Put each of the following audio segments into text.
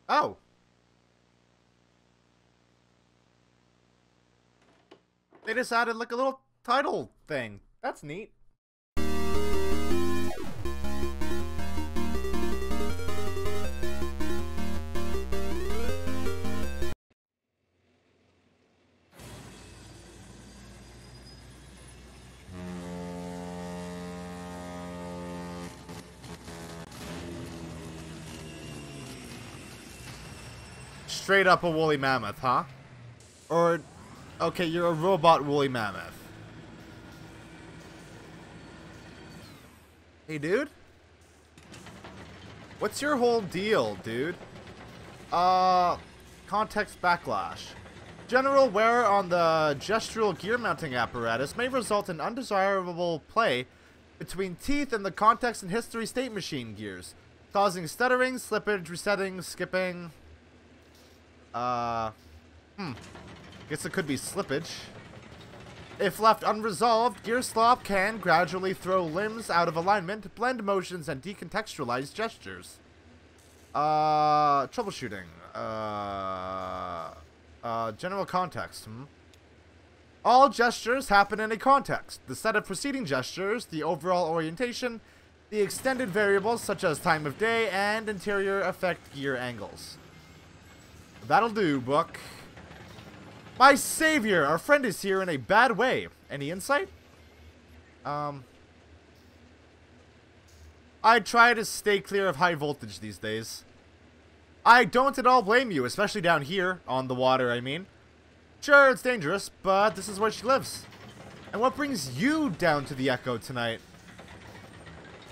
Oh. They just added like a little title thing. That's neat. Straight up a woolly mammoth, huh? Or, okay, you're a robot woolly mammoth. Hey, dude? What's your whole deal, dude? Context backlash. General wear on the gestural gear mounting apparatus may result in undesirable play between teeth and the context and history state machine gears, causing stuttering, slippage, resetting, skipping. Guess it could be slippage. If left unresolved, gear slop can gradually throw limbs out of alignment, blend motions, and decontextualize gestures. Troubleshooting. General context. All gestures happen in a context. The set of preceding gestures, the overall orientation, the extended variables such as time of day, and interior affect gear angles. That'll do, book. My savior, our friend is here in a bad way. Any insight? I try to stay clear of high voltage these days. I don't at all blame you, especially down here, on the water, I mean. Sure, it's dangerous, but this is where she lives. And what brings you down to the Echo tonight?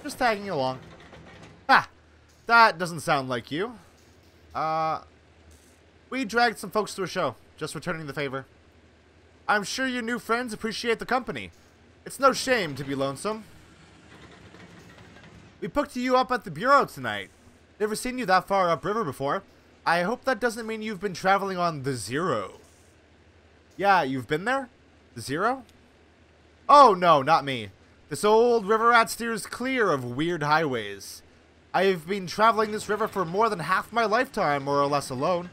Just tagging along. Ha! That doesn't sound like you. We dragged some folks to a show, just returning the favor. I'm sure your new friends appreciate the company. It's no shame to be lonesome. We picked you up at the Bureau tonight. Never seen you that far upriver before. I hope that doesn't mean you've been traveling on the Zero. Yeah, you've been there? The Zero? Oh, no, not me. This old river rat steers clear of weird highways. I've been traveling this river for more than half my lifetime, more or less alone.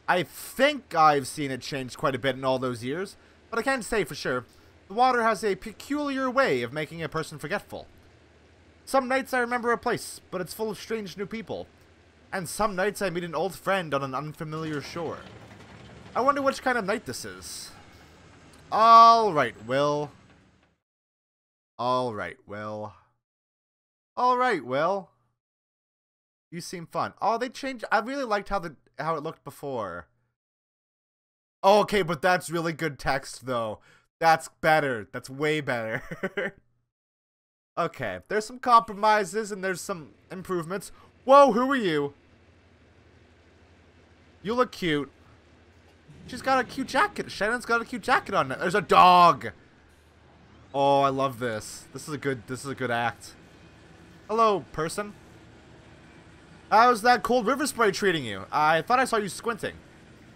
I think I've seen it change quite a bit in all those years, but I can't say for sure. The water has a peculiar way of making a person forgetful. Some nights I remember a place, but it's full of strange new people. And some nights I meet an old friend on an unfamiliar shore. I wonder which kind of night this is. Alright, Will. Alright, Will. Alright, Will. You seem fun. Oh, they changed. I really liked how it looked before. Oh, okay, but that's really good text, though. That's better. That's way better. Okay, there's some compromises and there's some improvements. Whoa, who are you? You look cute. She's got a cute jacket. Shannon's got a cute jacket on. There's a dog. Oh, I love this. This is a good act. Hello, person. How's that cold river spray treating you? I thought I saw you squinting.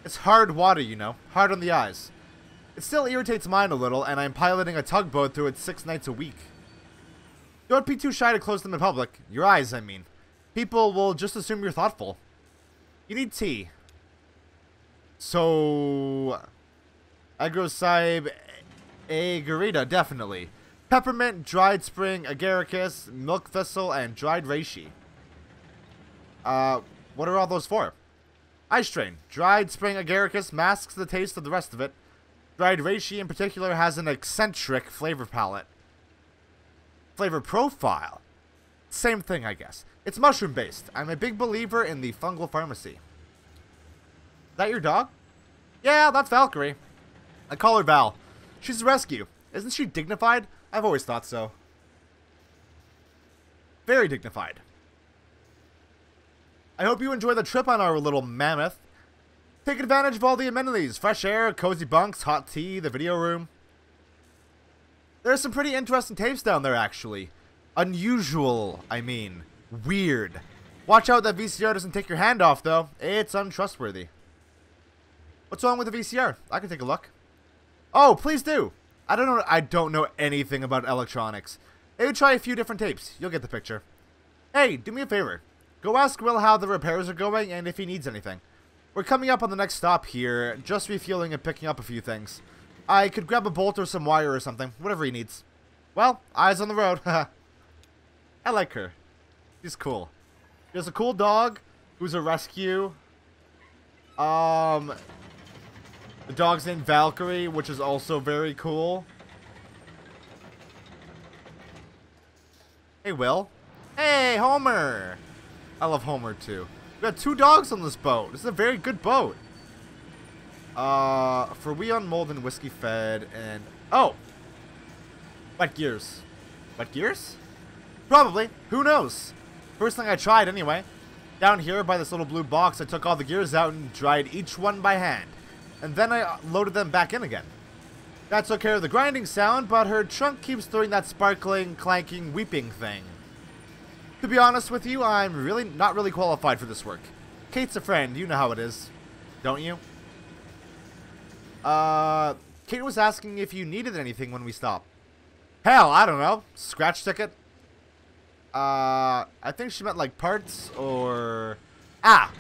It's hard water, you know. Hard on the eyes. It still irritates mine a little, and I'm piloting a tugboat through it 6 nights a week. Don't be too shy to close them in public. Your eyes, I mean. People will just assume you're thoughtful. You need tea. So... Agrocybe agarita, definitely. Peppermint, dried spring, agaricus, milk thistle, and dried reishi. What are all those for? Eye strain. Dried spring agaricus masks the taste of the rest of it. Dried reishi in particular has an eccentric flavor palette. Flavor profile? Same thing, I guess. It's mushroom based. I'm a big believer in the fungal pharmacy. Is that your dog? Yeah, that's Valkyrie. I call her Val. She's a rescue. Isn't she dignified? I've always thought so. Very dignified. I hope you enjoy the trip on our little mammoth. Take advantage of all the amenities. Fresh air, cozy bunks, hot tea, the video room. There's some pretty interesting tapes down there, actually. Unusual, I mean. Weird. Watch out that VCR doesn't take your hand off, though. It's untrustworthy. What's wrong with the VCR? I can take a look. Oh, please do. I don't know anything about electronics. Maybe try a few different tapes. You'll get the picture. Hey, do me a favor. Go ask Will how the repairs are going and if he needs anything. We're coming up on the next stop here, just refueling and picking up a few things. I could grab a bolt or some wire or something, whatever he needs. Well, eyes on the road. I like her. She's cool. She has a cool dog who's a rescue. The dog's named Valkyrie, which is also very cool. Hey, Will. Hey, Homer. I love Homer, too. We got 2 dogs on this boat. This is a very good boat. For we on mold and whiskey fed and... Oh! Wet gears. Wet gears? Probably. Who knows? First thing I tried, anyway. Down here by this little blue box, I took all the gears out and dried each one by hand. And then I loaded them back in again. That took care of the grinding sound, but her trunk keeps doing that sparkling, clanking, weeping thing. To be honest with you, I'm really not really qualified for this work. Kate's a friend, you know how it is. Don't you? Kate was asking if you needed anything when we stopped. Hell, I don't know. Scratch ticket? I think she meant like parts or... Ah!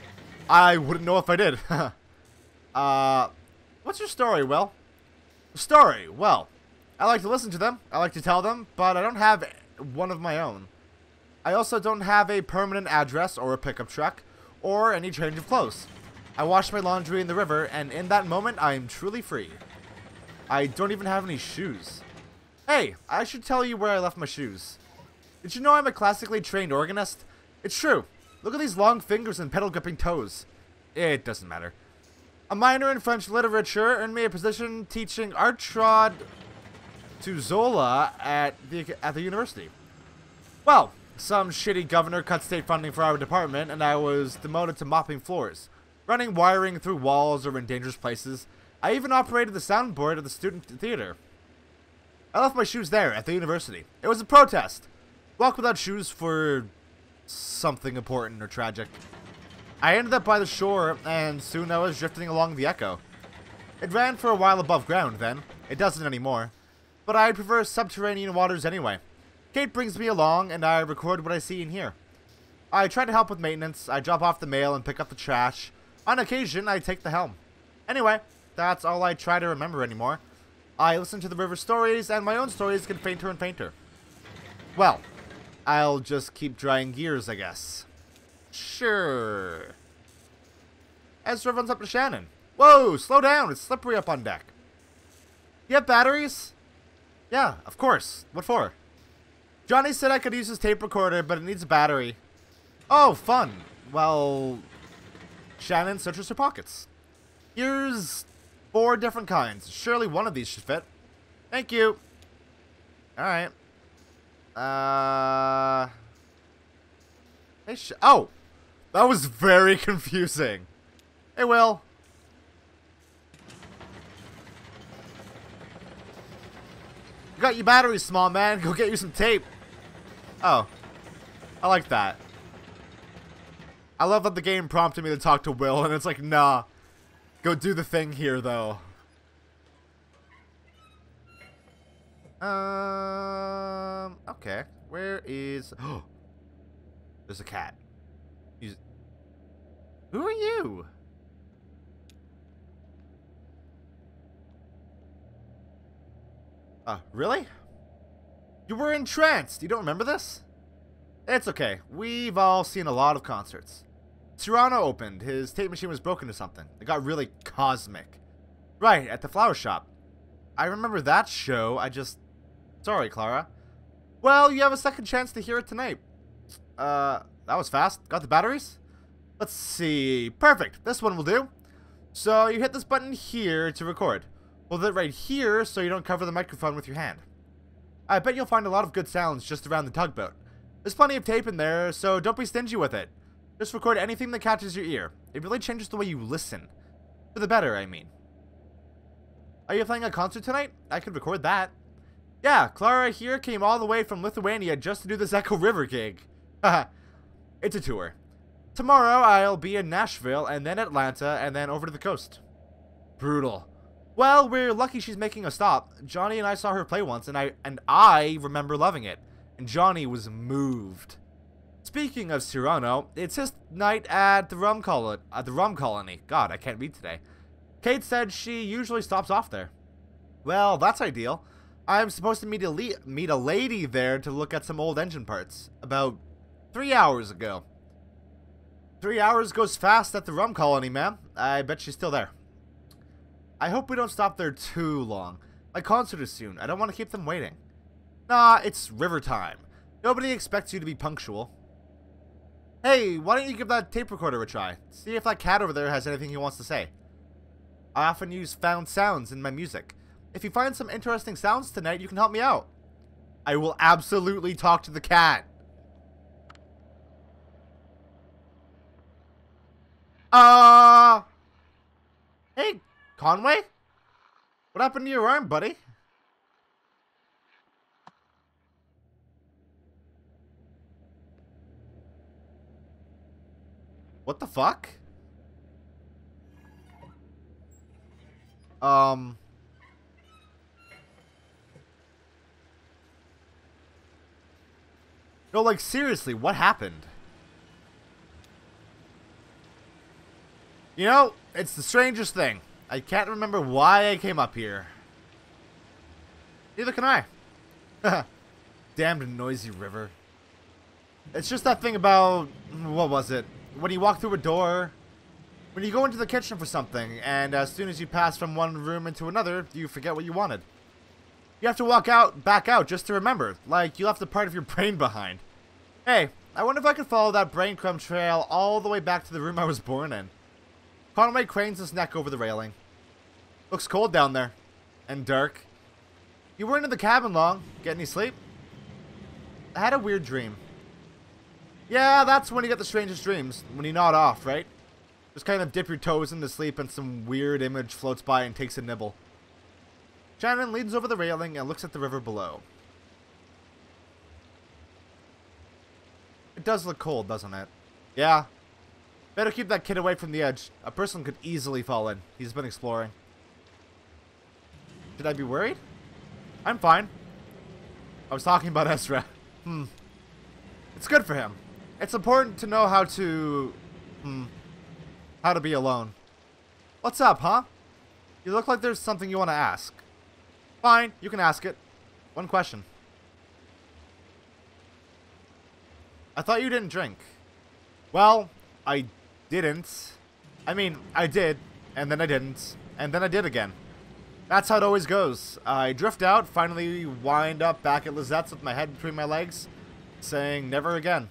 I wouldn't know if I did. What's your story, Will? Story? Well, I like to listen to them. I like to tell them, but I don't have one of my own. I also don't have a permanent address or a pickup truck or any change of clothes. I wash my laundry in the river, and in that moment, I am truly free. I don't even have any shoes. Hey, I should tell you where I left my shoes. Did you know I'm a classically trained organist? It's true. Look at these long fingers and pedal-gripping toes. It doesn't matter. A minor in French literature earned me a position teaching art trad to Zola at the university. Well, some shitty governor cut state funding for our department, and I was demoted to mopping floors, running wiring through walls or in dangerous places. I even operated the soundboard at the student theater. I left my shoes there at the university. It was a protest. Walk without shoes for something important or tragic. I ended up by the shore, and soon I was drifting along the Echo. It ran for a while above ground then. It doesn't anymore. But I prefer subterranean waters anyway. Kate brings me along, and I record what I see and hear. I try to help with maintenance. I drop off the mail and pick up the trash. On occasion, I take the helm. Anyway, that's all I try to remember anymore. I listen to the river stories, and my own stories get fainter and fainter. Well, I'll just keep drying gears, I guess. Sure. Ezra runs up to Shannon. Whoa, slow down. It's slippery up on deck. You have batteries? Yeah, of course. What for? Johnny said I could use his tape recorder, but it needs a battery. Oh, fun. Well, Shannon searches her pockets. Here's 4 different kinds. Surely one of these should fit. Thank you. Alright. Hey, oh! That was very confusing. Hey, Will. You got your batteries, small man. Go get you some tape. Oh. I like that. I love that the game prompted me to talk to Will, and it's like, nah. Go do the thing here, though. Okay. Where is... Oh. There's a cat. Who are you? Really? You were entranced. You don't remember this? It's okay. We've all seen a lot of concerts. Toronto opened. His tape machine was broken or something. It got really cosmic. Right, at the flower shop. I remember that show. Sorry, Clara. Well, you have a second chance to hear it tonight. That was fast. Got the batteries? Let's see. Perfect. This one will do. So you hit this button here to record. Hold it right here so you don't cover the microphone with your hand. I bet you'll find a lot of good sounds just around the tugboat. There's plenty of tape in there, so don't be stingy with it. Just record anything that catches your ear. It really changes the way you listen. For the better, I mean. Are you playing a concert tonight? I could record that. Yeah, Clara here came all the way from Lithuania just to do this Echo River gig. Haha. It's a tour. Tomorrow I'll be in Nashville, and then Atlanta, and then over to the coast. Brutal. Well, we're lucky she's making a stop. Johnny and I saw her play once, and I remember loving it. And Johnny was moved. Speaking of Cyrano, it's his night at the rum colony. God, I can't read today. Kate said she usually stops off there. Well, that's ideal. I'm supposed to meet a lady there to look at some old engine parts. About 3 hours ago. 3 hours goes fast at the rum colony, ma'am. I bet she's still there. I hope we don't stop there too long. My concert is soon. I don't want to keep them waiting. Nah, it's river time. Nobody expects you to be punctual. Hey, why don't you give that tape recorder a try? See if that cat over there has anything he wants to say. I often use found sounds in my music. If you find some interesting sounds tonight, you can help me out. I will absolutely talk to the cat. Hey, Conway? What happened to your arm, buddy? What the fuck? No, like, seriously, what happened? You know, it's the strangest thing. I can't remember why I came up here. Neither can I. Damned noisy river. It's just that thing about... what was it? When you walk through a door... when you go into the kitchen for something, and as soon as you pass from one room into another, you forget what you wanted. You have to back out just to remember, like you left a part of your brain behind. Hey, I wonder if I could follow that brain crumb trail all the way back to the room I was born in. Conway cranes his neck over the railing. Looks cold down there. And dark. You weren't in the cabin long. Get any sleep? I had a weird dream. Yeah, that's when you get the strangest dreams. When you nod off, right? Just kind of dip your toes into sleep and some weird image floats by and takes a nibble. Shannon leans over the railing and looks at the river below. It does look cold, doesn't it? Yeah. Better keep that kid away from the edge. A person could easily fall in. He's been exploring. Should I be worried? I'm fine. I was talking about Ezra. It's good for him. It's important to know how to... how to be alone. What's up, huh? You look like there's something you want to ask. Fine, you can ask it. One question. I thought you didn't drink. Well, I didn't. I mean, I did, and then I didn't, and then I did again. That's how it always goes. I drift out, finally wind up back at Lizette's with my head between my legs, saying never again.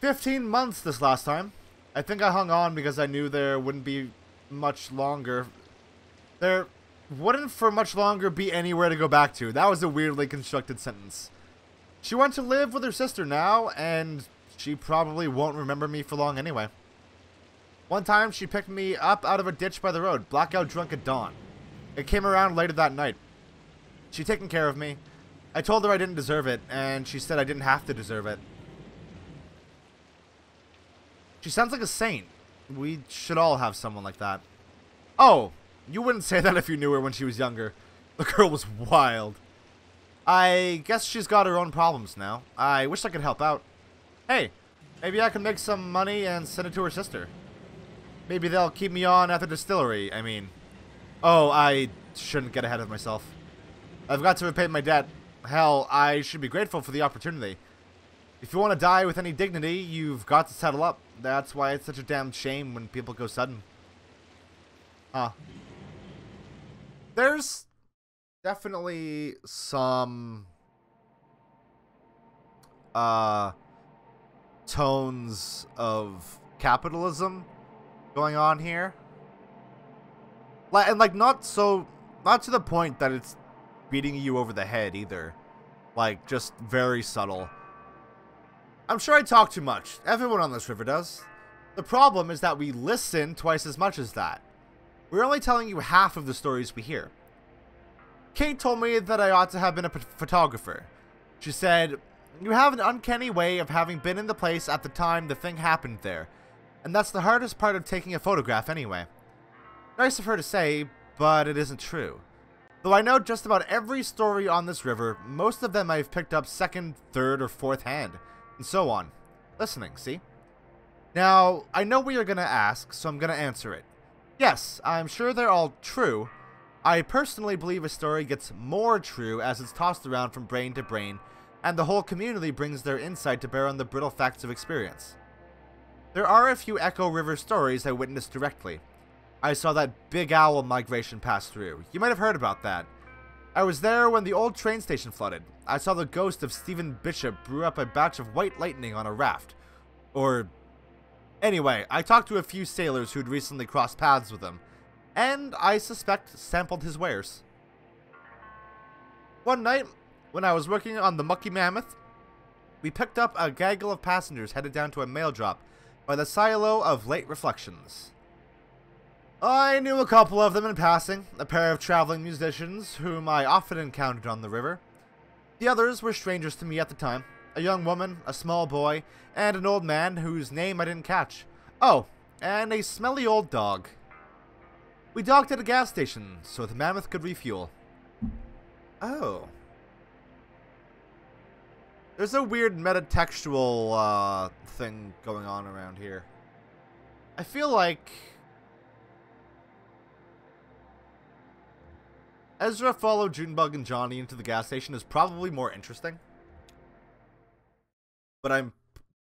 15 months this last time. I think I hung on because I knew there wouldn't be much longer. There wouldn't for much longer be anywhere to go back to. That was a weirdly constructed sentence. She went to live with her sister now, and she probably won't remember me for long anyway. One time, she picked me up out of a ditch by the road, blackout drunk at dawn. It came around later that night. She'd taken care of me. I told her I didn't deserve it, and she said I didn't have to deserve it. She sounds like a saint. We should all have someone like that. Oh, you wouldn't say that if you knew her when she was younger. The girl was wild. I guess she's got her own problems now. I wish I could help out. Hey, maybe I can make some money and send it to her sister. Maybe they'll keep me on at the distillery, I mean. Oh, I shouldn't get ahead of myself. I've got to repay my debt. Hell, I should be grateful for the opportunity. If you want to die with any dignity, you've got to settle up. That's why it's such a damn shame when people go sudden. Huh. There's definitely some tones of capitalism going on here. And like not to the point that it's beating you over the head either. Like just very subtle. I'm sure I talk too much. Everyone on this river does. The problem is that we listen twice as much as that. We're only telling you half of the stories we hear. Kate told me that I ought to have been a photographer. She said, "You have an uncanny way of having been in the place at the time the thing happened there. And that's the hardest part of taking a photograph anyway." Nice of her to say, but it isn't true. Though I know just about every story on this river, most of them I've picked up second, third, or fourth hand. and so on. Listening, see? Now, I know what you're gonna ask, so I'm gonna answer it. Yes, I'm sure they're all true. I personally believe a story gets more true as it's tossed around from brain to brain, and the whole community brings their insight to bear on the brittle facts of experience. There are a few Echo River stories I witnessed directly. I saw that big owl migration pass through. You might have heard about that. I was there when the old train station flooded. I saw the ghost of Stephen Bishop brew up a batch of white lightning on a raft. Anyway, I talked to a few sailors who'd recently crossed paths with him, and I suspect sampled his wares. One night, when I was working on the Mucky Mammoth, we picked up a gaggle of passengers headed down to a mail drop by the silo of Late Reflections. I knew a couple of them in passing, a pair of traveling musicians whom I often encountered on the river. The others were strangers to me at the time, a young woman, a small boy, and an old man whose name I didn't catch. Oh, and a smelly old dog. We docked at a gas station so the Mammoth could refuel. Oh. There's a weird metatextual thing going on around here. I feel like Ezra followed Junebug and Johnny into the gas station is probably more interesting. But I'm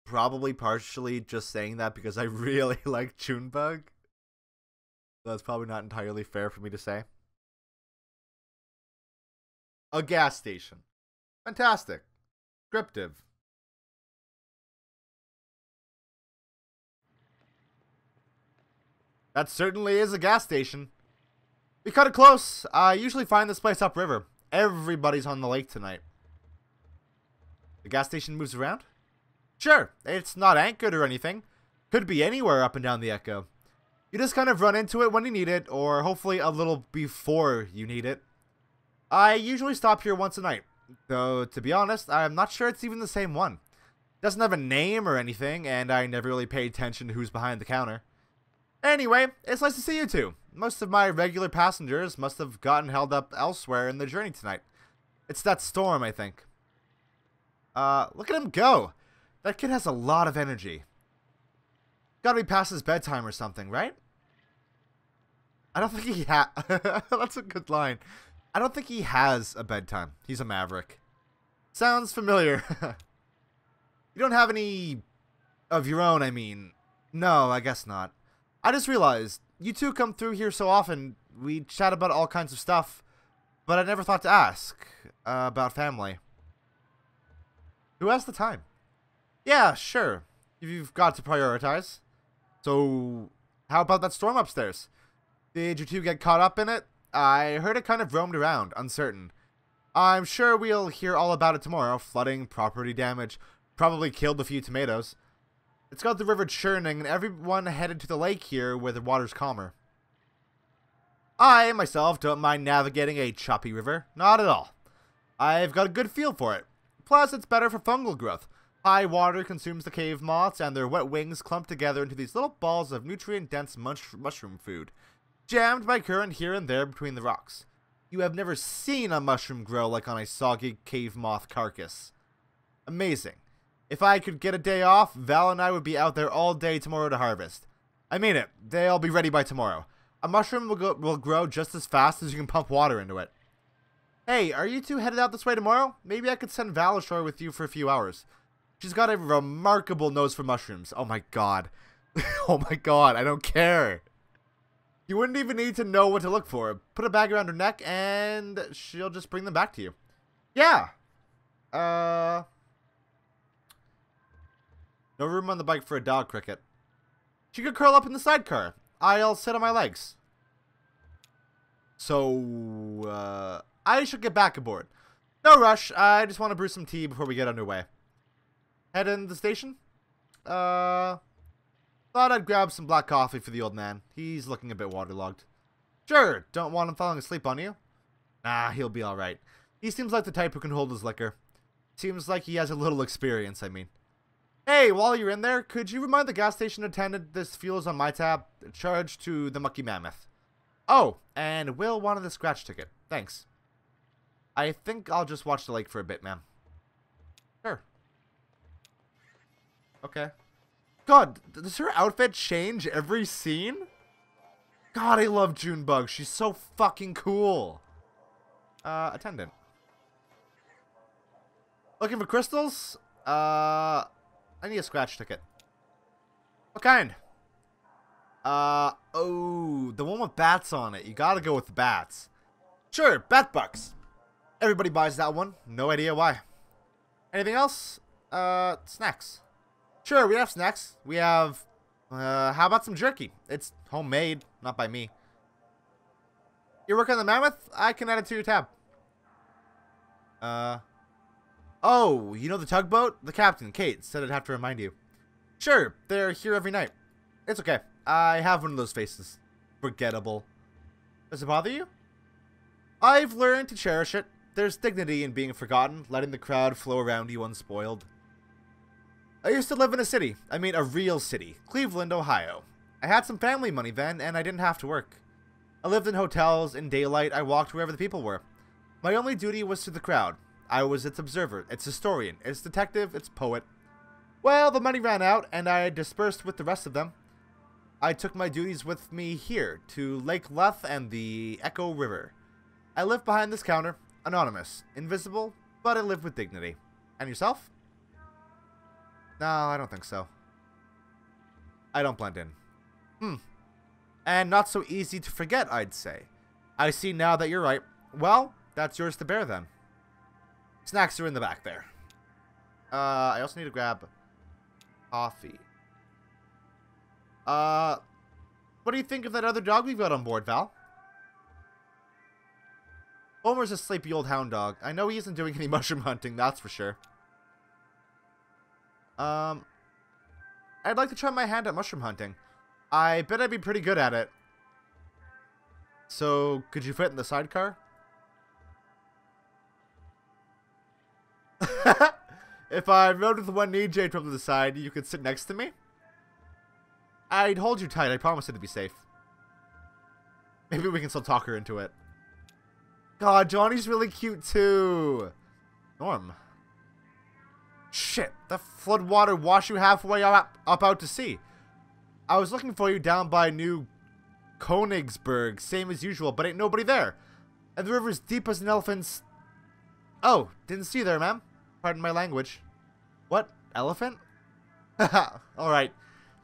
probably partially just saying that because I really like Junebug. So that's probably not entirely fair for me to say. A gas station. Fantastic. Descriptive. That certainly is a gas station. We cut it close. I usually find this place upriver. Everybody's on the lake tonight. The gas station moves around? Sure, it's not anchored or anything. Could be anywhere up and down the Echo. You just kind of run into it when you need it, or hopefully a little before you need it. I usually stop here once a night, though to be honest, I'm not sure it's even the same one. It doesn't have a name or anything, and I never really pay attention to who's behind the counter. Anyway, it's nice to see you two. Most of my regular passengers must have gotten held up elsewhere in their journey tonight. It's that storm, I think. Look at him go! That kid has a lot of energy. Gotta be past his bedtime or something, right? I don't think he That's a good line. I don't think he has a bedtime. He's a maverick. Sounds familiar. You don't have any of your own, I mean. No, I guess not. I just realized, you two come through here so often, we chat about all kinds of stuff, but I never thought to ask about family. Who has the time? Yeah, sure. You've got to prioritize. So, how about that storm upstairs? Did you two get caught up in it? I heard it kind of roamed around, uncertain. I'm sure we'll hear all about it tomorrow. Flooding, property damage, probably killed a few tomatoes. It's got the river churning and everyone headed to the lake here where the water's calmer. I, myself, don't mind navigating a choppy river. Not at all. I've got a good feel for it. Plus, it's better for fungal growth. High water consumes the cave moths, and their wet wings clump together into these little balls of nutrient-dense mushroom food, jammed by current here and there between the rocks. You have never seen a mushroom grow like on a soggy cave moth carcass. Amazing. If I could get a day off, Val and I would be out there all day tomorrow to harvest. I mean it. They'll be ready by tomorrow. A mushroom will grow just as fast as you can pump water into it. Hey, are you two headed out this way tomorrow? Maybe I could send Val ashore with you for a few hours. She's got a remarkable nose for mushrooms. Oh my god. Oh my god, I don't care. You wouldn't even need to know what to look for. Put a bag around her neck and she'll just bring them back to you. Yeah. No room on the bike for a dog, Cricket. She could curl up in the sidecar. I'll sit on my legs. So, I should get back aboard. No rush. I just want to brew some tea before we get underway. Head in the station? Thought I'd grab some black coffee for the old man. He's looking a bit waterlogged. Sure, don't want him falling asleep on you? Nah, he'll be alright. He seems like the type who can hold his liquor. Seems like he has a little experience, I mean. Hey, while you're in there, could you remind the gas station attendant this fuel's on my tab? Charged to the Mucky Mammoth. Oh, and Will wanted the scratch ticket. Thanks. I think I'll just watch the lake for a bit, ma'am. Sure. Okay. God, does her outfit change every scene? God, I love Junebug. She's so fucking cool. Attendant. Looking for crystals? I need a scratch ticket. What kind? Oh, the one with bats on it. You gotta go with the bats. Sure, bat bucks. Everybody buys that one. No idea why. Anything else? Snacks. Sure, we have snacks. We have, how about some jerky? It's homemade, not by me. You work on the mammoth? I can add it to your tab. Oh, you know the tugboat? The captain, Kate, said I'd have to remind you. Sure, they're here every night. It's okay. I have one of those faces. Forgettable. Does it bother you? I've learned to cherish it. There's dignity in being forgotten, letting the crowd flow around you unspoiled. I used to live in a city. I mean a real city. Cleveland, Ohio. I had some family money then, and I didn't have to work. I lived in hotels, in daylight, I walked wherever the people were. My only duty was to the crowd. I was its observer, its historian, its detective, its poet. Well, the money ran out, and I dispersed with the rest of them. I took my duties with me here, to Lake Luth and the Echo River. I live behind this counter, anonymous, invisible, but I live with dignity. And yourself? No, I don't think so. I don't blend in. And not so easy to forget, I'd say. I see now that you're right. Well, that's yours to bear then. Snacks are in the back there. I also need to grab coffee. What do you think of that other dog we've got on board, Val? Homer's a sleepy old hound dog. I know he isn't doing any mushroom hunting, that's for sure. I'd like to try my hand at mushroom hunting. I bet I'd be pretty good at it. So, could you fit in the sidecar? If I rode with one knee draped up to the side, you could sit next to me? I'd hold you tight, I promise it'd be safe. Maybe we can still talk her into it. God, Johnny's really cute too. Norm. Shit, the floodwater washed you halfway up out to sea. I was looking for you down by New Königsberg, same as usual, but ain't nobody there. And the river's deep as an elephant's... Oh, didn't see you there, ma'am. Pardon my language. What? Elephant? Haha, alright.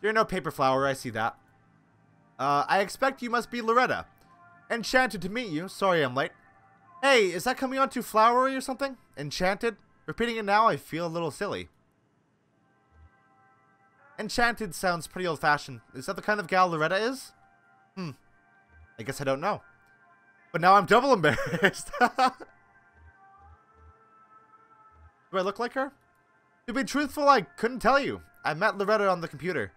You're no paper flower, I see that. I expect you must be Loretta. Enchanted to meet you. Sorry I'm late. Hey, is that coming on too flowery or something? Enchanted? Repeating it now, I feel a little silly. Enchanted sounds pretty old-fashioned. Is that the kind of gal Loretta is? I guess I don't know. But now I'm double embarrassed. Do I look like her? To be truthful, I couldn't tell you. I met Loretta on the computer.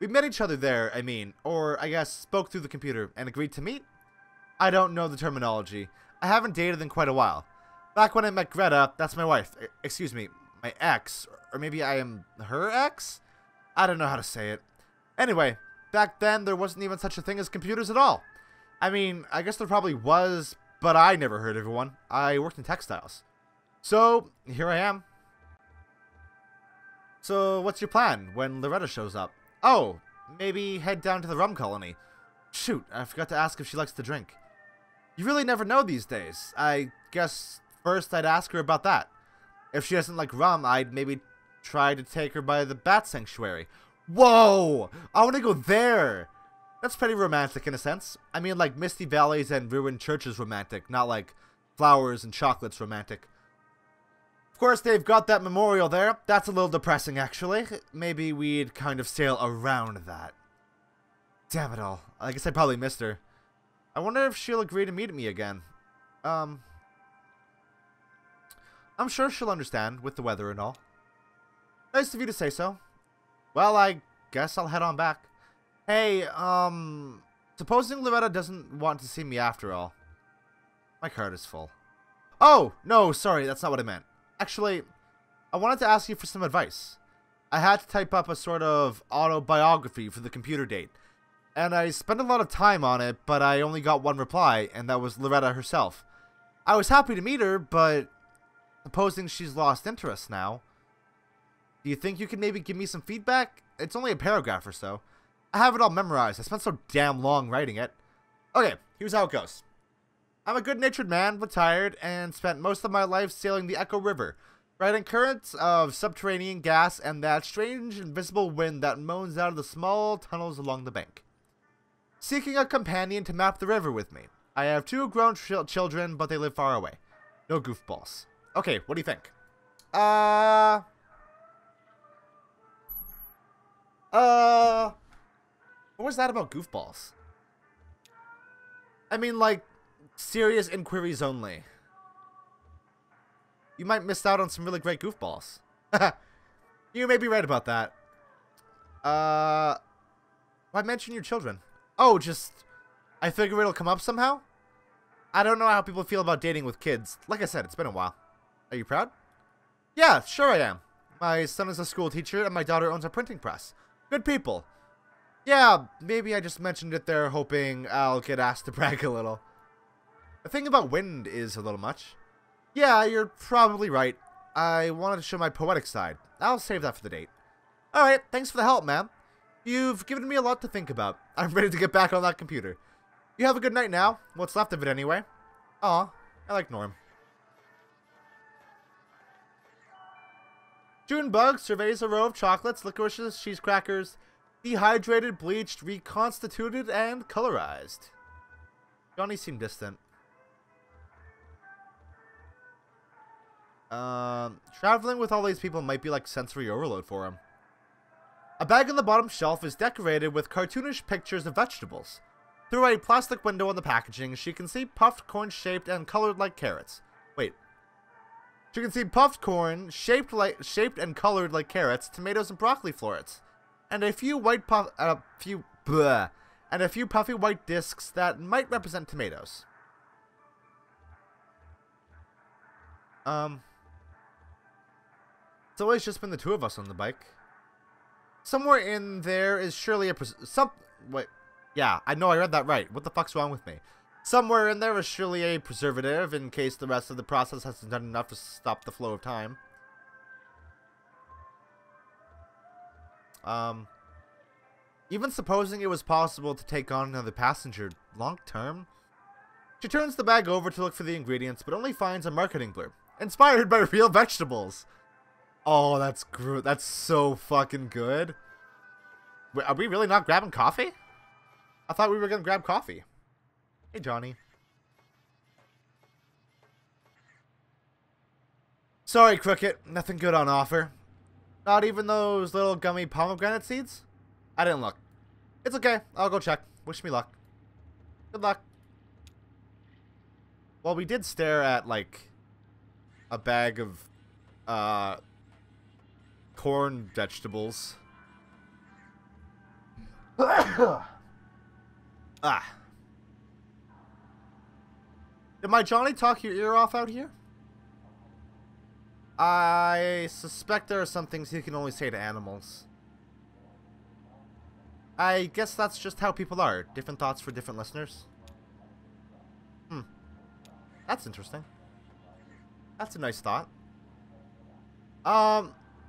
We met each other there, I mean. Or, I guess, spoke through the computer and agreed to meet? I don't know the terminology. I haven't dated in quite a while. Back when I met Greta, that's my wife. Excuse me, my ex. Or maybe I am her ex? I don't know how to say it. Anyway, back then there wasn't even such a thing as computers at all. I mean, I guess there probably was, but I never heard of one. I worked in textiles. So, here I am. So, what's your plan when Loretta shows up? Oh, maybe head down to the rum colony. Shoot, I forgot to ask if she likes to drink. You really never know these days. I guess first I'd ask her about that. If she doesn't like rum, I'd maybe try to take her by the bat sanctuary. Whoa! I want to go there! That's pretty romantic in a sense. I mean, like misty valleys and ruined churches romantic, not like flowers and chocolates romantic. Of course, they've got that memorial there. That's a little depressing, actually. Maybe we'd kind of sail around that. Damn it all. I guess I probably missed her. I wonder if she'll agree to meet me again. I'm sure she'll understand with the weather and all. Nice of you to say so. Well, I guess I'll head on back. Hey, supposing Loretta doesn't want to see me after all. My card is full. Oh, no, sorry, that's not what I meant. Actually, I wanted to ask you for some advice. I had to type up a sort of autobiography for the computer date. And I spent a lot of time on it, but I only got one reply, and that was Loretta herself. I was happy to meet her, but supposing she's lost interest now. Do you think you can maybe give me some feedback? It's only a paragraph or so. I have it all memorized. I spent so damn long writing it. Okay, here's how it goes. I'm a good-natured man, retired, and spent most of my life sailing the Echo River, riding currents of subterranean gas and that strange invisible wind that moans out of the small tunnels along the bank. Seeking a companion to map the river with me. I have 2 grown children, but they live far away. No goofballs. Okay, what do you think? What was that about goofballs? I mean, like, serious inquiries only. You might miss out on some really great goofballs. You may be right about that. Why mention your children? Oh, just... I figure it'll come up somehow? I don't know how people feel about dating with kids. Like I said, it's been a while. Are you proud? Yeah, sure I am. My son is a school teacher and my daughter owns a printing press. Good people. Yeah, maybe I just mentioned it there hoping I'll get asked to brag a little. The thing about wind is a little much. Yeah, you're probably right. I wanted to show my poetic side. I'll save that for the date. Alright, thanks for the help, ma'am. You've given me a lot to think about. I'm ready to get back on that computer. You have a good night now. What's left of it anyway. Aw, I like Norm. Junebug surveys a row of chocolates, licorices, cheese crackers, dehydrated, bleached, reconstituted, and colorized. Johnny seemed distant. Traveling with all these people might be like sensory overload for him. A bag on the bottom shelf is decorated with cartoonish pictures of vegetables. Through a plastic window on the packaging, she can see puffed corn shaped and colored like carrots. Wait. She can see puffed corn shaped and colored like carrots, tomatoes, and broccoli florets, and a few puffy white discs that might represent tomatoes. It's always just been the 2 of us on the bike. Somewhere in there is surely a wait. Yeah, I know I read that right. What the fuck's wrong with me? Somewhere in there is surely a preservative in case the rest of the process hasn't done enough to stop the flow of time. Even supposing it was possible to take on another passenger long term. She turns the bag over to look for the ingredients, but only finds a marketing blurb. Inspired by real vegetables. Oh, that's so fucking good. Wait, are we really not grabbing coffee? I thought we were gonna grab coffee. Hey, Johnny. Sorry, Cricket. Nothing good on offer. Not even those little gummy pomegranate seeds? I didn't look. It's okay. I'll go check. Wish me luck. Good luck. Well, we did stare at, like, a bag of, corn vegetables. Ah. Did my Johnny talk your ear off out here? I suspect there are some things he can only say to animals. I guess that's just how people are. Different thoughts for different listeners. That's interesting. That's a nice thought.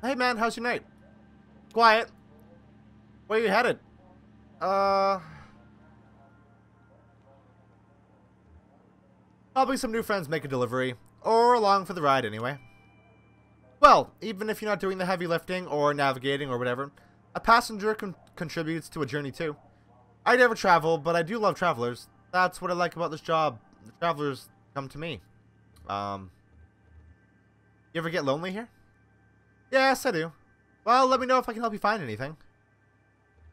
Hey man, how's your night? Quiet. Where you headed? Probably some new friends make a delivery. Or along for the ride anyway. Well, even if you're not doing the heavy lifting or navigating or whatever, a passenger contributes to a journey too. I never travel, but I do love travelers. That's what I like about this job. The travelers come to me. You ever get lonely here? Yes, I do. Well, let me know if I can help you find anything.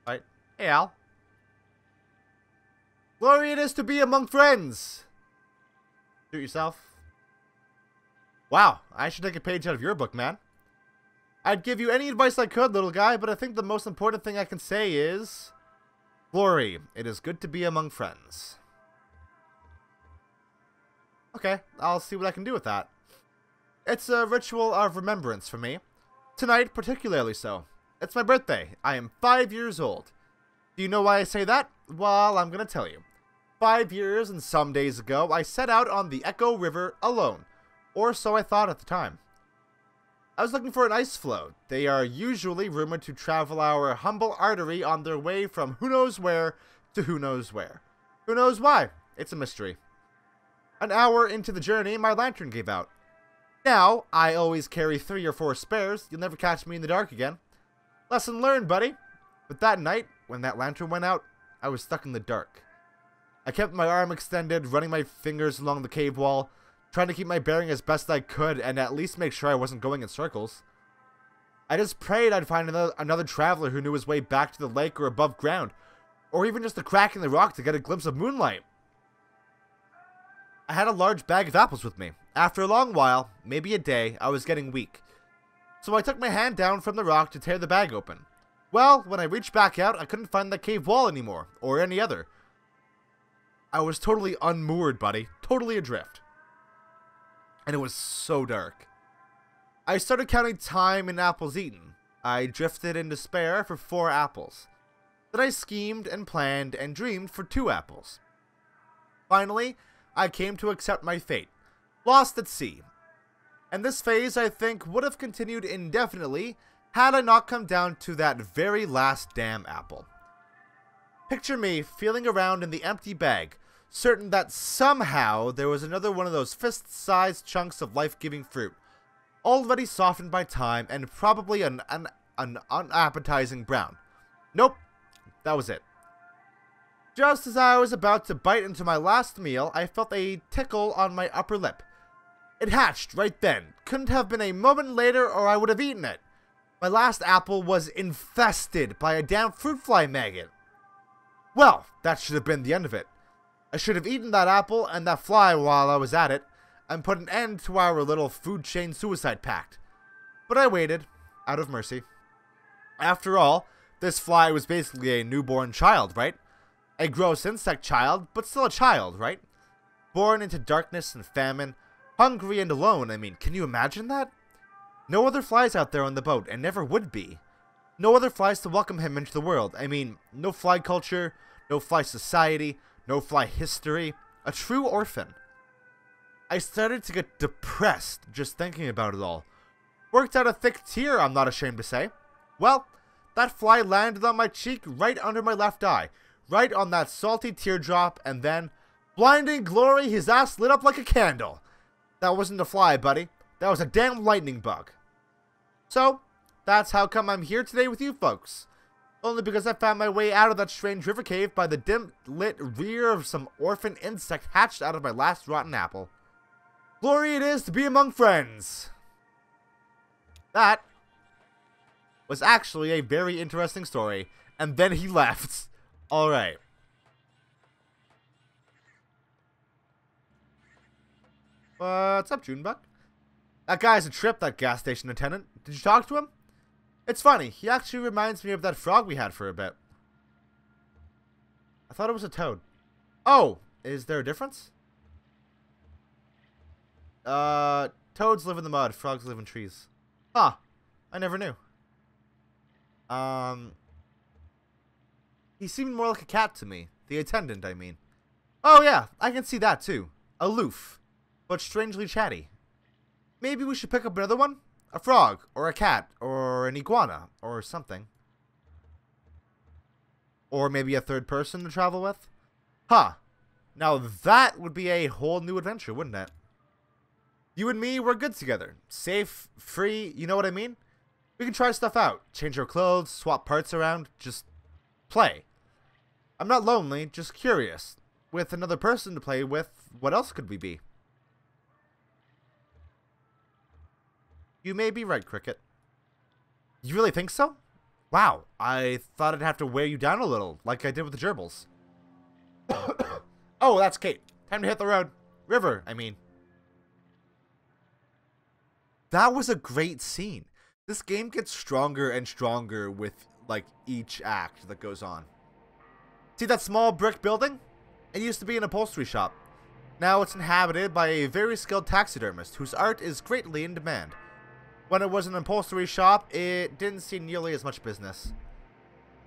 Alright. Hey, Al. Glory it is to be among friends. Do it yourself. Wow, I should take a page out of your book, man. I'd give you any advice I could, little guy, but I think the most important thing I can say is... Glory, it is good to be among friends. Okay, I'll see what I can do with that. It's a ritual of remembrance for me. Tonight, particularly so. It's my birthday. I am 5 years old. Do you know why I say that? Well, I'm gonna tell you. 5 years and some days ago, I set out on the Echo River alone. Or so I thought at the time. I was looking for an ice float. They are usually rumored to travel our humble artery on their way from who knows where to who knows where. Who knows why? It's a mystery. An hour into the journey, my lantern gave out. Now, I always carry 3 or 4 spares. You'll never catch me in the dark again. Lesson learned, buddy. But that night, when that lantern went out, I was stuck in the dark. I kept my arm extended, running my fingers along the cave wall, trying to keep my bearing as best I could and at least make sure I wasn't going in circles. I just prayed I'd find another traveler who knew his way back to the lake or above ground, or even just a crack in the rock to get a glimpse of moonlight. I had a large bag of apples with me. After a long while, maybe a day, I was getting weak. So I took my hand down from the rock to tear the bag open. Well, when I reached back out, I couldn't find the cave wall anymore, or any other. I was totally unmoored, buddy. Totally adrift. And it was so dark. I started counting time in apples eaten. I drifted in despair for 4 apples. Then I schemed and planned and dreamed for 2 apples. Finally, I came to accept my fate. Lost at sea. And this phase, I think, would have continued indefinitely had I not come down to that very last damn apple. Picture me feeling around in the empty bag, certain that somehow there was another one of those fist-sized chunks of life-giving fruit, already softened by time and probably an unappetizing brown. Nope, that was it. Just as I was about to bite into my last meal, I felt a tickle on my upper lip. It hatched right then. Couldn't have been a moment later or I would have eaten it. My last apple was infested by a damn fruit fly maggot. Well, that should have been the end of it. I should have eaten that apple and that fly while I was at it, and put an end to our little food chain suicide pact. But I waited, out of mercy. After all, this fly was basically a newborn child, right? A gross insect child, but still a child, right? Born into darkness and famine, hungry and alone. I mean, can you imagine that? No other flies out there on the boat, and never would be. No other flies to welcome him into the world. I mean, no fly culture, no fly society, no fly history. A true orphan. I started to get depressed just thinking about it all. Worked out a thick tear, I'm not ashamed to say. Well, that fly landed on my cheek right under my left eye, right on that salty teardrop, and then, blinding glory, his ass lit up like a candle. That wasn't a fly, buddy. That was a damn lightning bug. So, that's how come I'm here today with you folks. Only because I found my way out of that strange river cave by the dim-lit rear of some orphan insect hatched out of my last rotten apple. Glory it is to be among friends. That was actually a very interesting story, and then he left. Alright. What's up, Junebuck? That guy's a trip, that gas station attendant. Did you talk to him? It's funny, he actually reminds me of that frog we had for a bit. I thought it was a toad. Oh, is there a difference? Toads live in the mud, frogs live in trees. Huh, I never knew. He seemed more like a cat to me. The attendant, I mean. Oh yeah, I can see that too. Aloof, but strangely chatty. Maybe we should pick up another one? A frog, or a cat, or an iguana, or something. Or maybe a third person to travel with? Huh. Now that would be a whole new adventure, wouldn't it? You and me, we're good together. Safe, free, you know what I mean? We can try stuff out. Change our clothes, swap parts around, just play. I'm not lonely, just curious. With another person to play with, what else could we be? You may be right, Cricket. You really think so? Wow, I thought I'd have to wear you down a little, like I did with the gerbils. Oh, that's Kate. Time to hit the road. River, I mean. That was a great scene. This game gets stronger and stronger with, like, each act that goes on. See that small brick building? It used to be an upholstery shop. Now it's inhabited by a very skilled taxidermist whose art is greatly in demand. When it was an upholstery shop, it didn't see nearly as much business.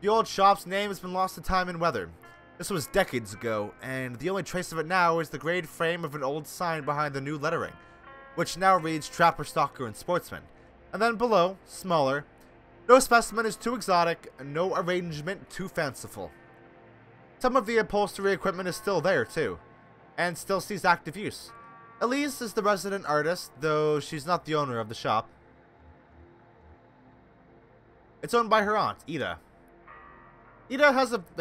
The old shop's name has been lost to time and weather. This was decades ago, and the only trace of it now is the grade frame of an old sign behind the new lettering, which now reads Trapper, Stalker, and Sportsman. And then below, smaller, no specimen is too exotic, no arrangement too fanciful. Some of the upholstery equipment is still there, too, and still sees active use. Elise is the resident artist, though she's not the owner of the shop. It's owned by her aunt, Ida. Ida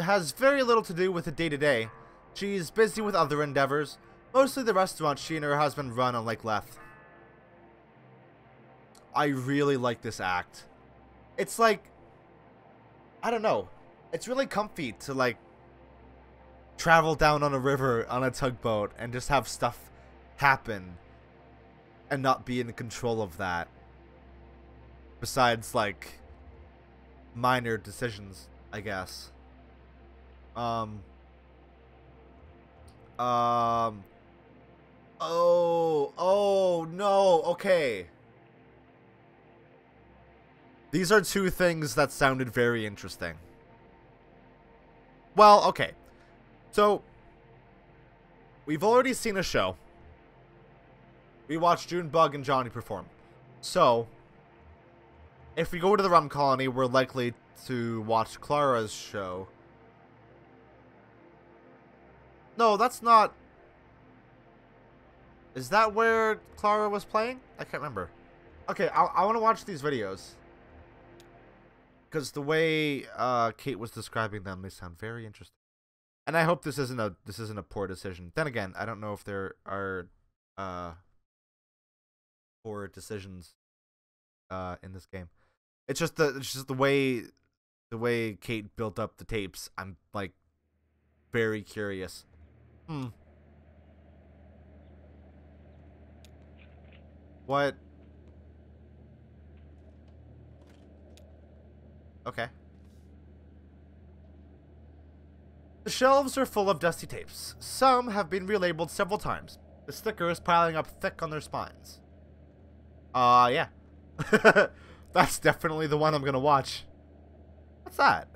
has very little to do with the day-to-day. She's busy with other endeavors, mostly the restaurant she and her husband run on Lake Leth. I really like this act. It's like, I don't know, it's really comfy to like travel down on a river on a tugboat and just have stuff happen and not be in control of that. Besides like minor decisions, I guess. Oh no, okay. These are two things that sounded very interesting. Well, okay. So, we've already seen a show. We watched Junebug and Johnny perform. So, if we go to the Rum Colony, we're likely to watch Clara's show. No, that's not... Is that where Clara was playing? I can't remember. Okay, I want to watch these videos. Because the way Kate was describing them, they sound very interesting. And I hope this isn't a poor decision. Then again, I don't know if there are poor decisions in this game. It's just the way Kate built up the tapes. I'm like very curious. What? Okay. The shelves are full of dusty tapes. Some have been relabeled several times, the stickers piling up thick on their spines. Yeah. That's definitely the one I'm gonna watch. What's that?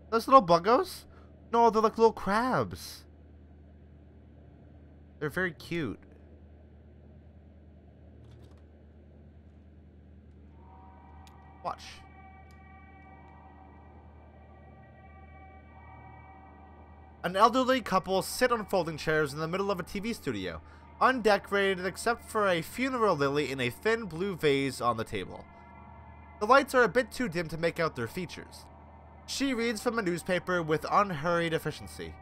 Those little buggos? No, they're like little crabs. They're very cute. Watch. An elderly couple sit on folding chairs in the middle of a TV studio, undecorated except for a funeral lily in a thin blue vase on the table. The lights are a bit too dim to make out their features. She reads from a newspaper with unhurried efficiency.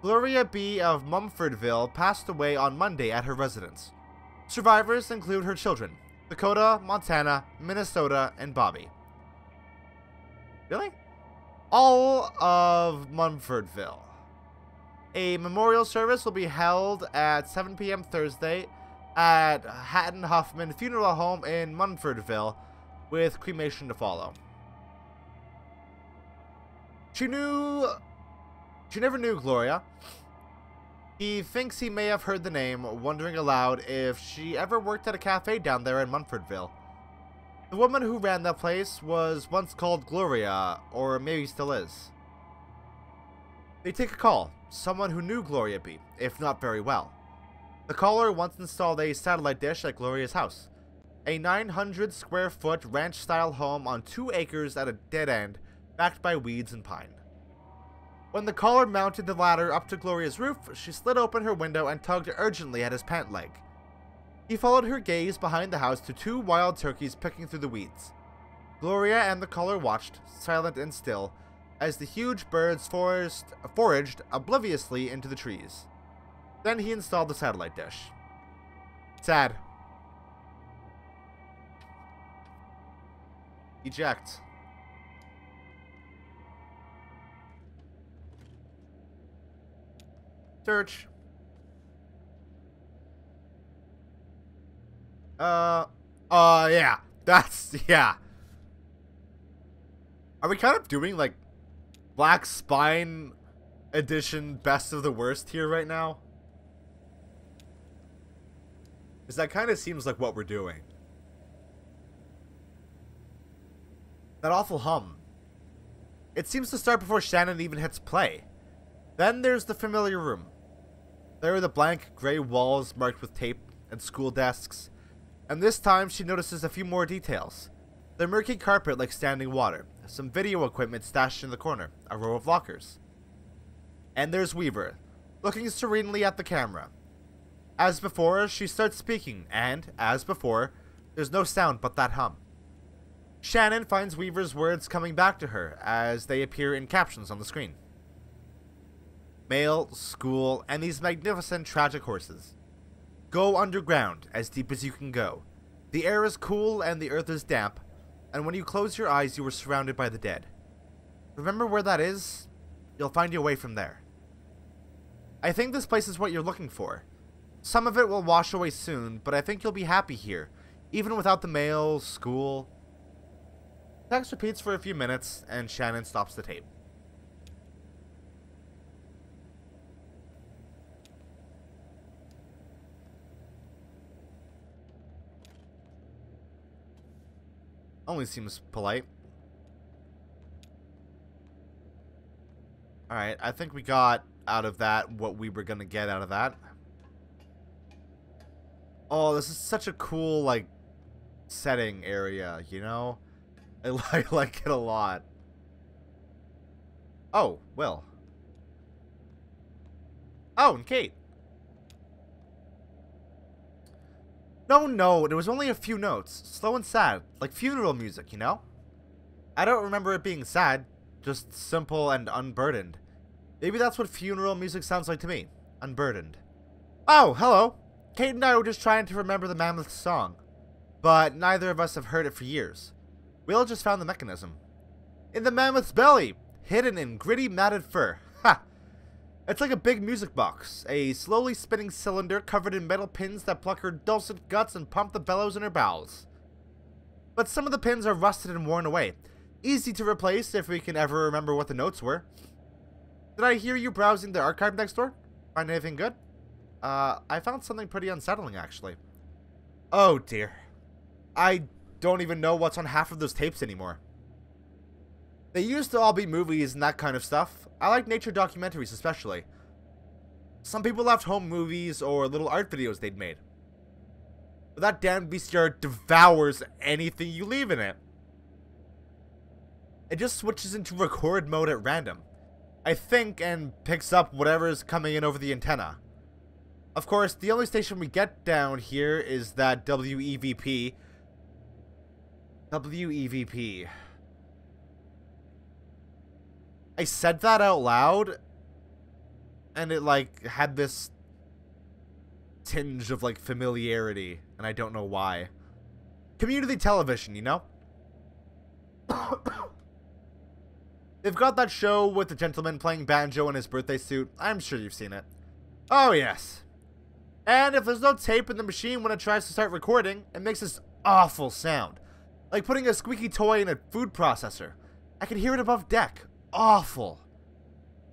Gloria B. of Mumfordville passed away on Monday at her residence. Survivors include her children, Dakota, Montana, Minnesota, and Bobby. Really? All of Mumfordville. A memorial service will be held at 7 p.m. Thursday at Hatton Huffman Funeral Home in Mumfordville, with cremation to follow. She never knew Gloria. He thinks he may have heard the name, wondering aloud if she ever worked at a cafe down there in Mumfordville. The woman who ran that place was once called Gloria, or maybe still is. They take a call, someone who knew Gloria B., if not very well. The caller once installed a satellite dish at Gloria's house, a 900-square-foot ranch-style home on 2 acres at a dead end, backed by weeds and pine. When the caller mounted the ladder up to Gloria's roof, she slid open her window and tugged urgently at his pant leg. He followed her gaze behind the house to 2 wild turkeys picking through the weeds. Gloria and the caller watched, silent and still, as the huge birds foraged obliviously into the trees. Then he installed the satellite dish. Sad. Eject. Search. Yeah. Yeah. Are we kind of doing, like, Black Spine edition best of the worst here right now? Because that kind of seems like what we're doing. That awful hum. It seems to start before Shannon even hits play. Then there's the familiar room. There are the blank gray walls marked with tape and school desks. And this time she notices a few more details. The murky carpet like standing water, some video equipment stashed in the corner, a row of lockers. And there's Weaver, looking serenely at the camera. As before, she starts speaking, and, as before, there's no sound but that hum. Shannon finds Weaver's words coming back to her as they appear in captions on the screen. Mail, school, and these magnificent tragic horses. Go underground, as deep as you can go. The air is cool and the earth is damp, and when you close your eyes you are surrounded by the dead. Remember where that is? You'll find your way from there. I think this place is what you're looking for. Some of it will wash away soon, but I think you'll be happy here, even without the mail, school. Text repeats for a few minutes, and Shannon stops the tape. Only seems polite. Alright, I think we got out of that what we were gonna get out of that. Oh, this is such a cool, like, setting area, you know? I like it a lot. Oh, Will. Oh, and Kate. No, there was only a few notes. Slow and sad, like funeral music, you know? I don't remember it being sad, just simple and unburdened. Maybe that's what funeral music sounds like to me. Unburdened. Oh, hello. Kate and I were just trying to remember the Mammoth song, but neither of us have heard it for years. Will just found the mechanism. In the mammoth's belly, hidden in gritty matted fur. Ha! It's like a big music box, a slowly spinning cylinder covered in metal pins that pluck her dulcet guts and pump the bellows in her bowels. But some of the pins are rusted and worn away. Easy to replace if we can ever remember what the notes were. Did I hear you browsing the archive next door? Find anything good? I found something pretty unsettling, actually. Oh, dear. I don't even know what's on half of those tapes anymore. They used to all be movies and that kind of stuff. I like nature documentaries especially. Some people left home movies or little art videos they'd made. But that damn VCR devours anything you leave in it. It just switches into record mode at random, I think, and picks up whatever is coming in over the antenna. Of course, the only station we get down here is that WEVP. WEVP. I said that out loud, and it, like, had this tinge of, like, familiarity, and I don't know why. Community television, you know? They've got that show with the gentleman playing banjo in his birthday suit. I'm sure you've seen it. Oh, yes. And if there's no tape in the machine when it tries to start recording, it makes this awful sound. Like putting a squeaky toy in a food processor. I can hear it above deck. Awful.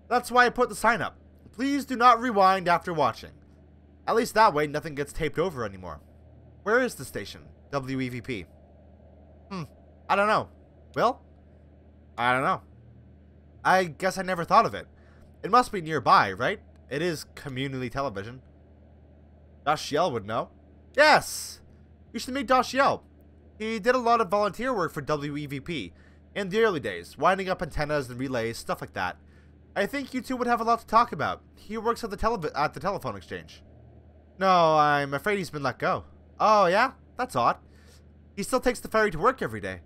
That's why I put the sign up. Please do not rewind after watching. At least that way nothing gets taped over anymore. Where is the station? WEVP. I don't know. Will? I don't know. I guess I never thought of it. It must be nearby, right? It is community television. Dashiell would know. Yes! You should meet Dashiell. He did a lot of volunteer work for WEVP in the early days, winding up antennas and relays, stuff like that. I think you two would have a lot to talk about. He works at the telephone exchange. No, I'm afraid he's been let go. Oh, yeah? That's odd. He still takes the ferry to work every day.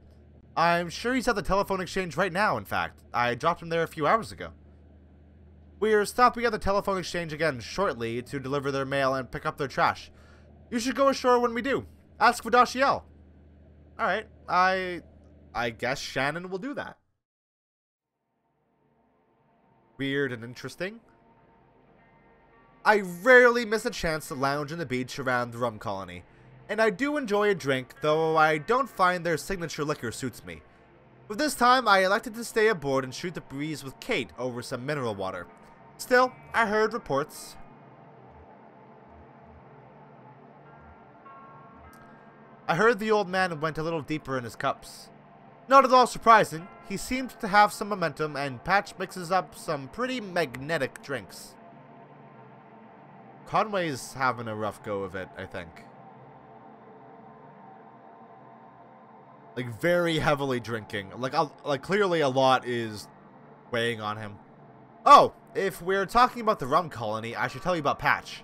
I'm sure he's at the telephone exchange right now, in fact. I dropped him there a few hours ago. We're stopping at the telephone exchange again shortly to deliver their mail and pick up their trash. You should go ashore when we do. Ask for Dashiell. Alright, I guess Shannon will do that. Weird and interesting. I rarely miss a chance to lounge on the beach around the rum colony. And I do enjoy a drink, though I don't find their signature liquor suits me. But this time, I elected to stay aboard and shoot the breeze with Kate over some mineral water. Still, I heard reports. I heard the old man went a little deeper in his cups. Not at all surprising, he seemed to have some momentum and Patch mixes up some pretty magnetic drinks. Conway's having a rough go of it, I think. Like, very heavily drinking. Like clearly a lot is weighing on him. Oh, if we're talking about the rum colony, I should tell you about Patch.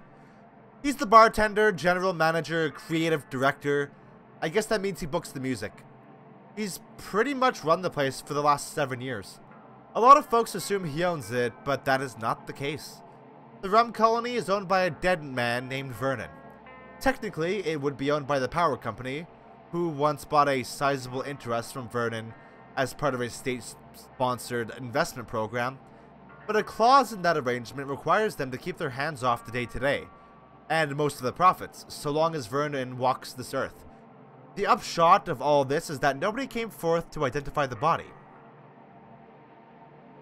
He's the bartender, general manager, creative director. I guess that means he books the music. He's pretty much run the place for the last 7 years. A lot of folks assume he owns it, but that is not the case. The rum colony is owned by a dead man named Vernon. Technically, it would be owned by the power company, who once bought a sizable interest from Vernon as part of a state-sponsored investment program, but a clause in that arrangement requires them to keep their hands off the day-to-day, and most of the profits, so long as Vernon walks this earth. The upshot of all this is that nobody came forth to identify the body.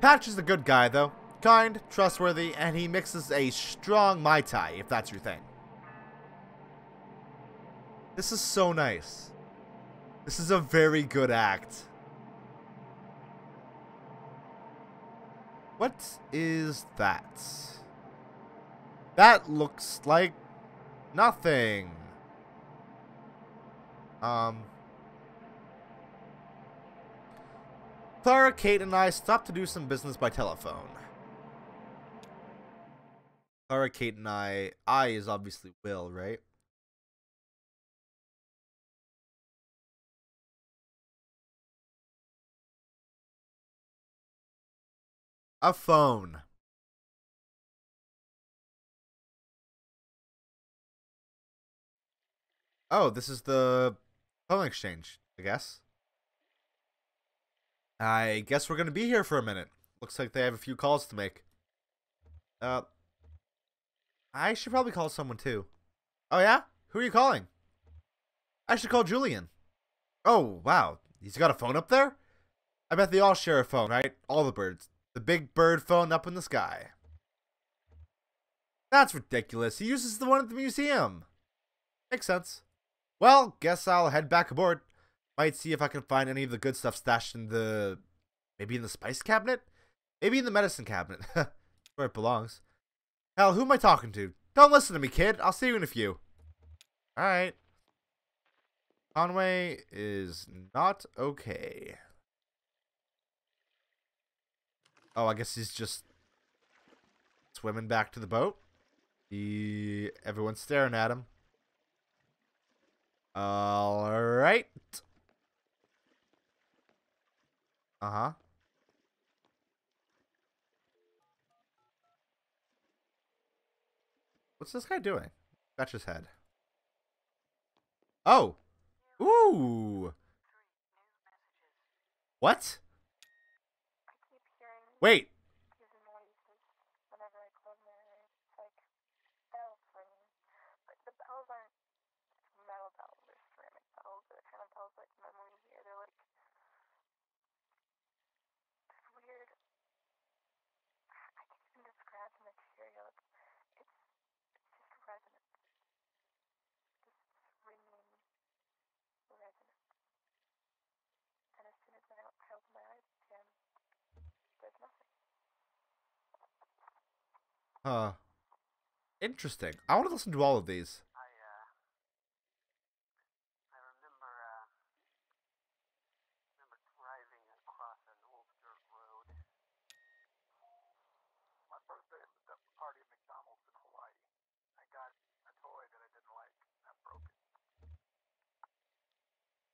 Patch is a good guy, though. Kind, trustworthy, and he mixes a strong Mai Tai, if that's your thing. This is so nice. This is a very good act. What is that? That looks like nothing. Clara, Kate, and I stopped to do some business by telephone. Clara, Kate, and I is obviously Will, right? A phone. Oh, this is the phone exchange, I guess. I guess we're gonna be here for a minute. Looks like they have a few calls to make. I should probably call someone too. Oh yeah? Who are you calling? I should call Julian. Oh, wow. He's got a phone up there? I bet they all share a phone, right? All the birds. The big bird phone up in the sky. That's ridiculous. He uses the one at the museum. Makes sense. Well, guess I'll head back aboard. Might see if I can find any of the good stuff stashed in the... maybe in the spice cabinet? Maybe in the medicine cabinet. Where it belongs. Hell, who am I talking to? Don't listen to me, kid. I'll see you in a few. Alright. Conway is not okay. Oh, I guess he's just swimming back to the boat. Everyone's staring at him. Alright. Uh-huh. What's this guy doing? Scratch his head. Oh! Ooh! What? Wait! Interesting. I want to listen to all of these.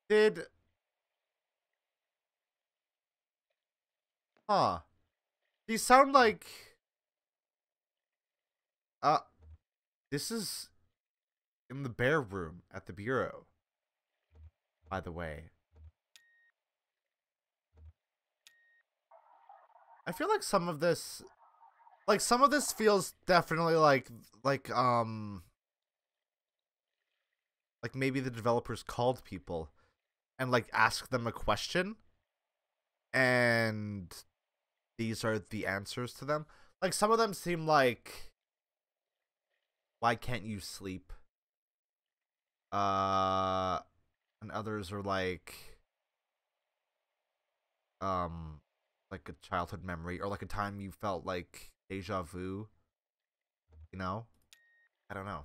Did... Huh. These sound like... This is in the bear room at the bureau, by the way. I feel like some of this... like, some of this feels definitely like maybe the developers called people and, like, asked them a question. And these are the answers to them. Like, some of them seem like... why can't you sleep? And others are like a childhood memory, or like a time you felt like deja vu. You know? I don't know.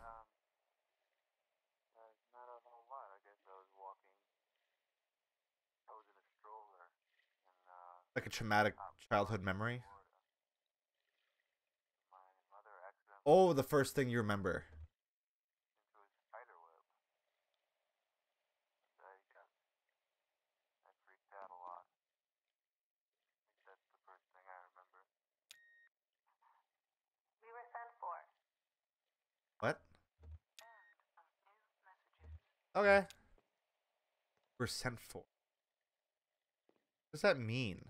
Like a traumatic childhood memory. Oh, the first thing you remember. What? Okay. We're sent for. What does that mean?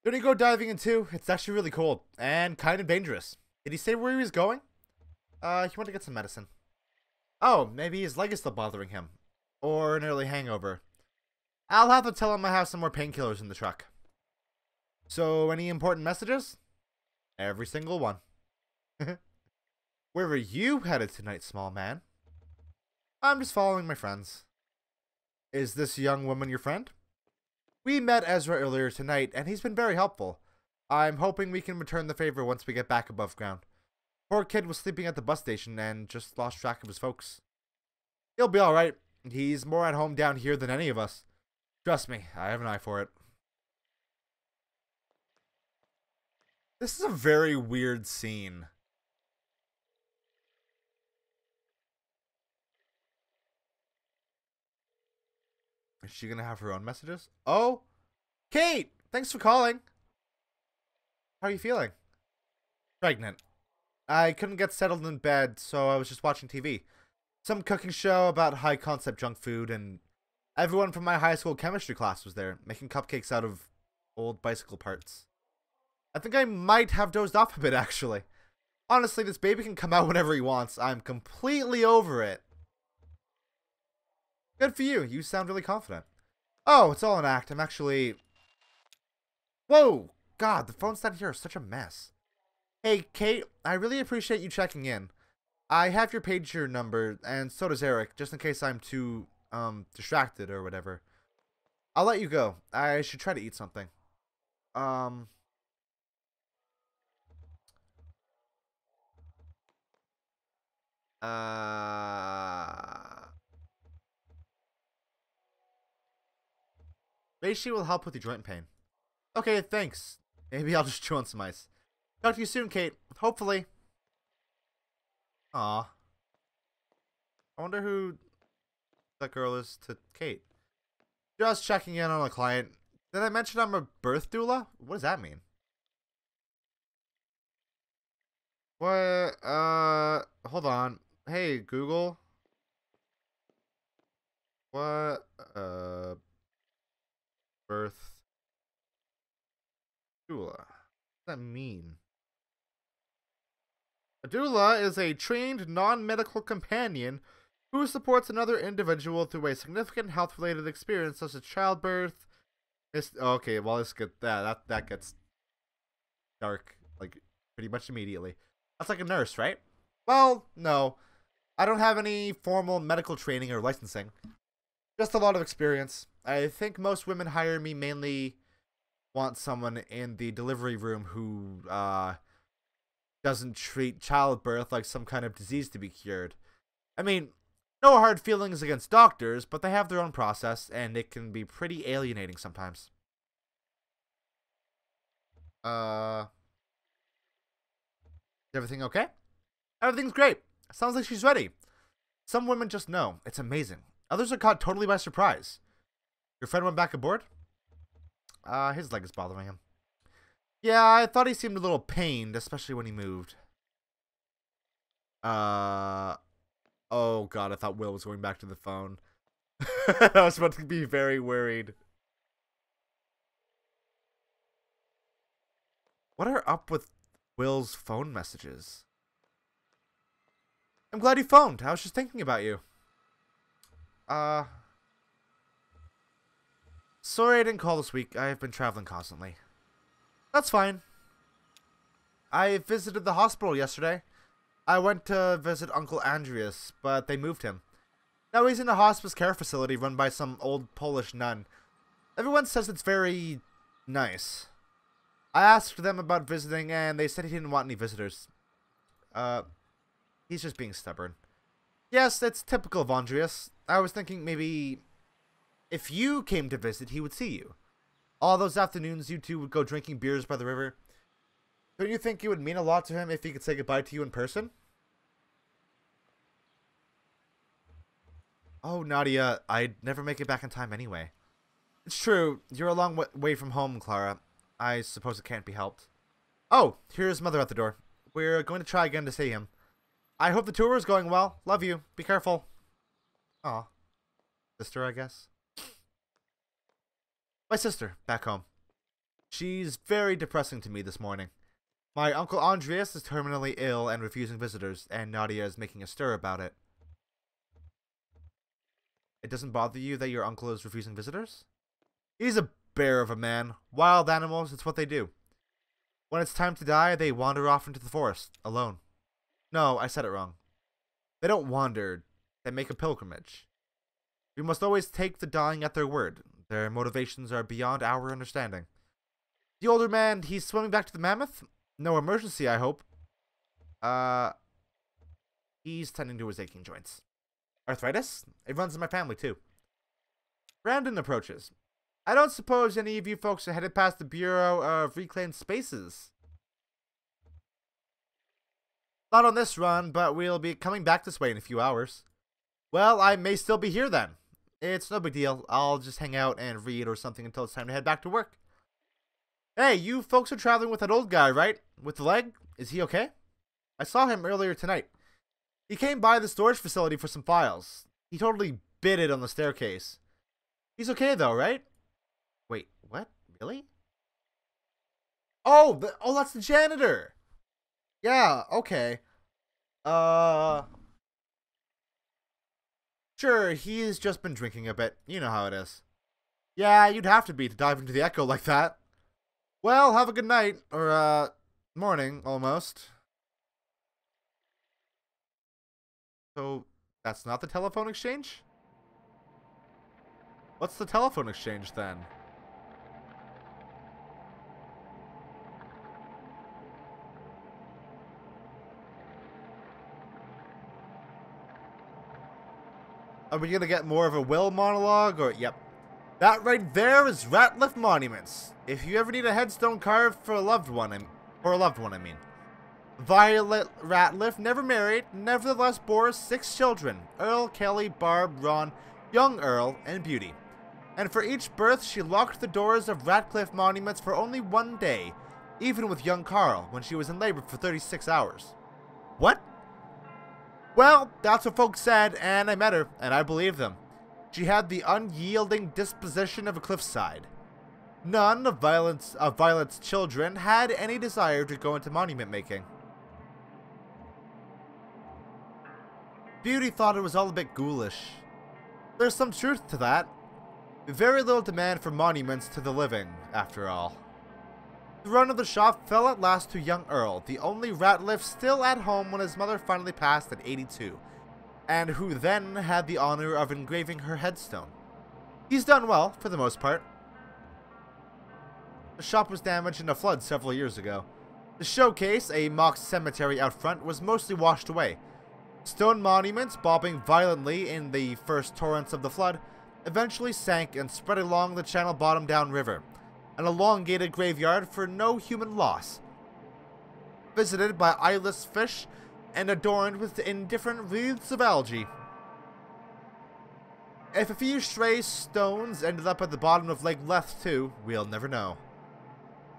Did he go diving into? It's actually really cold and kind of dangerous. Did he say where he was going? He went to get some medicine. Oh, maybe his leg is still bothering him. Or an early hangover. I'll have to tell him I have some more painkillers in the truck. So, any important messages? Every single one. Where are you headed tonight, small man? I'm just following my friends. Is this young woman your friend? We met Ezra earlier tonight, and he's been very helpful. I'm hoping we can return the favor once we get back above ground. Poor kid was sleeping at the bus station and just lost track of his folks. He'll be alright. He's more at home down here than any of us. Trust me, I have an eye for it. This is a very weird scene. Is she gonna have her own messages? Oh! Kate! Thanks for calling! How are you feeling? Pregnant. I couldn't get settled in bed, so I was just watching TV. Some cooking show about high-concept junk food, and everyone from my high school chemistry class was there, making cupcakes out of old bicycle parts. I think I might have dozed off a bit, actually. Honestly, this baby can come out whenever he wants. I'm completely over it. Good for you. You sound really confident. Oh, it's all an act. I'm actually... Whoa! God, the phones down here are such a mess. Hey, Kate, I really appreciate you checking in. I have your pager number, and so does Eric, just in case I'm too, distracted or whatever. I'll let you go. I should try to eat something. Reishi will help with your joint pain. Okay, thanks. Maybe I'll just chew on some ice. Talk to you soon, Kate. Hopefully. Aw. I wonder who that girl is to Kate. Just checking in on a client. Did I mention I'm a birth doula? What does that mean? What? Hold on. Hey, Google. What? Birth doula. What does that mean? A doula is a trained non-medical companion who supports another individual through a significant health-related experience such as childbirth. Okay, well, let's get that gets dark like pretty much immediately. That's like a nurse, right? Well, no. I don't have any formal medical training or licensing. Just a lot of experience. I think most women hire me mainly want someone in the delivery room who doesn't treat childbirth like some kind of disease to be cured. I mean, no hard feelings against doctors, but they have their own process, and it can be pretty alienating sometimes. Is everything okay? Everything's great. Sounds like she's ready. Some women just know. It's amazing. Others are caught totally by surprise. Your friend went back aboard? His leg is bothering him. Yeah, I thought he seemed a little pained, especially when he moved. Oh god, I thought Will was going back to the phone. I was about to be very worried. What are up with Will's phone messages? I'm glad you phoned. I was just thinking about you. Sorry I didn't call this week. I have been traveling constantly. That's fine. I visited the hospital yesterday. I went to visit Uncle Andreas, but they moved him. Now he's in a hospice care facility run by some old Polish nun. Everyone says it's very nice. I asked them about visiting, and they said he didn't want any visitors. He's just being stubborn. Yes, it's typical of Andreas. I was thinking maybe if you came to visit, he would see you. All those afternoons you two would go drinking beers by the river. Don't you think it would mean a lot to him if he could say goodbye to you in person? Oh, Nadia, I'd never make it back in time anyway. It's true. You're a long way from home, Clara. I suppose it can't be helped. Oh, here's Mother at the door. We're going to try again to see him. I hope the tour is going well. Love you. Be careful. Aw. Sister, I guess. My sister, back home. She's very depressing to me this morning. My Uncle Andreas is terminally ill and refusing visitors, and Nadia is making a stir about it. It doesn't bother you that your uncle is refusing visitors? He's a bear of a man. Wild animals, it's what they do. When it's time to die, they wander off into the forest, alone. No, I said it wrong. They don't wander, they make a pilgrimage. We must always take the dying at their word. Their motivations are beyond our understanding. The older man, he's swimming back to the mammoth? No emergency, I hope. He's tending to his aching joints. Arthritis? It runs in my family, too. Brandon approaches. I don't suppose any of you folks are headed past the Bureau of Reclaimed Spaces. Not on this run, but we'll be coming back this way in a few hours. Well, I may still be here then. It's no big deal. I'll just hang out and read or something until it's time to head back to work. Hey, you folks are traveling with that old guy, right? With the leg? Is he okay? I saw him earlier tonight. He came by the storage facility for some files. He totally bit it on the staircase. He's okay though, right? Wait, what? Really? Oh, that's the janitor. Yeah, okay. Sure, he's just been drinking a bit. You know how it is. Yeah, you'd have to be to dive into the echo like that. Well, have a good night. Or, morning, almost. So, that's not the telephone exchange? What's the telephone exchange, then? Are we gonna get more of a Will monologue, or... Yep. That right there is Ratliff Monuments. If you ever need a headstone carved for a loved one, I mean. Violet Ratliff never married, nevertheless bore 6 children. Earl, Kelly, Barb, Ron, young Earl, and Beauty. And for each birth, she locked the doors of Ratcliffe Monuments for only 1 day, even with young Carl, when she was in labor for 36 hours. What? Well, that's what folks said, and I met her, and I believe them. She had the unyielding disposition of a cliffside. None of Violet's children had any desire to go into monument making. Beauty thought it was all a bit ghoulish. There's some truth to that. Very little demand for monuments to the living, after all. The run of the shop fell at last to young Earl, the only Ratliff still at home when his mother finally passed at 82, and who then had the honor of engraving her headstone. He's done well, for the most part. The shop was damaged in a flood several years ago. The showcase, a mock cemetery out front, was mostly washed away. Stone monuments, bobbing violently in the first torrents of the flood, eventually sank and spread along the channel bottom downriver, an elongated graveyard for no human loss, visited by eyeless fish and adorned with indifferent wreaths of algae. If a few stray stones ended up at the bottom of Lake Leth too, we'll never know.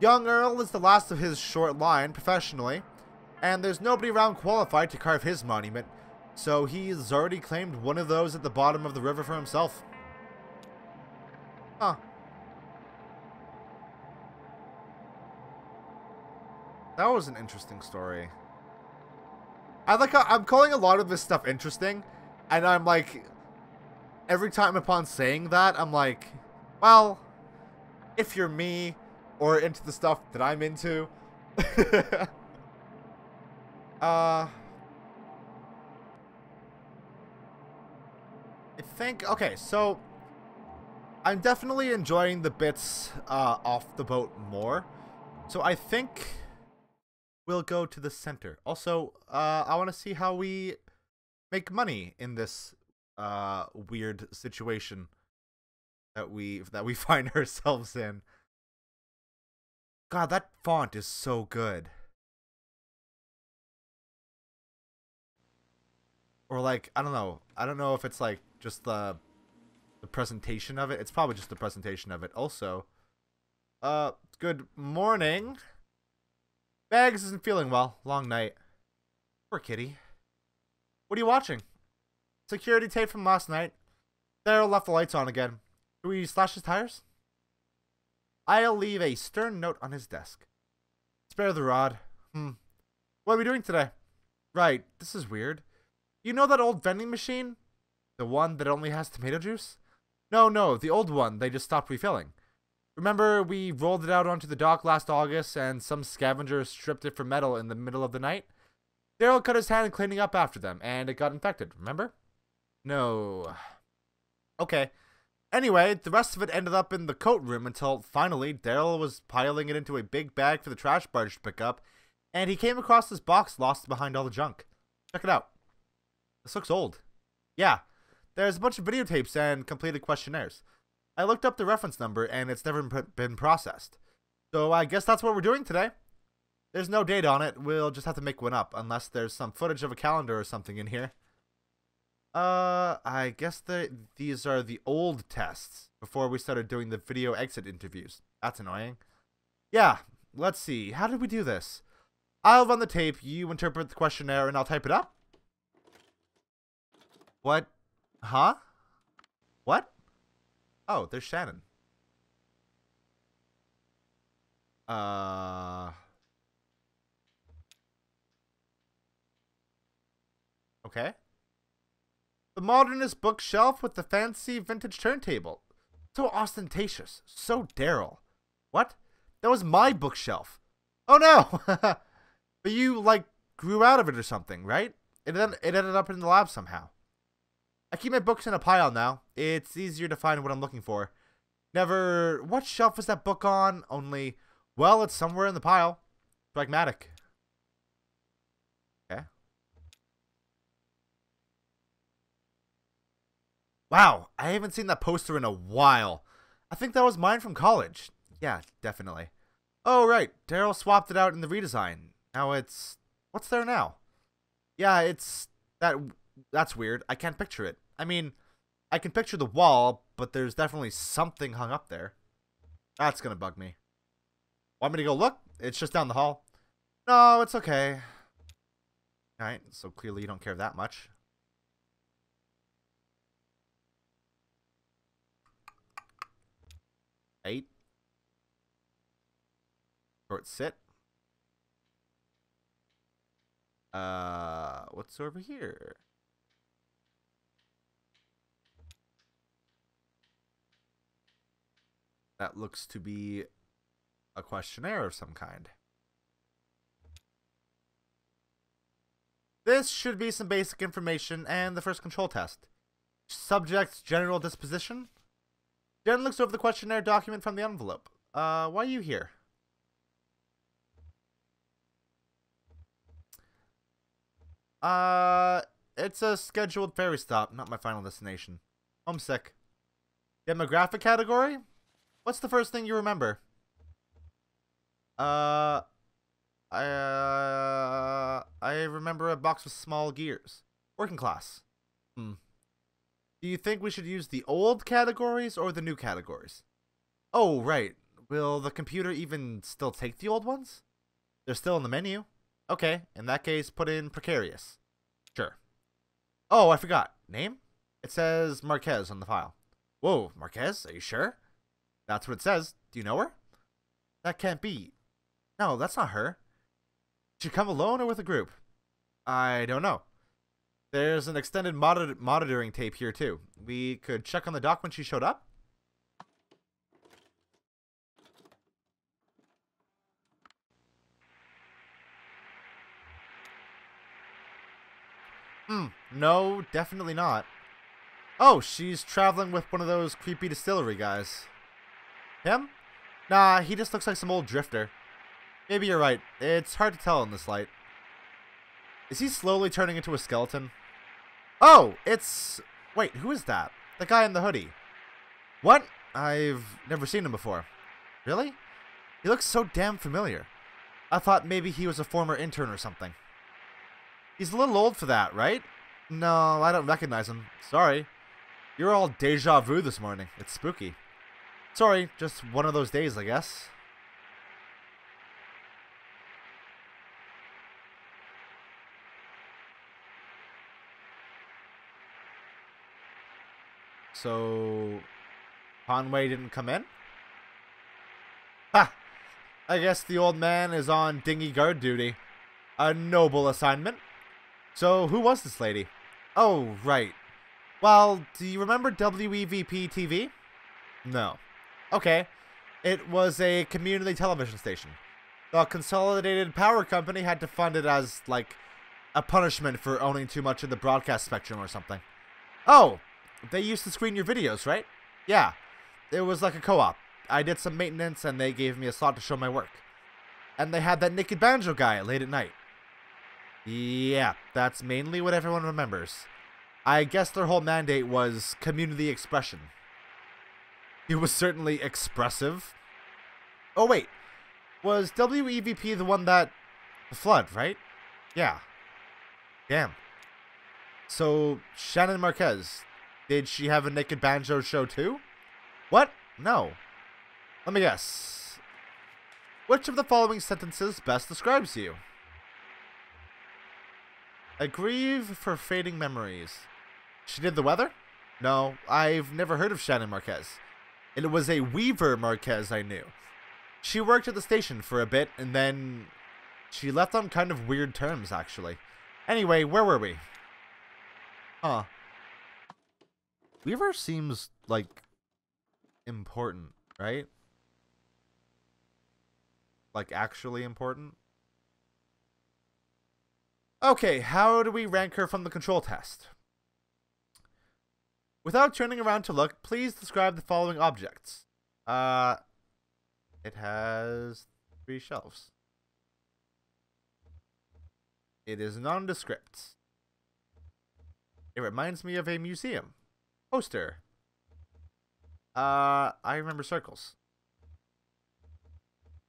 Young Earl is the last of his short line professionally, and there's nobody around qualified to carve his monument, so he's already claimed one of those at the bottom of the river for himself. Huh. That was an interesting story. I'm calling a lot of this stuff interesting, and I'm like, every time upon saying that, I'm like, well, if you're me, or into the stuff that I'm into, I think, okay, so, I'm definitely enjoying the bits, off the boat more, so I think we'll go to the center. Also, I want to see how we make money in this, weird situation that we find ourselves in. God, that font is so good. Or like, I don't know. I don't know if it's like just the presentation of it. It's probably just the presentation of it. Also, good morning. Bags isn't feeling well. Long night. Poor kitty. What are you watching? Security tape from last night. Daryl left the lights on again. Do we slash his tires? I'll leave a stern note on his desk. Spare the rod. What are we doing today? Right, this is weird. You know that old vending machine? The one that only has tomato juice? No, the old one they just stopped refilling. Remember we rolled it out onto the dock last August and some scavenger stripped it for metal in the middle of the night? Daryl cut his hand cleaning up after them, and it got infected, remember? No. Okay. Anyway, the rest of it ended up in the coat room until finally Daryl was piling it into a big bag for the trash barge to pick up, and he came across this box lost behind all the junk. Check it out. This looks old. Yeah, there's a bunch of videotapes and completed questionnaires. I looked up the reference number, and it's never been processed. So I guess that's what we're doing today. There's no date on it. We'll just have to make one up, unless there's some footage of a calendar or something in here. I guess these are the old tests before we started doing the video exit interviews. That's annoying. Yeah, let's see. How did we do this? I'll run the tape, you interpret the questionnaire, and I'll type it up. What? Huh? What? Oh, there's Shannon. Okay. The modernist bookshelf with the fancy vintage turntable. So ostentatious. So Daryl. What? That was my bookshelf. Oh no! But you, like, grew out of it or something, right? It ended up in the lab somehow. I keep my books in a pile now. It's easier to find what I'm looking for. Never... What shelf is that book on? Only... Well, it's somewhere in the pile. Pragmatic. Okay. Wow, I haven't seen that poster in a while. I think that was mine from college. Yeah, definitely. Oh, right. Daryl swapped it out in the redesign. Now it's... What's there now? Yeah, it's... That's weird. I can't picture it. I mean, I can picture the wall, but there's definitely something hung up there. That's gonna bug me. Want me to go look? It's just down the hall. No, it's okay. Alright, so clearly you don't care that much. Eight. Short sit. What's over here? That looks to be a questionnaire of some kind. This should be some basic information and the first control test. Subject's general disposition. Jen looks over the questionnaire document from the envelope. Why are you here? It's a scheduled ferry stop, not my final destination. Homesick. Demographic category? What's the first thing you remember? I remember a box with small gears. Working class. Do you think we should use the old categories or the new categories? Oh, right. Will the computer even still take the old ones? They're still in the menu. Okay, in that case, put in precarious. Sure. Oh, I forgot. Name? It says Marquez on the file. Whoa, Marquez? Are you sure? That's what it says. Do you know her? That can't be. No, that's not her. Did she come alone or with a group? I don't know. There's an extended monitoring tape here, too. We could check on the dock when she showed up. No, definitely not. Oh, she's traveling with one of those creepy distillery guys. Him? Nah, he just looks like some old drifter. Maybe you're right. It's hard to tell in this light. Is he slowly turning into a skeleton? Oh, it's... Wait, who is that? The guy in the hoodie. What? I've never seen him before. Really? He looks so damn familiar. I thought maybe he was a former intern or something. He's a little old for that, right? No, I don't recognize him. Sorry. You're all deja vu this morning. It's spooky. Sorry, just one of those days, I guess. So, Conway didn't come in? Ha! I guess the old man is on dinghy guard duty. A noble assignment. So, who was this lady? Oh, right. Well, do you remember WEVP TV? No. Okay. It was a community television station. The Consolidated Power Company had to fund it as, like, a punishment for owning too much of the broadcast spectrum or something. Oh! They used to screen your videos, right? Yeah. It was like a co-op. I did some maintenance and they gave me a slot to show my work. And they had that naked banjo guy late at night. Yeah, that's mainly what everyone remembers. I guess their whole mandate was community expression. He was certainly expressive. Oh wait, was WEVP the one that... the flood, right? Yeah. Damn. So, Shannon Marquez... did she have a naked banjo show too? What? No. Let me guess. Which of the following sentences best describes you? I grieve for fading memories. She did the weather? No, I've never heard of Shannon Marquez. It was a Weaver Marquez I knew. She worked at the station for a bit, and then she left on kind of weird terms, actually. Anyway, where were we? Huh. Weaver seems, like, important, right? Like, actually important? Okay, how do we rank her from the control test? Without turning around to look, please describe the following objects. It has 3 shelves. It is nondescript. It reminds me of a museum. Poster. I remember circles.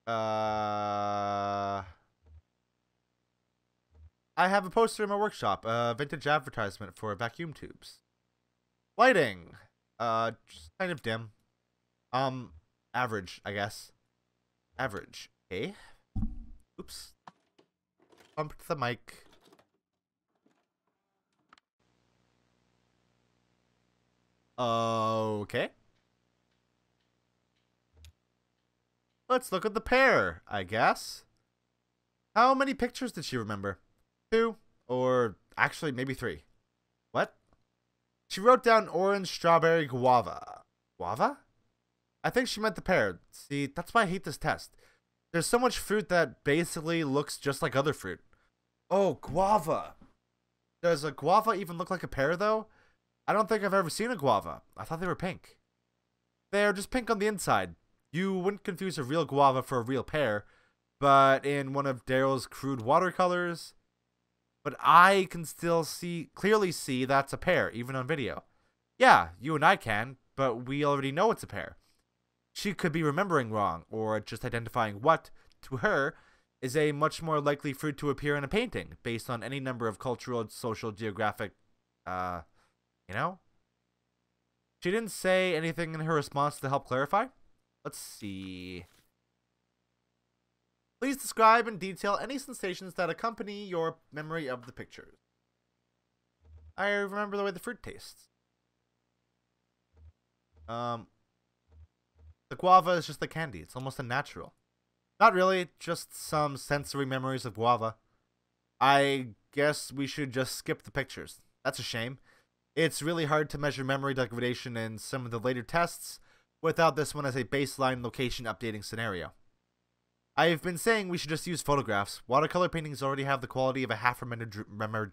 I have a poster in my workshop. A vintage advertisement for vacuum tubes. Lighting. Just kind of dim. Average, I guess. Average. Okay. Oops. Bumped the mic. Okay. Let's look at the pair, I guess. How many pictures did she remember? 2? Or actually maybe 3. What? She wrote down orange, strawberry, guava. Guava? I think she meant the pear. See, that's why I hate this test. There's so much fruit that basically looks just like other fruit. Oh, guava. Does a guava even look like a pear, though? I don't think I've ever seen a guava. I thought they were pink. They're just pink on the inside. You wouldn't confuse a real guava for a real pear, but in one of Daryl's crude watercolors. But I can still clearly see that's a pear, even on video. Yeah, you and I can, but we already know it's a pear. She could be remembering wrong, or just identifying what, to her, is a much more likely fruit to appear in a painting, based on any number of cultural, social, geographic, you know? She didn't say anything in her response to help clarify? Let's see. Please describe in detail any sensations that accompany your memory of the pictures. I remember the way the fruit tastes. The guava is just the candy. It's almost unnatural. Not really, just some sensory memories of guava. I guess we should just skip the pictures. That's a shame. It's really hard to measure memory degradation in some of the later tests without this one as a baseline location updating scenario. I've been saying we should just use photographs. Watercolor paintings already have the quality of a half-remembered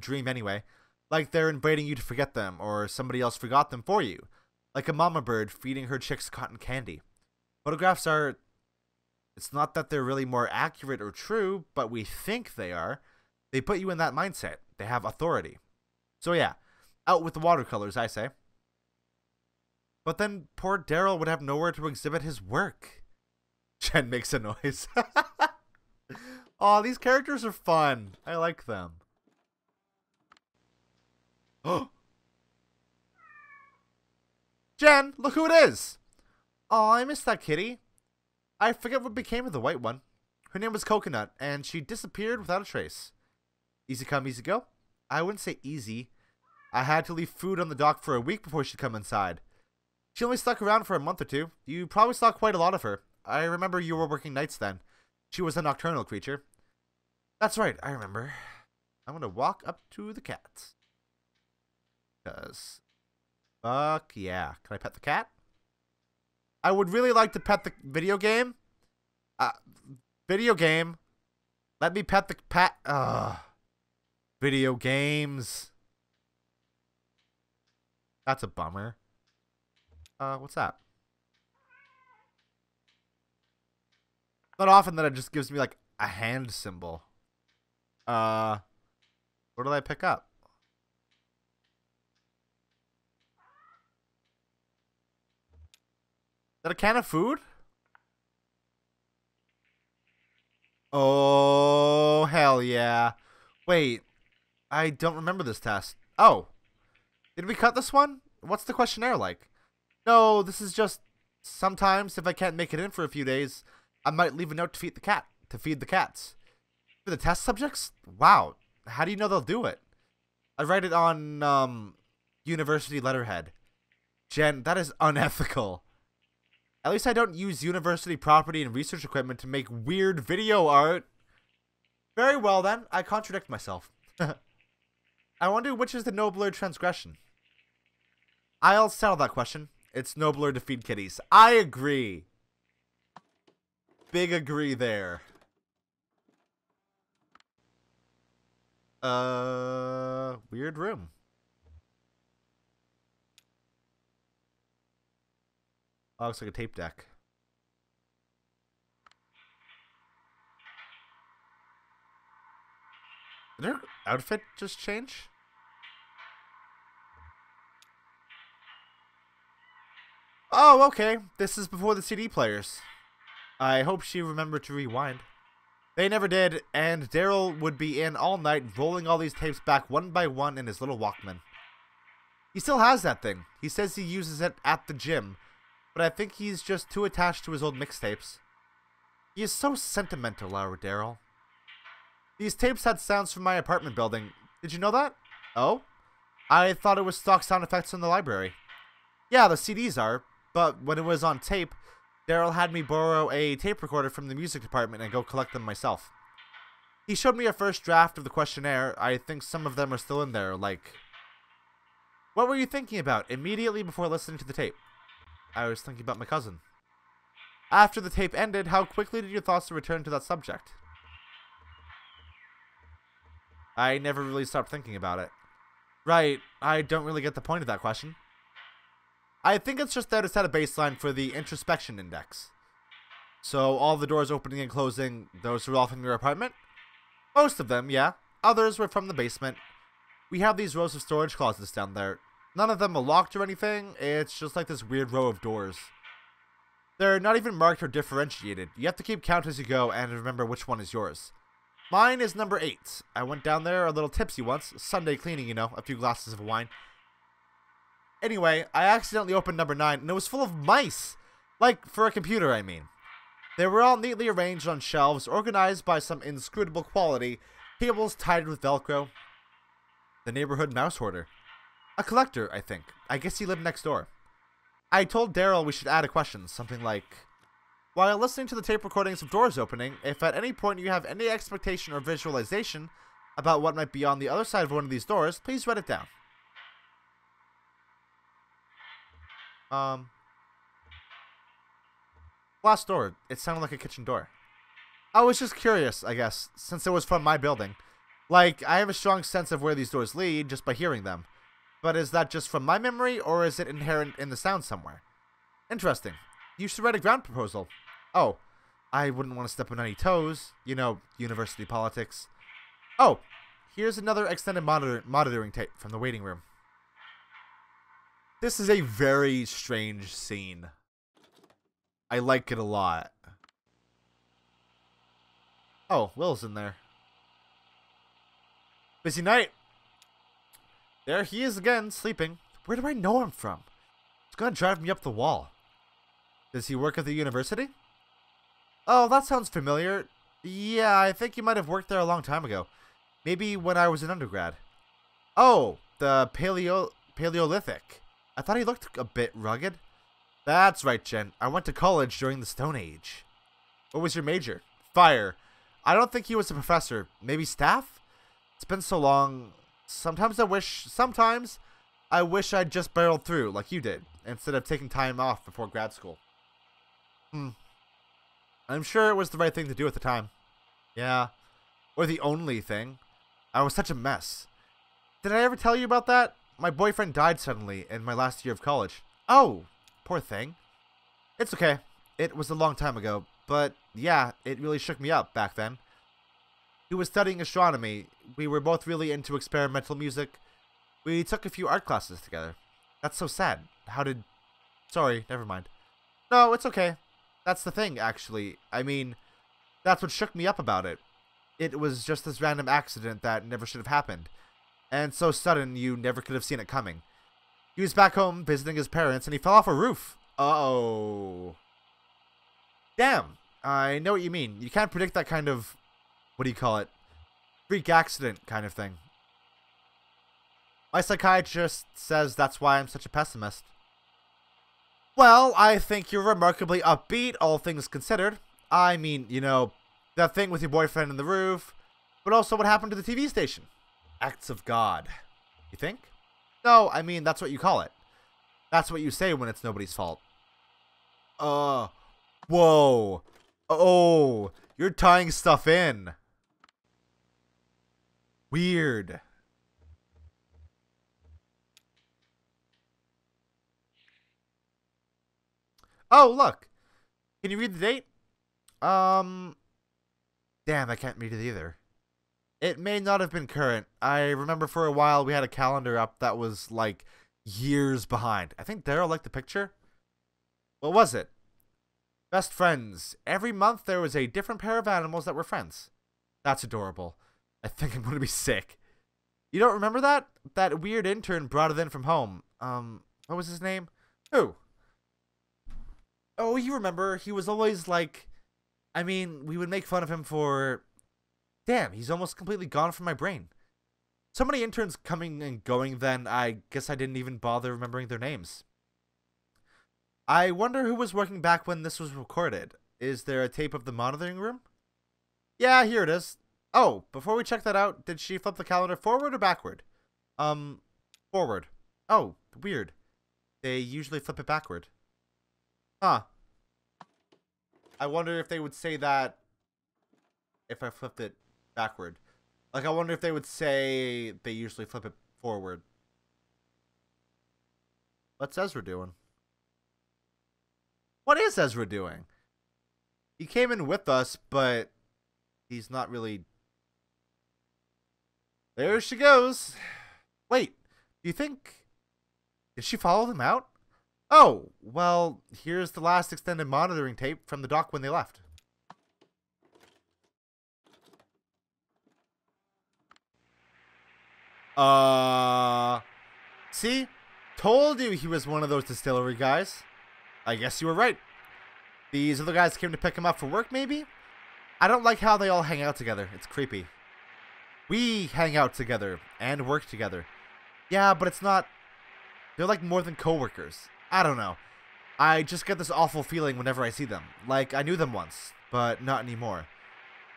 dream anyway. Like they're inviting you to forget them, or somebody else forgot them for you. Like a mama bird feeding her chicks cotton candy. Photographs are... It's not that they're really more accurate or true, but we think they are. They put you in that mindset. They have authority. So yeah, out with the watercolors, I say. But then poor Daryl would have nowhere to exhibit his work. Jen makes a noise. Oh, these characters are fun. I like them. Oh, Jen, look who it is. Oh, I missed that kitty. I forget what became of the white one. Her name was Coconut, and she disappeared without a trace. Easy come, easy go? I wouldn't say easy. I had to leave food on the dock for a week before she'd come inside. She only stuck around for a month or two. You probably saw quite a lot of her. I remember you were working nights then. She was a nocturnal creature. That's right, I remember. I'm gonna walk up to the cats. Because, fuck yeah. Can I pet the cat? I would really like to pet the video game. Video game. Let me pet the pet. Video games. That's a bummer. What's that? Not often that it just gives me like a hand symbol. What did I pick up? Is that a can of food? Oh, hell yeah. Wait, I don't remember this test. Oh, did we cut this one? What's the questionnaire like? No, this is just sometimes if I can't make it in for a few days, I might leave a note to feed the cats. For the test subjects? Wow, how do you know they'll do it? I write it on university letterhead. Jen, that is unethical. At least I don't use university property and research equipment to make weird video art. Very well then, I contradict myself. I wonder which is the nobler transgression. I'll settle that question. It's nobler to feed kitties. I agree. Big agree there. Weird room. Oh, looks like a tape deck. Did her outfit just change? Oh, okay. This is before the CD players. I hope she remembered to rewind. They never did, and Daryl would be in all night rolling all these tapes back one by one in his little Walkman. He still has that thing. He says he uses it at the gym, but I think he's just too attached to his old mixtapes. He is so sentimental, our Daryl. These tapes had sounds from my apartment building. Did you know that? Oh? I thought it was stock sound effects in the library. Yeah, the CDs are, but when it was on tape, Daryl had me borrow a tape recorder from the music department and go collect them myself. He showed me a first draft of the questionnaire. I think some of them are still in there, like... What were you thinking about immediately before listening to the tape? I was thinking about my cousin. After the tape ended, how quickly did your thoughts return to that subject? I never really stopped thinking about it. Right, I don't really get the point of that question. I think it's just there to set a baseline for the introspection index. So all the doors opening and closing, those were all from your apartment? Most of them, yeah. Others were from the basement. We have these rows of storage closets down there. None of them are locked or anything. It's just like this weird row of doors. They're not even marked or differentiated. You have to keep count as you go and remember which one is yours. Mine is number 8. I went down there a little tipsy once. Sunday cleaning, you know, a few glasses of wine. Anyway, I accidentally opened number 9 and it was full of mice. Like, for a computer, I mean. They were all neatly arranged on shelves, organized by some inscrutable quality, tables tied with Velcro. The neighborhood mouse hoarder. A collector, I think. I guess he lived next door. I told Daryl we should add a question, something like, while listening to the tape recordings of doors opening, if at any point you have any expectation or visualization about what might be on the other side of one of these doors, please write it down. Glass door. It sounded like a kitchen door. I was just curious, I guess, since it was from my building. Like, I have a strong sense of where these doors lead just by hearing them. But is that just from my memory, or is it inherent in the sound somewhere? Interesting. You should write a ground proposal. Oh, I wouldn't want to step on any toes. You know, university politics. Oh, here's another extended monitoring tape from the waiting room. This is a very strange scene. I like it a lot. Oh, Will's in there. Busy night. There he is again, sleeping. Where do I know him from? He's gonna drive me up the wall. Does he work at the university? Oh, that sounds familiar. Yeah, I think he might have worked there a long time ago. Maybe when I was an undergrad. Oh, the Paleolithic. I thought he looked a bit rugged. That's right, Jen. I went to college during the Stone Age. What was your major? Fire. I don't think he was a professor. Maybe staff? It's been so long. Sometimes I wish I'd just barreled through like you did, instead of taking time off before grad school. I'm sure it was the right thing to do at the time. Yeah. Or the only thing. I was such a mess. Did I ever tell you about that? My boyfriend died suddenly in my last year of college. Oh, poor thing. It's okay. It was a long time ago. But yeah, it really shook me up back then. He was studying astronomy. We were both really into experimental music. We took a few art classes together. That's so sad. Sorry, never mind. No, it's okay. That's the thing, actually. I mean, that's what shook me up about it. It was just this random accident that never should have happened. And so sudden, you never could have seen it coming. He was back home visiting his parents, and he fell off a roof. Uh-oh. Damn. I know what you mean. You can't predict that kind of, what do you call it? Freak accident kind of thing. My psychiatrist says that's why I'm such a pessimist. Well, I think you're remarkably upbeat, all things considered. I mean, you know, that thing with your boyfriend in the roof, but also what happened to the TV station. Acts of God. You think? No, I mean, that's what you call it. That's what you say when it's nobody's fault. Whoa. Oh, you're tying stuff in. Weird. Oh, look. Can you read the date? Damn, I can't read it either. It may not have been current. I remember for a while we had a calendar up that was, like, years behind. I think Daryl liked the picture. What was it? Best friends. Every month there was a different pair of animals that were friends. That's adorable. I think I'm going to be sick. You don't remember that? That weird intern brought it in from home. What was his name? Who? Oh, you remember. He was always like... I mean, we would make fun of him for... Damn, he's almost completely gone from my brain. So many interns coming and going then, I guess I didn't even bother remembering their names. I wonder who was working back when this was recorded. Is there a tape of the monitoring room? Yeah, here it is. Oh, before we check that out, did she flip the calendar forward or backward? Forward. Oh, weird. They usually flip it backward. Huh. I wonder if they would say that if I flipped it backward. Like, I wonder if they would say they usually flip it forward. What's Ezra doing? What is Ezra doing? He came in with us, but he's not really... There she goes. Wait, do you think... Did she follow them out? Oh, well, here's the last extended monitoring tape from the dock when they left. See? Told you he was one of those distillery guys. I guess you were right. These other guys came to pick him up for work, maybe? I don't like how they all hang out together. It's creepy. We hang out together and work together. Yeah, but it's not... They're like more than coworkers. I don't know. I just get this awful feeling whenever I see them. Like, I knew them once, but not anymore.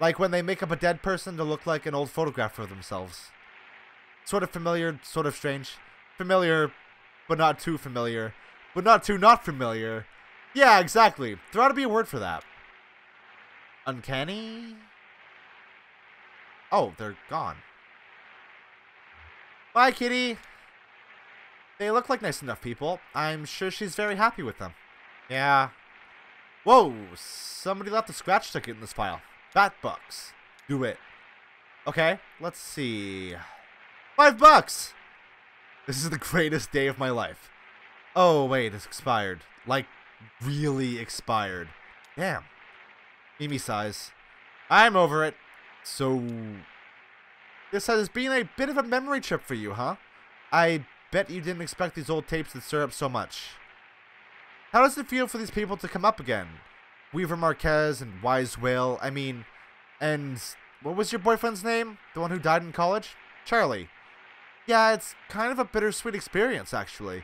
Like when they make up a dead person to look like an old photograph of themselves. Sort of familiar, sort of strange. Familiar, but not too familiar. But not too not familiar. Yeah, exactly. There ought to be a word for that. Uncanny? Oh, they're gone. Bye, kitty. They look like nice enough people. I'm sure she's very happy with them. Yeah. Whoa, somebody left a scratch ticket in this file. $5. Do it. Okay, let's see. $5! This is the greatest day of my life. Oh, wait, it's expired. Like, really expired. Damn. Mimi size. I'm over it. So, this has been a bit of a memory trip for you, huh? I bet you didn't expect these old tapes to stir up so much. How does it feel for these people to come up again? Weaver Marquez and Wise Will, I mean, and what was your boyfriend's name? The one who died in college? Charlie. Yeah, it's kind of a bittersweet experience, actually.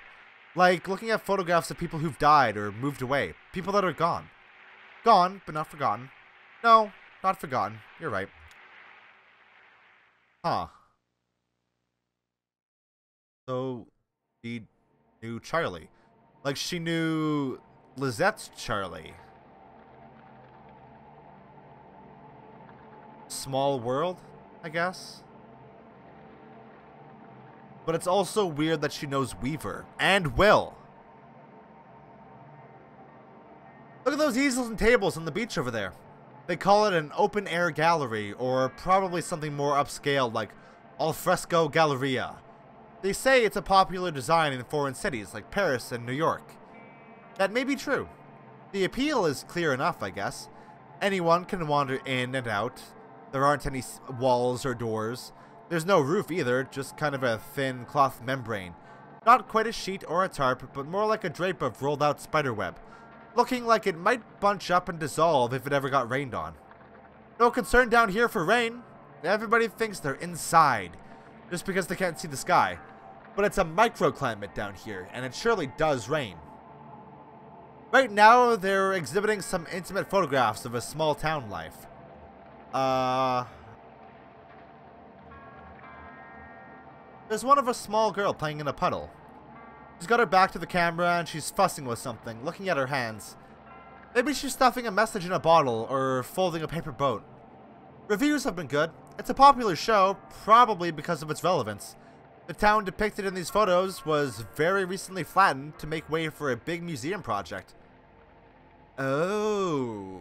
Like looking at photographs of people who've died or moved away. People that are gone. Gone, but not forgotten. No, not forgotten. You're right. Huh. So, she knew Charlie. Like she knew Lizette's Charlie. Small world, I guess. But it's also weird that she knows Weaver and Will. Look at those easels and tables on the beach over there. They call it an open-air gallery, or probably something more upscale like Alfresco Galleria. They say it's a popular design in foreign cities like Paris and New York. That may be true. The appeal is clear enough, I guess. Anyone can wander in and out. There aren't any walls or doors. There's no roof either, just kind of a thin cloth membrane. Not quite a sheet or a tarp, but more like a drape of rolled out spiderweb, looking like it might bunch up and dissolve if it ever got rained on. No concern down here for rain. Everybody thinks they're inside, just because they can't see the sky. But it's a microclimate down here, and it surely does rain. Right now, they're exhibiting some intimate photographs of a small town life. There's one of a small girl playing in a puddle. She's got her back to the camera and she's fussing with something, looking at her hands. Maybe she's stuffing a message in a bottle or folding a paper boat. Reviews have been good. It's a popular show, probably because of its relevance. The town depicted in these photos was very recently flattened to make way for a big museum project. Oh.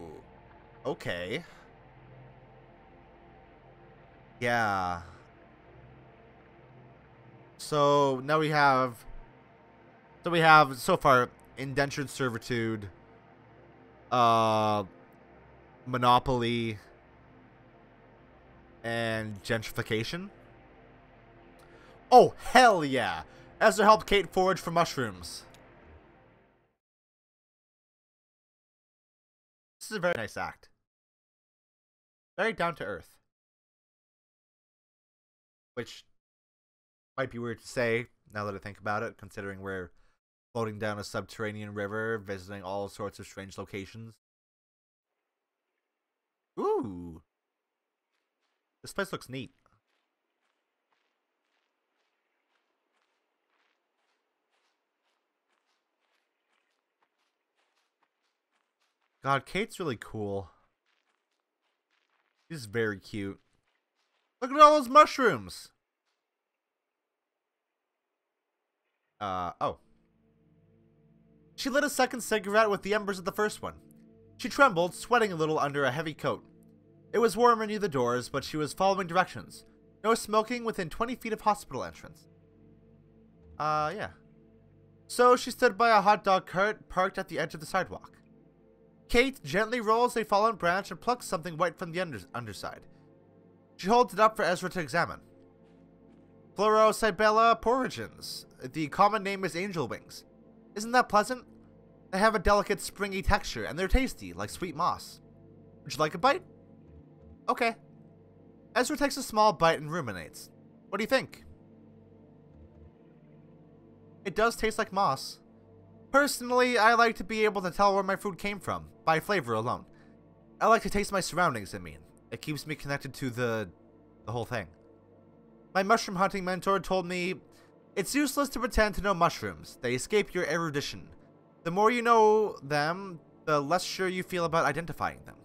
Okay. Yeah. So now we have so far indentured servitude, monopoly, and gentrification. Oh hell yeah! Ezra helped Kate forage for mushrooms. This is a very nice act. Very down to earth. Which might be weird to say, now that I think about it, considering we're floating down a subterranean river, visiting all sorts of strange locations. Ooh. This place looks neat. God, Kate's really cool. She's very cute. Look at all those mushrooms! Oh. She lit a second cigarette with the embers of the first one. She trembled, sweating a little under a heavy coat. It was warmer near the doors, but she was following directions. No smoking within 20 feet of hospital entrance. Yeah. So she stood by a hot dog cart parked at the edge of the sidewalk. Kate gently rolls a fallen branch and plucks something white from the underside. She holds it up for Ezra to examine. Chlorocybella porrigens. The common name is angel wings. Isn't that pleasant? They have a delicate springy texture and they're tasty, like sweet moss. Would you like a bite? Okay. Ezra takes a small bite and ruminates. What do you think? It does taste like moss. Personally, I like to be able to tell where my food came from, by flavor alone. I like to taste my surroundings, I mean. It keeps me connected to the whole thing. My mushroom hunting mentor told me, it's useless to pretend to know mushrooms. They escape your erudition. The more you know them, the less sure you feel about identifying them.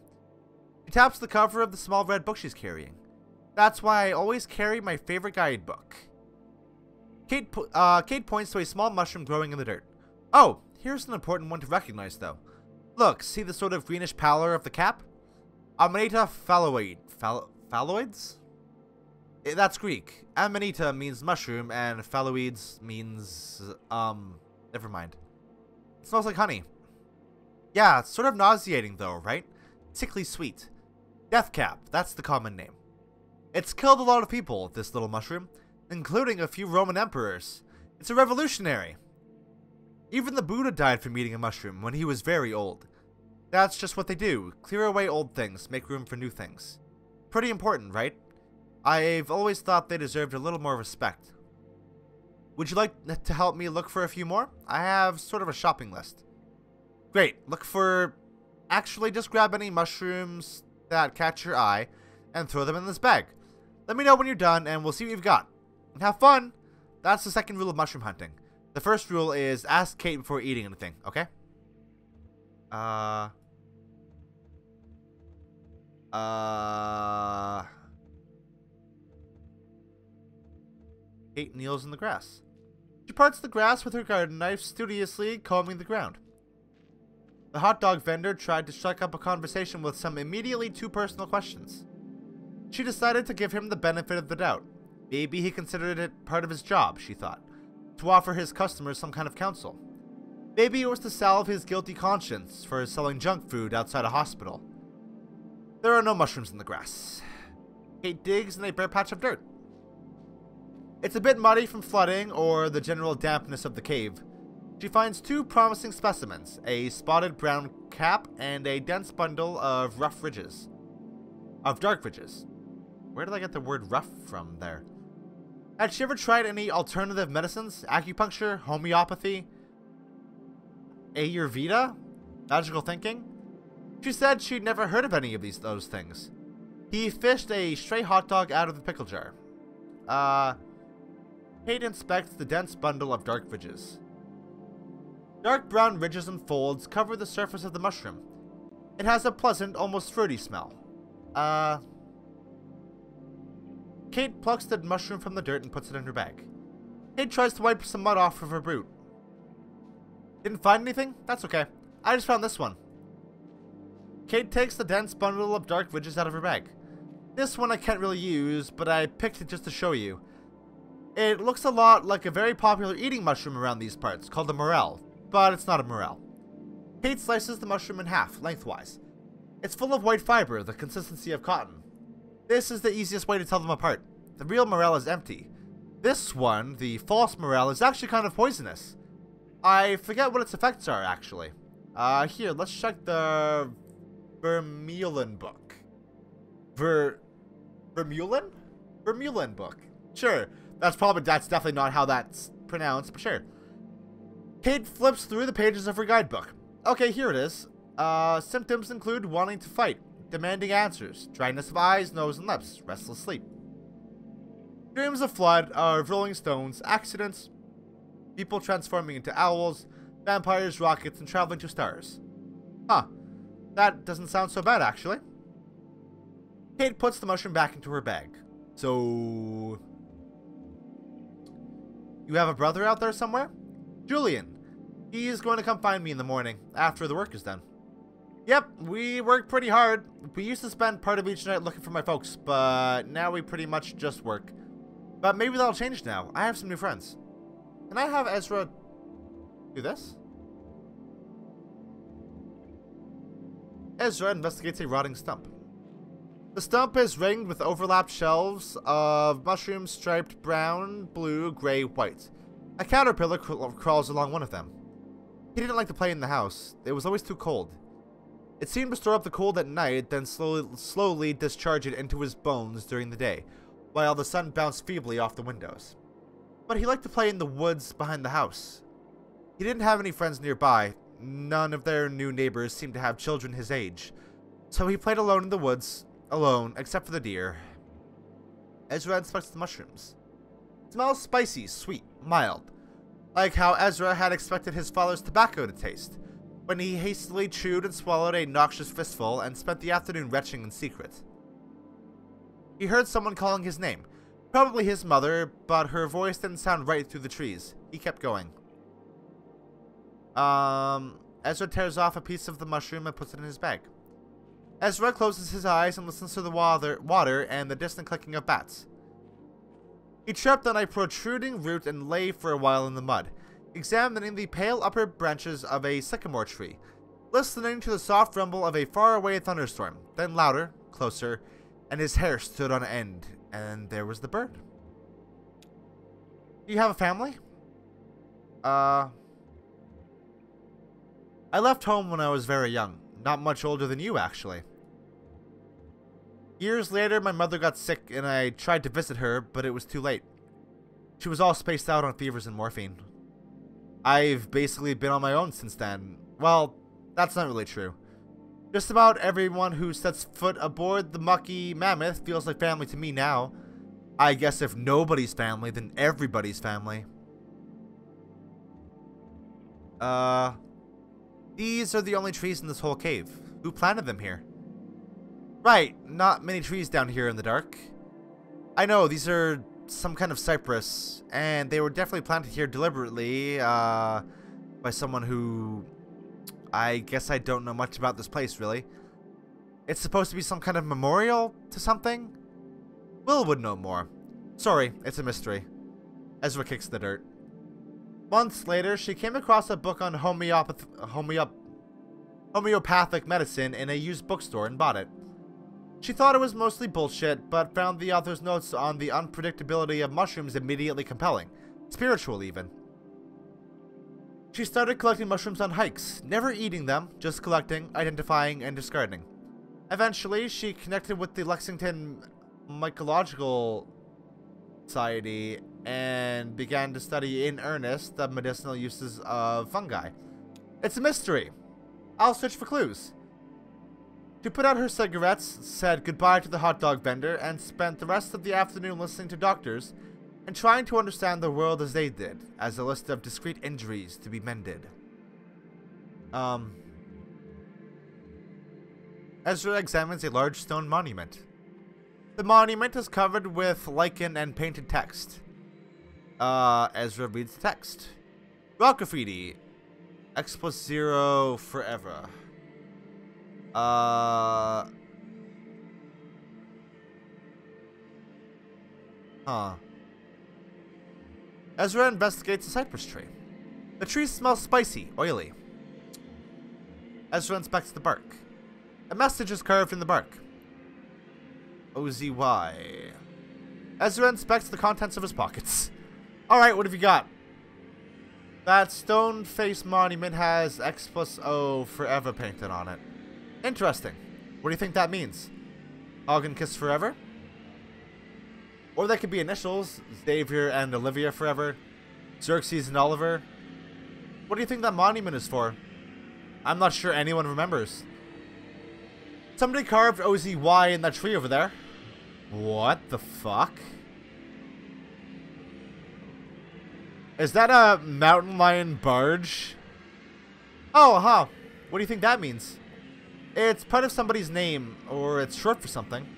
She taps the cover of the small red book she's carrying. That's why I always carry my favorite guidebook. Kate points to a small mushroom growing in the dirt. Oh, here's an important one to recognize, though. Look, see the sort of greenish pallor of the cap? Amanita phalloid. Phalloids? That's Greek. Amanita means mushroom, and phalloids means, never mind. It smells like honey. Yeah, it's sort of nauseating, though, right? Sickly sweet. Deathcap, that's the common name. It's killed a lot of people, this little mushroom, including a few Roman emperors. It's a revolutionary. Even the Buddha died from eating a mushroom when he was very old. That's just what they do. Clear away old things, make room for new things. Pretty important, right? I've always thought they deserved a little more respect. Would you like to help me look for a few more? I have sort of a shopping list. Great. Look for... Actually, just grab any mushrooms that catch your eye and throw them in this bag. Let me know when you're done and we'll see what you've got. And have fun! That's the second rule of mushroom hunting. The first rule is ask Kate before eating anything, okay? Kate kneels in the grass. She parts the grass with her garden knife, studiously combing the ground. The hot dog vendor tried to strike up a conversation with some immediately too personal questions. She decided to give him the benefit of the doubt. Maybe he considered it part of his job, she thought, to offer his customers some kind of counsel. Maybe it was to salve his guilty conscience for selling junk food outside a hospital. There are no mushrooms in the grass. Kate digs in a bare patch of dirt. It's a bit muddy from flooding or the general dampness of the cave. She finds two promising specimens, a spotted brown cap and a dense bundle of dark ridges. Where did I get the word rough from there? Had she ever tried any alternative medicines? Acupuncture? Homeopathy? Ayurveda? Magical thinking? She said she'd never heard of any of those things. He fished a stray hot dog out of the pickle jar. Kate inspects the dense bundle of dark ridges. Dark brown ridges and folds cover the surface of the mushroom. It has a pleasant, almost fruity smell. Kate plucks the mushroom from the dirt and puts it in her bag. Kate tries to wipe some mud off of her boot. Didn't find anything? That's okay. I just found this one. Kate takes the dense bundle of dark ridges out of her bag. This one I can't really use, but I picked it just to show you. It looks a lot like a very popular eating mushroom around these parts, called a morel, but it's not a morel. Kate slices the mushroom in half, lengthwise. It's full of white fiber, the consistency of cotton. This is the easiest way to tell them apart. The real morel is empty. This one, the false morel, is actually kind of poisonous. I forget what its effects are, actually. Here, let's check the Vermeulen book. Vermeulen? Vermeulen book. Sure, that's definitely not how that's pronounced, but sure. Kate flips through the pages of her guidebook. Okay, here it is. Symptoms include wanting to fight, demanding answers, dryness of eyes, nose, and lips, restless sleep. Dreams of flood, of rolling stones, accidents, people transforming into owls, vampires, rockets, and traveling to stars. Huh. That doesn't sound so bad, actually. Kate puts the mushroom back into her bag. So... You have a brother out there somewhere? Julian. He's going to come find me in the morning, after the work is done. Yep, we work pretty hard. We used to spend part of each night looking for my folks, but now we pretty much just work. But maybe that'll change now. I have some new friends. Can I have Ezra do this? Ezra investigates a rotting stump. The stump is ringed with overlapped shelves of mushrooms striped brown, blue, gray, white. A caterpillar crawls along one of them. He didn't like to play in the house. It was always too cold. It seemed to store up the cold at night, then slowly discharge it into his bones during the day, while the sun bounced feebly off the windows. But he liked to play in the woods behind the house. He didn't have any friends nearby. None of their new neighbors seemed to have children his age. So he played alone in the woods, alone, except for the deer. Ezra inspects the mushrooms. It smells spicy, sweet, mild. Like how Ezra had expected his father's tobacco to taste, when he hastily chewed and swallowed a noxious fistful and spent the afternoon retching in secret. He heard someone calling his name. Probably his mother, but her voice didn't sound right through the trees. He kept going. Ezra tears off a piece of the mushroom and puts it in his bag. Ezra closes his eyes and listens to the water and the distant clicking of bats. He tripped on a protruding root and lay for a while in the mud, examining the pale upper branches of a sycamore tree, listening to the soft rumble of a faraway thunderstorm, then louder, closer, and his hair stood on end. And there was the bird. Do you have a family? I left home when I was very young. Not much older than you, actually. Years later, my mother got sick, and I tried to visit her, but it was too late. She was all spaced out on fevers and morphine. I've basically been on my own since then. Well, that's not really true. Just about everyone who sets foot aboard the mucky mammoth feels like family to me now. I guess if nobody's family, then everybody's family. These are the only trees in this whole cave. Who planted them here? Right, not many trees down here in the dark. I know, these are some kind of cypress, and they were definitely planted here deliberately, by someone who... I guess I don't know much about this place, really. It's supposed to be some kind of memorial to something? Will would know more. Sorry, it's a mystery. Ezra kicks the dirt. Months later, she came across a book on homeopathic medicine in a used bookstore and bought it. She thought it was mostly bullshit, but found the author's notes on the unpredictability of mushrooms immediately compelling. Spiritual, even. She started collecting mushrooms on hikes, never eating them, just collecting, identifying, and discarding. Eventually, she connected with the Lexington Mycological Society and began to study in earnest the medicinal uses of fungi. It's a mystery. I'll search for clues. She put out her cigarettes, said goodbye to the hot dog vendor, and spent the rest of the afternoon listening to doctors and trying to understand the world as they did, as a list of discrete injuries to be mended. Ezra examines a large stone monument. The monument is covered with lichen and painted text. Ezra reads the text. Rock graffiti. X+0 forever. Ezra investigates a cypress tree. The tree smells spicy, oily. Ezra inspects the bark. A message is carved in the bark. OZY. Ezra inspects the contents of his pockets. Alright, what have you got? That stone face monument has X+O forever painted on it. Interesting. What do you think that means? Hog and kiss forever? Or that could be initials. Xavier and Olivia forever. Xerxes and Oliver. What do you think that monument is for? I'm not sure anyone remembers. Somebody carved OZY in that tree over there. What the fuck? Is that a mountain lion barge? Oh, huh. What do you think that means? It's part of somebody's name, or it's short for something.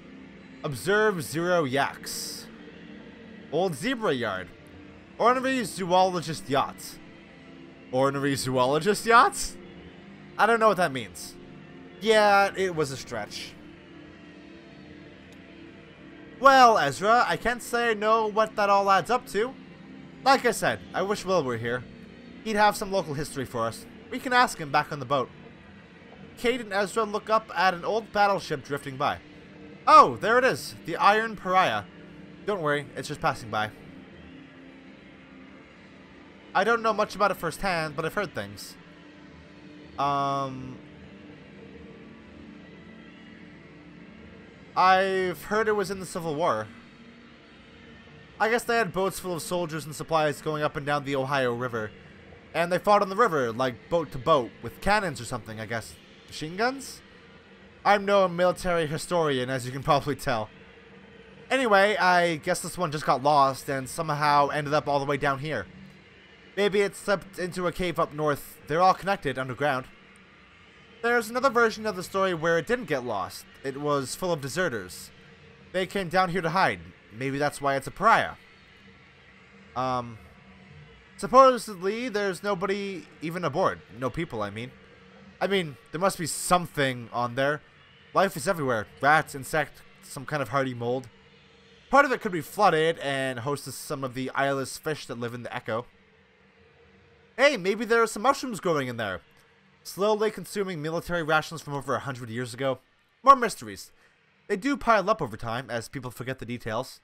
Observe 0 yaks. Old zebra yard. Ordinary zoologist yachts. Ordinary zoologist yachts? I don't know what that means. Yeah, it was a stretch. Well, Ezra, I can't say I know what that all adds up to. Like I said, I wish Will were here. He'd have some local history for us. We can ask him back on the boat. Kate and Ezra look up at an old battleship drifting by. Oh, there it is. The Iron Pariah. Don't worry, it's just passing by. I don't know much about it firsthand, but I've heard things. I've heard it was in the Civil War. I guess they had boats full of soldiers and supplies going up and down the Ohio River. And they fought on the river, like boat to boat, with cannons or something, I guess. Machine guns? I'm no military historian, as you can probably tell. Anyway, I guess this one just got lost and somehow ended up all the way down here. Maybe it slipped into a cave up north. They're all connected underground. There's another version of the story where it didn't get lost. It was full of deserters. They came down here to hide. Maybe that's why it's a pariah. Supposedly, there's nobody even aboard. No people, I mean. There must be something on there. Life is everywhere. Rats, insects, some kind of hardy mold. Part of it could be flooded and hosts some of the eyeless fish that live in the echo. Hey, maybe there are some mushrooms growing in there. Slowly consuming military rations from over 100 years ago. More mysteries. They do pile up over time, as people forget the details.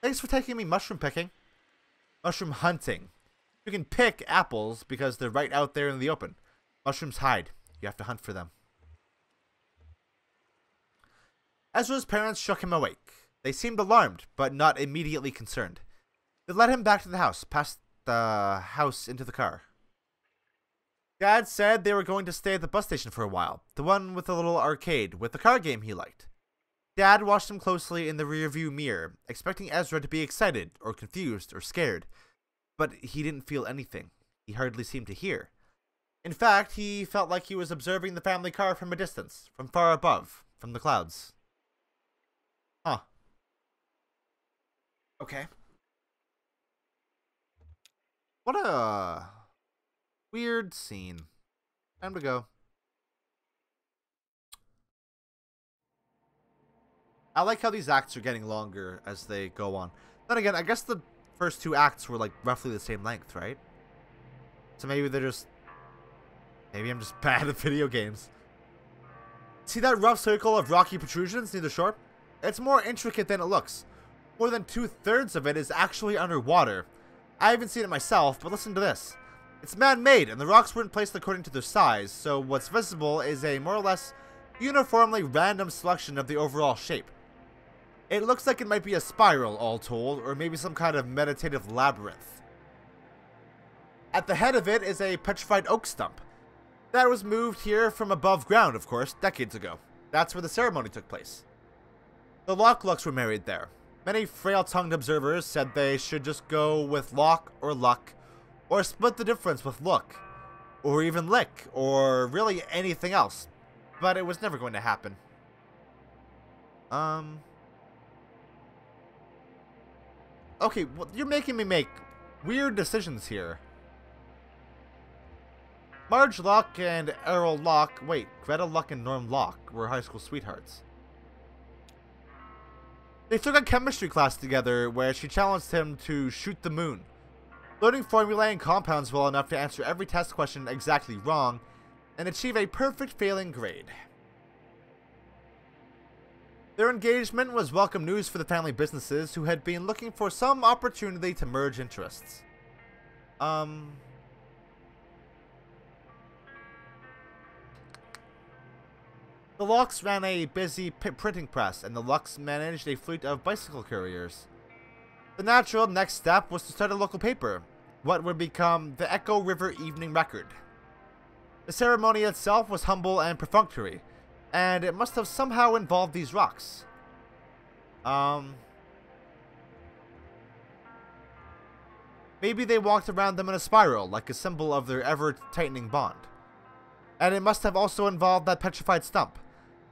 Thanks for taking me mushroom picking. Mushroom hunting. You can pick apples because they're right out there in the open. Mushrooms hide. You have to hunt for them. Ezra's parents shook him awake. They seemed alarmed, but not immediately concerned. They led him back to the house, past the house into the car. Dad said they were going to stay at the bus station for a while, the one with the little arcade, with the card game he liked. Dad watched him closely in the rearview mirror, expecting Ezra to be excited, or confused, or scared. But he didn't feel anything. He hardly seemed to hear. In fact, he felt like he was observing the family car from a distance, from far above, from the clouds. Huh. Okay. What a weird scene. Time to go. I like how these acts are getting longer as they go on. Then again, I guess the first two acts were like roughly the same length, right? So maybe they're just... Maybe I'm just bad at video games. See that rough circle of rocky protrusions near the shore? It's more intricate than it looks. More than 2/3 of it is actually underwater. I haven't seen it myself, but listen to this. It's man-made, and the rocks weren't placed according to their size, so what's visible is a more or less uniformly random selection of the overall shape. It looks like it might be a spiral, all told, or maybe some kind of meditative labyrinth. At the head of it is a petrified oak stump. That was moved here from above ground, of course, decades ago. That's where the ceremony took place. The Locks were married there. Many frail-tongued observers said they should just go with Lock or Luck, or split the difference with Look, or even Lick, or really anything else. But it was never going to happen. Okay, well, you're making me make weird decisions here. Marge Locke and Errol Locke, wait, Greta Locke and Norm Locke were high school sweethearts. They took a chemistry class together where she challenged him to shoot the moon, learning formulae and compounds well enough to answer every test question exactly wrong and achieve a perfect failing grade. Their engagement was welcome news for the family businesses who had been looking for some opportunity to merge interests. The Locks ran a busy printing press, and the Lucks managed a fleet of bicycle couriers. The natural next step was to start a local paper, what would become the Echo River Evening Record. The ceremony itself was humble and perfunctory, and it must have somehow involved these rocks. Maybe they walked around them in a spiral, like a symbol of their ever-tightening bond. And it must have also involved that petrified stump.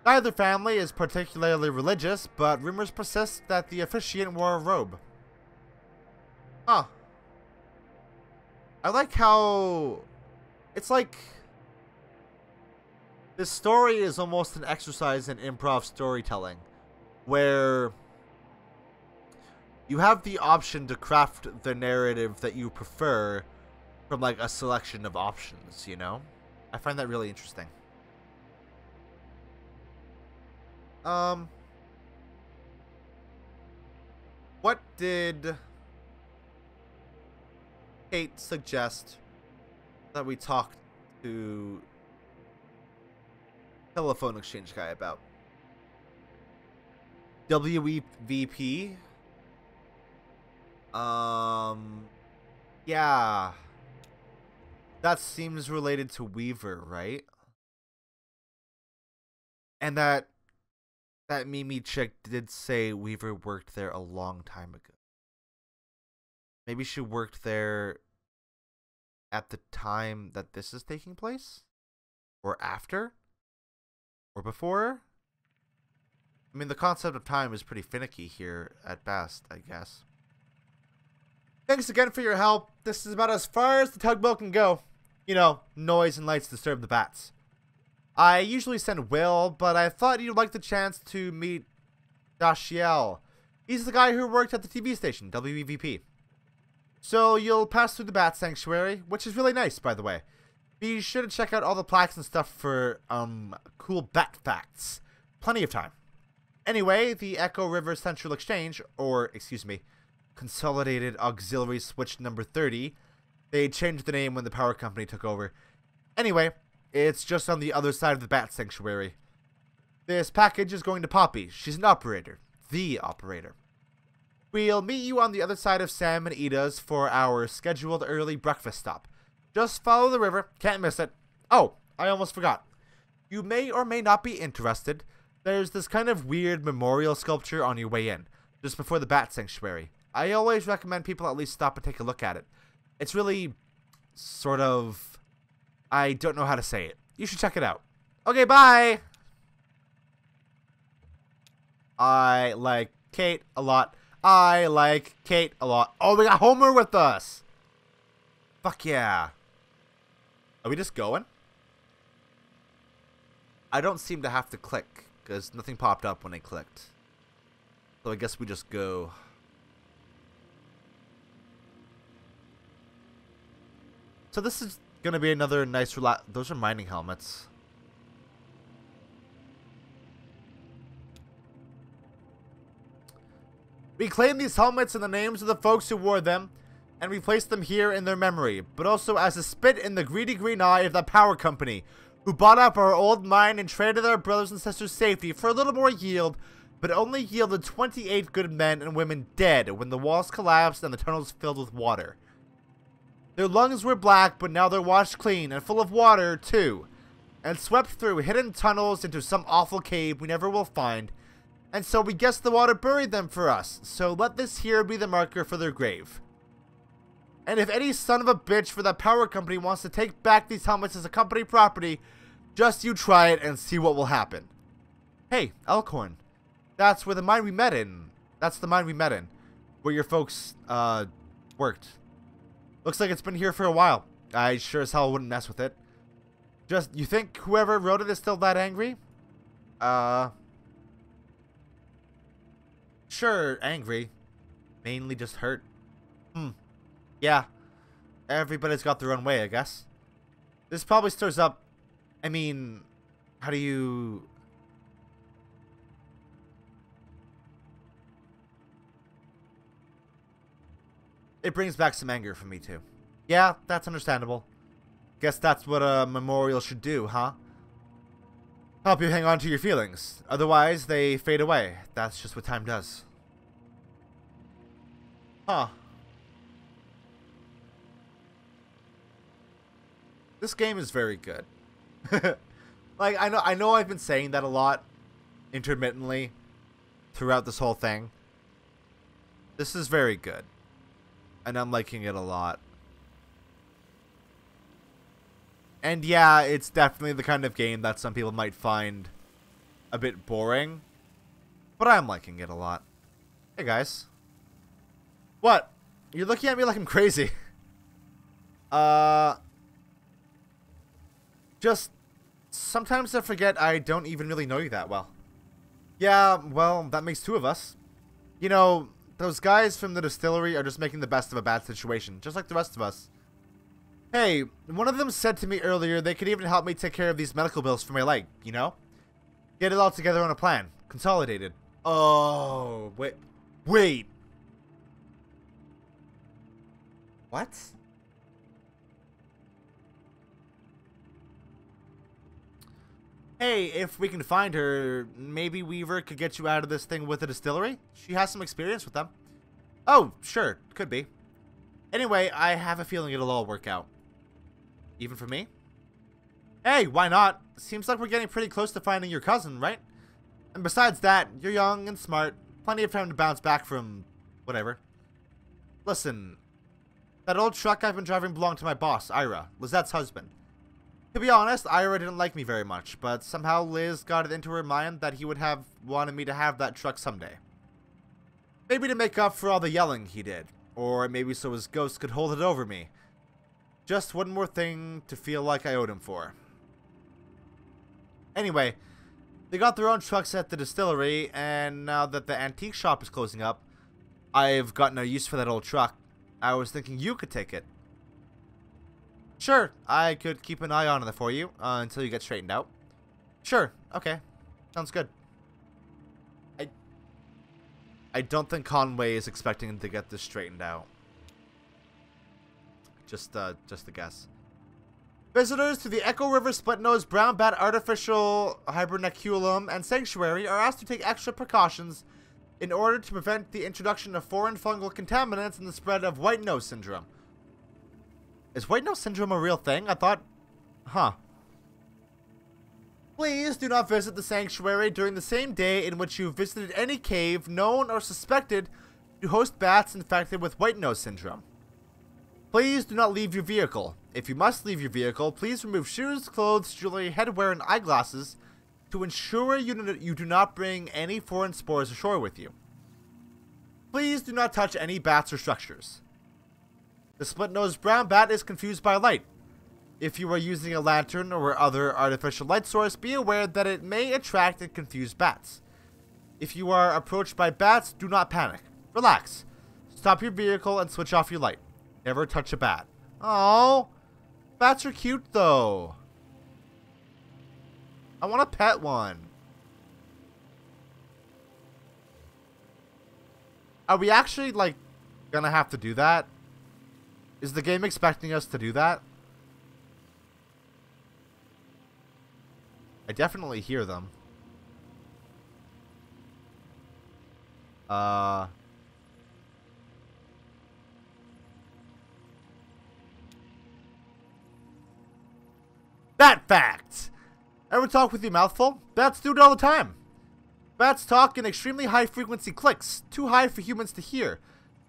Neither family is particularly religious, but rumors persist that the officiant wore a robe. Huh. I like how... It's like... This story is almost an exercise in improv storytelling, where you have the option to craft the narrative that you prefer from like a selection of options, you know? I find that really interesting. What did Kate suggest that we talk to telephone exchange guy about? WEVP? Yeah. That seems related to Weaver, right? And that Mimi chick did say Weaver worked there a long time ago. Maybe she worked there at the time that this is taking place? Or after? Or before? I mean, the concept of time is pretty finicky here at best, I guess. Thanks again for your help. This is about as far as the tugboat can go. You know, noise and lights disturb the bats. I usually send Will, but I thought you'd like the chance to meet Dashiell. He's the guy who worked at the TV station, WEVP. So you'll pass through the Bat Sanctuary, which is really nice, by the way. Be sure to check out all the plaques and stuff for, cool bat facts. Plenty of time. Anyway, the Echo River Central Exchange, or, excuse me, Consolidated Auxiliary Switch number 30, they changed the name when the power company took over. Anyway, it's just on the other side of the Bat Sanctuary. This package is going to Poppy. She's an operator. The operator. We'll meet you on the other side of Sam and Ida's for our scheduled early breakfast stop. Just follow the river. Can't miss it. Oh, I almost forgot. You may or may not be interested. There's this kind of weird memorial sculpture on your way in, just before the Bat Sanctuary. I always recommend people at least stop and take a look at it. It's really, sort of, I don't know how to say it. You should check it out. Okay, bye! I like Kate a lot. I like Kate a lot. Oh, we got Homer with us! Fuck yeah. Are we just going? I don't seem to have to click, because nothing popped up when I clicked. So I guess we just go. So this is going to be another nice those are mining helmets. We claim these helmets in the names of the folks who wore them, and we place them here in their memory, but also as a spit in the greedy green eye of the power company, who bought up our old mine and traded our brothers and sisters' safety for a little more yield, but only yielded 28 good men and women dead when the walls collapsed and the tunnels filled with water. Their lungs were black, but now they're washed clean and full of water, too, and swept through hidden tunnels into some awful cave we never will find, and so we guess the water buried them for us, so let this here be the marker for their grave. And if any son of a bitch for that power company wants to take back these helmets as a company property, just you try it and see what will happen. Hey, Elkhorn. That's where the mine we met in. That's the mine we met in. Where your folks, worked. Looks like it's been here for a while. I sure as hell wouldn't mess with it. Just, you think whoever wrote it is still that angry? Sure, angry. Mainly just hurt. Yeah. Everybody's got their own way, I guess. This probably stirs up... I mean... How do you... It brings back some anger for me, too. Yeah, that's understandable. Guess that's what a memorial should do, huh? Help you hang on to your feelings. Otherwise, they fade away. That's just what time does. Huh. This game is very good. Like, I know I've been saying that a lot intermittently throughout this whole thing. This is very good. And I'm liking it a lot. And yeah, it's definitely the kind of game that some people might find a bit boring. But I'm liking it a lot. Hey guys. What? You're looking at me like I'm crazy. Just, sometimes I forget I don't even really know you that well. Yeah, well, that makes two of us. You know, those guys from the distillery are just making the best of a bad situation, just like the rest of us. Hey, one of them said to me earlier they could even help me take care of these medical bills for my leg, you know? Get it all together on a plan. Consolidated. Oh, wait. What? Hey, if we can find her, maybe Weaver could get you out of this thing with the distillery? She has some experience with them. Oh, sure. Could be. Anyway, I have a feeling it'll all work out. Even for me? Hey, why not? Seems like we're getting pretty close to finding your cousin, right? And besides that, you're young and smart. Plenty of time to bounce back from... whatever. Listen, that old truck I've been driving belonged to my boss, Ira, Lizette's husband. To be honest, Ira didn't like me very much, but somehow Liz got it into her mind that he would have wanted me to have that truck someday. Maybe to make up for all the yelling he did, or maybe so his ghost could hold it over me. Just one more thing to feel like I owed him for. Anyway, they got their own trucks at the distillery, and now that the antique shop is closing up, I've got no use for that old truck. I was thinking you could take it. Sure, I could keep an eye on it for you until you get straightened out. Sure, okay. Sounds good. I I don't think Conway is expecting to get this straightened out. Just a guess. Visitors to the Echo River split-nosed brown bat artificial hibernaculum and sanctuary are asked to take extra precautions in order to prevent the introduction of foreign fungal contaminants and the spread of white nose syndrome. Is white nose syndrome a real thing? I thought... Huh. Please do not visit the sanctuary during the same day in which you visited any cave known or suspected to host bats infected with white nose syndrome. Please do not leave your vehicle. If you must leave your vehicle, please remove shoes, clothes, jewelry, headwear, and eyeglasses to ensure you do not bring any foreign spores ashore with you. Please do not touch any bats or structures. The split-nosed brown bat is confused by light. If you are using a lantern or other artificial light source, be aware that it may attract and confuse bats. If you are approached by bats, do not panic. Relax. Stop your vehicle and switch off your light. Never touch a bat. Oh, bats are cute though. I want to pet one. Are we actually, like, gonna have to do that? Is the game expecting us to do that? I definitely hear them. Bat fact! Ever talk with your mouth full? Bats do it all the time. Bats talk in extremely high frequency clicks, too high for humans to hear.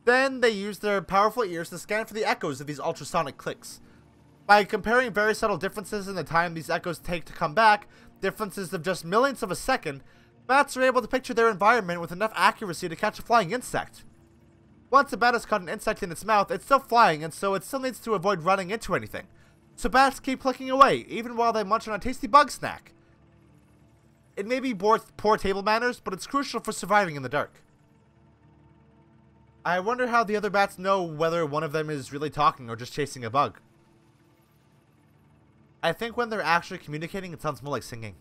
Then they use their powerful ears to scan for the echoes of these ultrasonic clicks. By comparing very subtle differences in the time these echoes take to come back, differences of just millionths of a second, bats are able to picture their environment with enough accuracy to catch a flying insect. Once a bat has caught an insect in its mouth, it's still flying, and so it still needs to avoid running into anything. So bats keep clicking away, even while they munch on a tasty bug snack. It may be poor table manners, but it's crucial for surviving in the dark. I wonder how the other bats know whether one of them is really talking or just chasing a bug. I think when they're actually communicating, it sounds more like singing.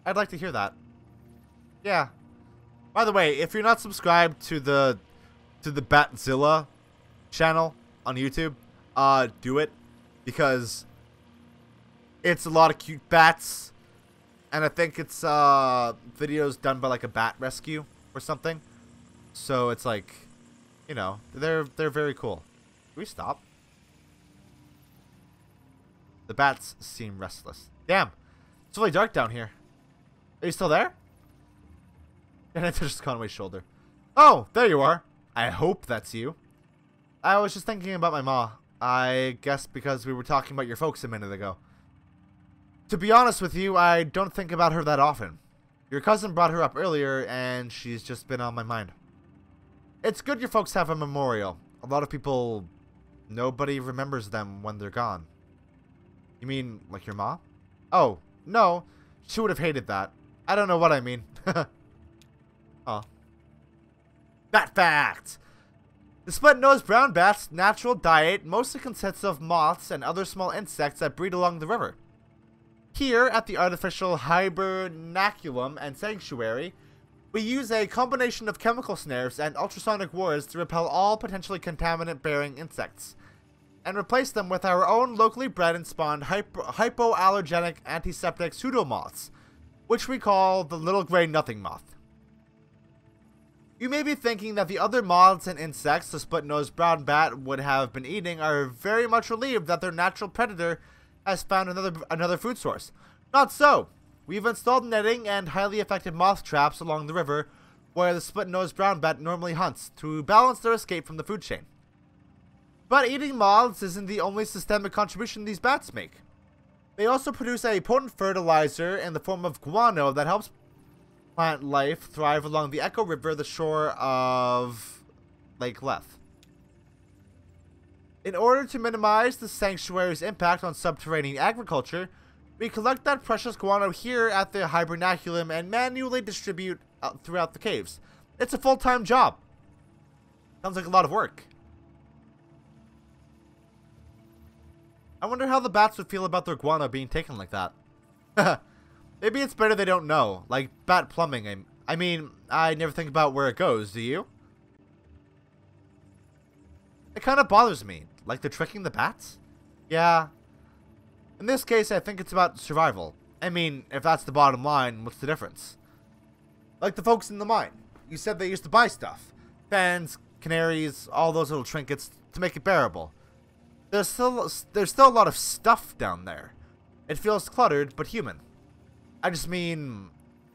I'd like to hear that. Yeah. By the way, if you're not subscribed to the Batzilla channel on YouTube, do it. Because it's a lot of cute bats. And I think it's videos done by like a bat rescue or something. So it's like, you know, they're very cool. Can we stop? The bats seem restless. Damn. It's really dark down here. Are you still there? And I touched Conway's shoulder. Oh, there you are. I hope that's you. I was just thinking about my ma. I guess because we were talking about your folks a minute ago. To be honest with you, I don't think about her that often. Your cousin brought her up earlier, and she's just been on my mind. It's good your folks have a memorial. A lot of people... Nobody remembers them when they're gone. You mean, like your ma? Oh, no. She would have hated that. I don't know what I mean. Oh. Bat fact! The split-nosed brown bat's natural diet mostly consists of moths and other small insects that breed along the river. Here, at the artificial hibernaculum and sanctuary, we use a combination of chemical snares and ultrasonic wars to repel all potentially contaminant-bearing insects, and replace them with our own locally bred and spawned hypoallergenic antiseptic pseudomoths, which we call the little gray nothing moth. You may be thinking that the other moths and insects the split-nosed brown bat would have been eating are very much relieved that their natural predator has found another food source. Not so. We've installed netting and highly effective moth traps along the river where the split-nosed brown bat normally hunts to balance their escape from the food chain. But eating moths isn't the only systemic contribution these bats make. They also produce a potent fertilizer in the form of guano that helps plant life thrive along the Echo River, the shore of Lake Leth. In order to minimize the sanctuary's impact on subterranean agriculture, we collect that precious guano here at the hibernaculum and manually distribute throughout the caves. It's a full-time job. Sounds like a lot of work. I wonder how the bats would feel about their guano being taken like that. Maybe it's better they don't know. Like bat plumbing. I mean, I never think about where it goes, do you? It kind of bothers me. Like they're tricking the bats? Yeah. In this case, I think it's about survival. I mean, if that's the bottom line, what's the difference? Like the folks in the mine. You said they used to buy stuff. Fans, canaries, all those little trinkets to make it bearable. There's still a lot of stuff down there. It feels cluttered, but human. I just mean,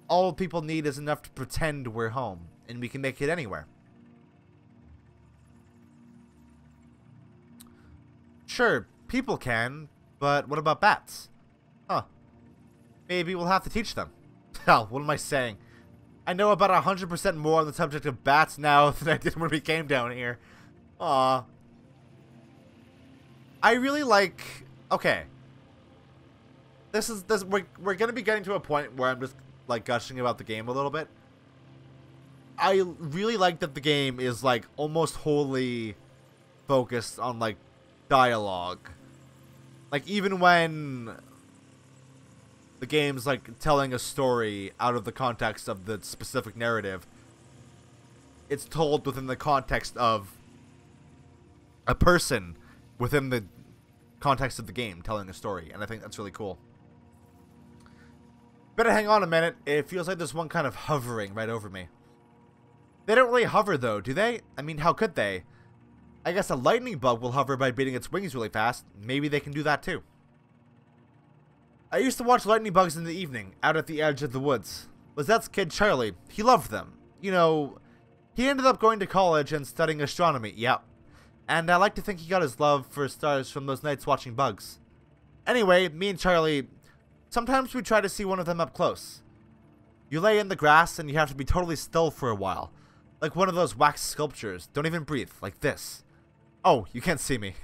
all people need is enough to pretend we're home, and we can make it anywhere. Sure, people can, but what about bats? Huh. Maybe we'll have to teach them. Hell, what am I saying? I know about 100% more on the subject of bats now than I did when we came down here. Aw. I really like... Okay. We're gonna be getting to a point where I'm just, like, gushing about the game a little bit. I really like that the game is, like, almost wholly focused on, like, dialogue. Like, even when the game's, like, telling a story out of the context of the specific narrative, it's told within the context of a person within the context of the game telling a story, and I think that's really cool. Better hang on a minute. It feels like there's one kind of hovering right over me. They don't really hover, though, do they? I mean, how could they? I guess a lightning bug will hover by beating its wings really fast. Maybe they can do that, too. I used to watch lightning bugs in the evening, out at the edge of the woods. Lizette's kid, Charlie, he loved them. You know, he ended up going to college and studying astronomy, yep. And I like to think he got his love for stars from those nights watching bugs. Anyway, me and Charlie, sometimes we try to see one of them up close. You lay in the grass and you have to be totally still for a while. Like one of those wax sculptures. Don't even breathe, like this. Oh, you can't see me.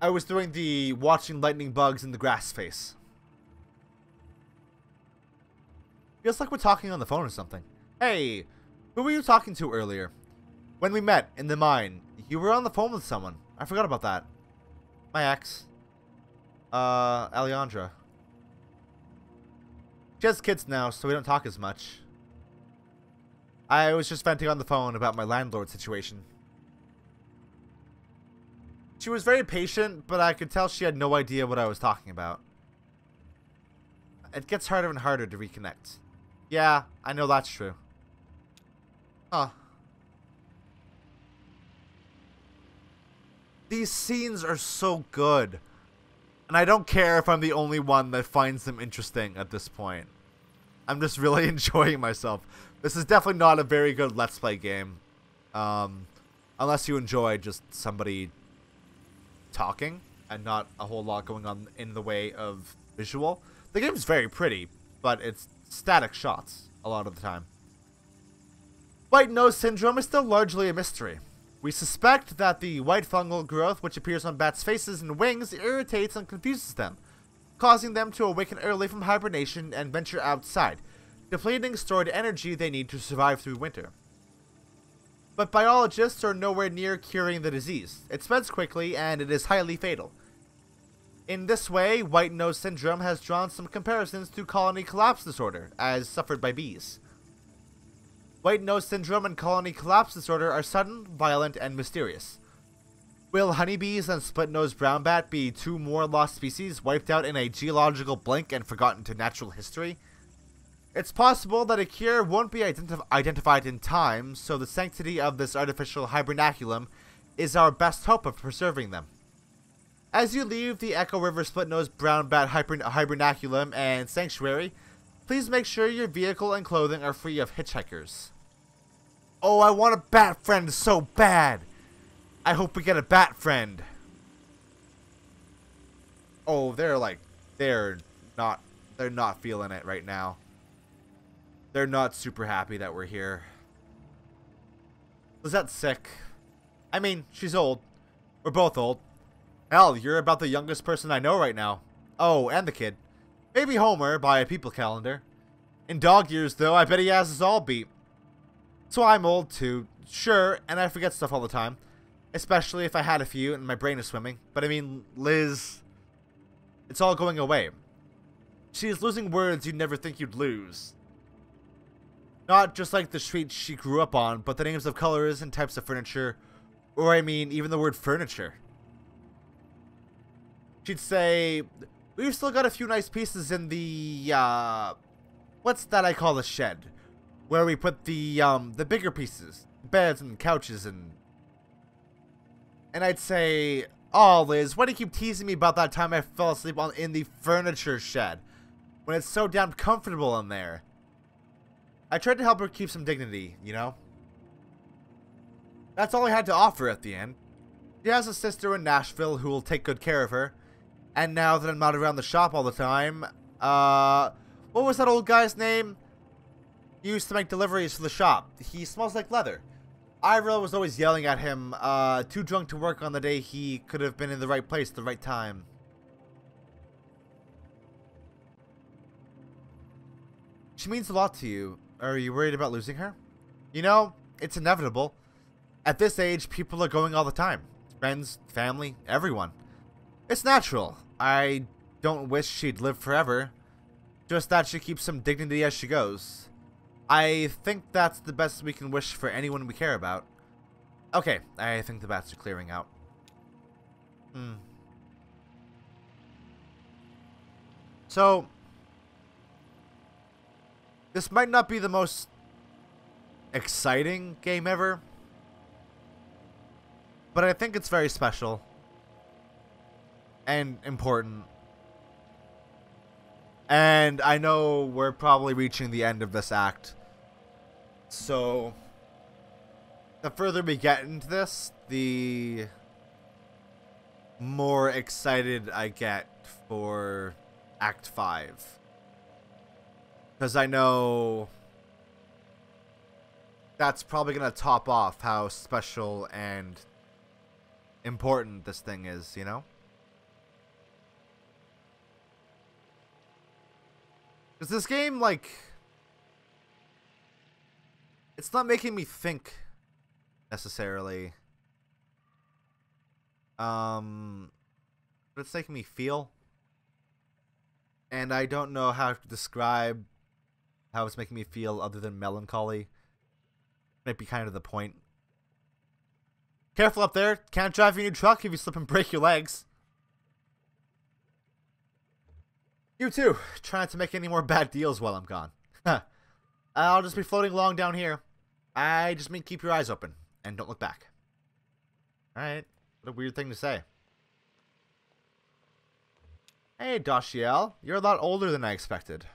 I was doing the watching lightning bugs in the grass face. Feels like we're talking on the phone or something. Hey, who were you talking to earlier? When we met in the mine, you were on the phone with someone. I forgot about that. My ex. Alejandra. She has kids now, so we don't talk as much. I was just venting on the phone about my landlord situation. She was very patient, but I could tell she had no idea what I was talking about. It gets harder and harder to reconnect. Yeah, I know that's true. Huh. These scenes are so good. And I don't care if I'm the only one that finds them interesting at this point. I'm just really enjoying myself. This is definitely not a very good Let's Play game. Unless you enjoy just somebody talking and not a whole lot going on in the way of visual. The game's very pretty, but it's static shots a lot of the time. White nose syndrome is still largely a mystery. We suspect that the white fungal growth which appears on bats' faces and wings irritates and confuses them, causing them to awaken early from hibernation and venture outside, depleting stored energy they need to survive through winter. But biologists are nowhere near curing the disease. It spreads quickly and it is highly fatal. In this way, white nose syndrome has drawn some comparisons to colony collapse disorder, as suffered by bees. White nose syndrome and colony collapse disorder are sudden, violent, and mysterious. Will honeybees and split-nosed brown bat be two more lost species wiped out in a geological blink and forgotten to natural history? It's possible that a cure won't be identified in time, so the sanctity of this artificial hibernaculum is our best hope of preserving them. As you leave the Echo River split-nosed brown bat hibernaculum and sanctuary, please make sure your vehicle and clothing are free of hitchhikers. Oh, I want a bat friend so bad! I hope we get a bat friend. Oh, they're not feeling it right now. They're not super happy that we're here. Lizette's sick. I mean, she's old. We're both old. Hell, you're about the youngest person I know right now. Oh, and the kid. Maybe Homer, by a people calendar. In dog years, though, I bet he has us all beat. So I'm old, too. Sure, and I forget stuff all the time. Especially if I had a few and my brain is swimming. But I mean, Liz... It's all going away. She is losing words you'd never think you'd lose. Not just like the streets she grew up on, but the names of colors and types of furniture, or I mean, even the word furniture. She'd say, we've still got a few nice pieces in the, what's that I call the shed? Where we put the bigger pieces, beds and couches and I'd say, oh, Liz, why do you keep teasing me about that time I fell asleep in the furniture shed? When it's so damn comfortable in there. I tried to help her keep some dignity, you know? That's all I had to offer at the end. She has a sister in Nashville who will take good care of her. And now that I'm not around the shop all the time, what was that old guy's name? He used to make deliveries for the shop. He smells like leather. Ira was always yelling at him, too drunk to work on the day he could have been in the right place at the right time. She means a lot to you. Are you worried about losing her? You know, it's inevitable. At this age, people are going all the time. Friends, family, everyone. It's natural. I don't wish she'd live forever. Just that she keeps some dignity as she goes. I think that's the best we can wish for anyone we care about. Okay, I think the bats are clearing out. So, this might not be the most exciting game ever, but I think it's very special and important. And I know we're probably reaching the end of this act. So, the further we get into this, the more excited I get for Act 5. Because I know that's probably going to top off how special and important this thing is, you know? Because this game, like, it's not making me think necessarily. But it's making me feel. And I don't know how to describe how it's making me feel other than melancholy. Might be kind of the point. Careful up there. Can't drive your new truck if you slip and break your legs. You too. Try not to make any more bad deals while I'm gone. I'll just be floating along down here. I just mean keep your eyes open and don't look back. Alright. What a weird thing to say. Hey, Dashiell. You're a lot older than I expected.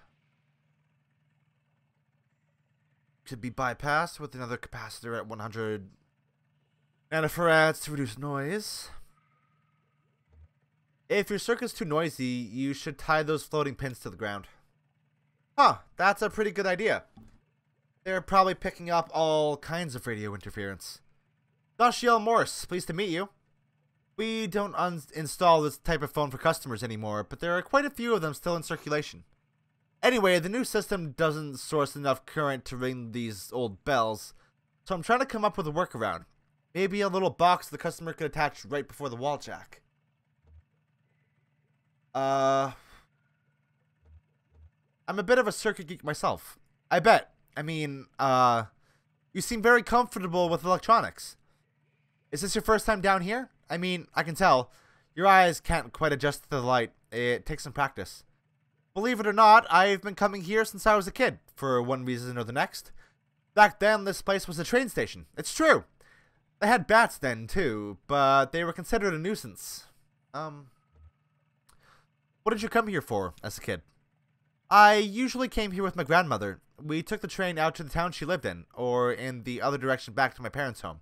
Could be bypassed with another capacitor at 100 nanofarads to reduce noise. If your circuit's too noisy, you should tie those floating pins to the ground. Huh, that's a pretty good idea. They're probably picking up all kinds of radio interference. Dashiell Morse, pleased to meet you. We don't uninstall this type of phone for customers anymore, but there are quite a few of them still in circulation. Anyway, the new system doesn't source enough current to ring these old bells, so I'm trying to come up with a workaround. Maybe a little box the customer could attach right before the wall jack. I'm a bit of a circuit geek myself. I bet. I mean, you seem very comfortable with electronics. Is this your first time down here? I mean, I can tell. Your eyes can't quite adjust to the light. It takes some practice. Believe it or not, I've been coming here since I was a kid, for one reason or the next. Back then, this place was a train station. It's true. They had bats then, too, but they were considered a nuisance. What did you come here for, as a kid? I usually came here with my grandmother. We took the train out to the town she lived in, or in the other direction back to my parents' home.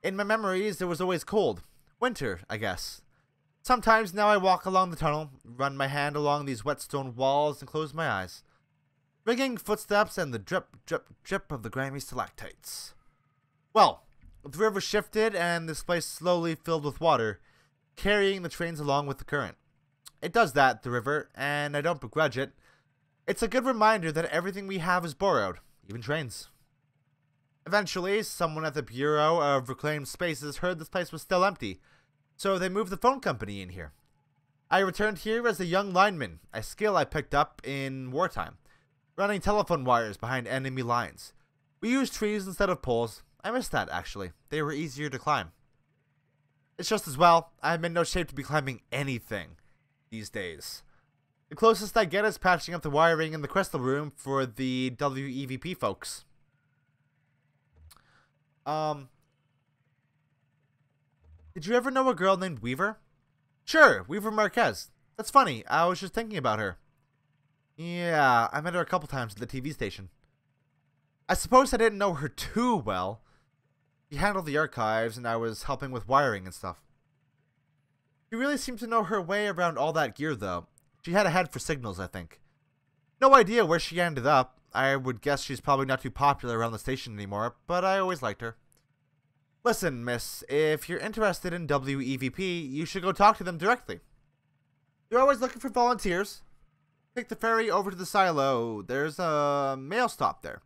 In my memories, it was always cold. Winter, I guess. Sometimes now I walk along the tunnel, run my hand along these wet stone walls, and close my eyes. Ringing footsteps and the drip, drip, drip of the grimy stalactites. Well, the river shifted and this place slowly filled with water, carrying the trains along with the current. It does that, the river, and I don't begrudge it. It's a good reminder that everything we have is borrowed, even trains. Eventually, someone at the Bureau of Reclaimed Spaces heard this place was still empty, so they moved the phone company in here. I returned here as a young lineman, a skill I picked up in wartime. running telephone wires behind enemy lines. We used trees instead of poles. I missed that, actually. They were easier to climb. It's just as well, I'm in no shape to be climbing anything these days. The closest I get is patching up the wiring in the crystal room for the WEVP folks. Did you ever know a girl named Weaver? Sure, Weaver Marquez. That's funny, I was just thinking about her. Yeah, I met her a couple times at the TV station. I suppose I didn't know her too well. She handled the archives and I was helping with wiring and stuff. She really seemed to know her way around all that gear though. She had a head for signals, I think. No idea where she ended up. I would guess she's probably not too popular around the station anymore, but I always liked her. Listen, miss, if you're interested in WEVP, you should go talk to them directly. They're always looking for volunteers. Take the ferry over to the silo. There's a mail stop there.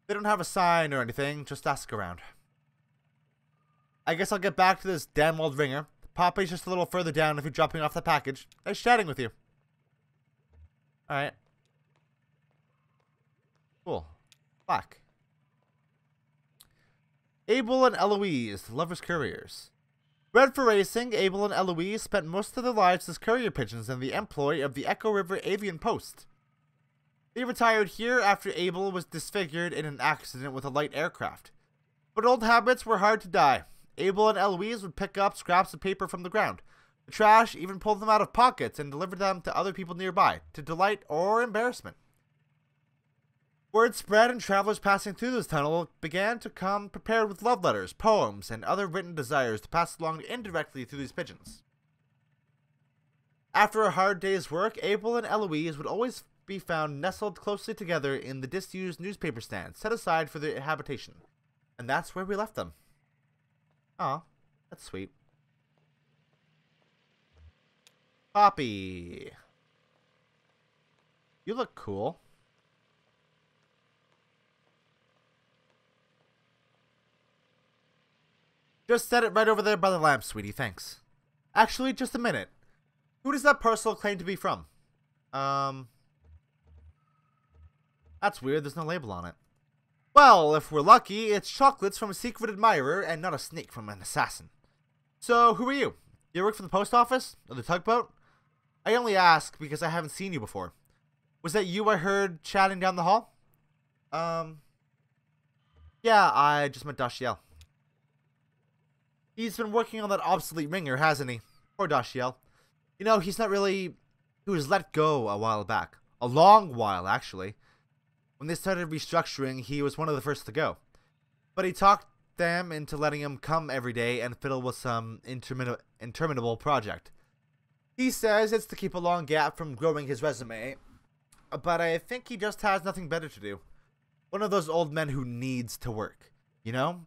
They don't have a sign or anything, just ask around. I guess I'll get back to this damn old ringer. Poppy's just a little further down if you're dropping off the package. Nice chatting with you. Alright. Cool. Black. Abel and Eloise, lovers couriers. Bred for racing, Abel and Eloise spent most of their lives as courier pigeons in the employ of the Echo River Avian Post. They retired here after Abel was disfigured in an accident with a light aircraft. But old habits were hard to die. Abel and Eloise would pick up scraps of paper from the ground, the trash, even pull them out of pockets and deliver them to other people nearby, to delight or embarrassment. Word spread and travelers passing through this tunnel began to come prepared with love letters, poems, and other written desires to pass along indirectly through these pigeons. After a hard day's work, Abel and Eloise would always be found nestled closely together in the disused newspaper stand set aside for their habitation. And that's where we left them. Aw, that's sweet. Poppy. You look cool. Just set it right over there by the lamp, sweetie, thanks. Actually, just a minute. Who does that parcel claim to be from? That's weird, there's no label on it. Well, if we're lucky, it's chocolates from a secret admirer and not a snake from an assassin. So, who are you? You work for the post office? Or the tugboat? I only ask because I haven't seen you before. Was that you I heard chatting down the hall? Yeah, I just met Dashiell. He's been working on that obsolete ringer, hasn't he? Poor Dashiell. You know, he's not really... He was let go a while back. A long while, actually. When they started restructuring, he was one of the first to go. But he talked them into letting him come every day and fiddle with some interminable project. He says it's to keep a long gap from growing his resume, but I think he just has nothing better to do. One of those old men who needs to work, you know?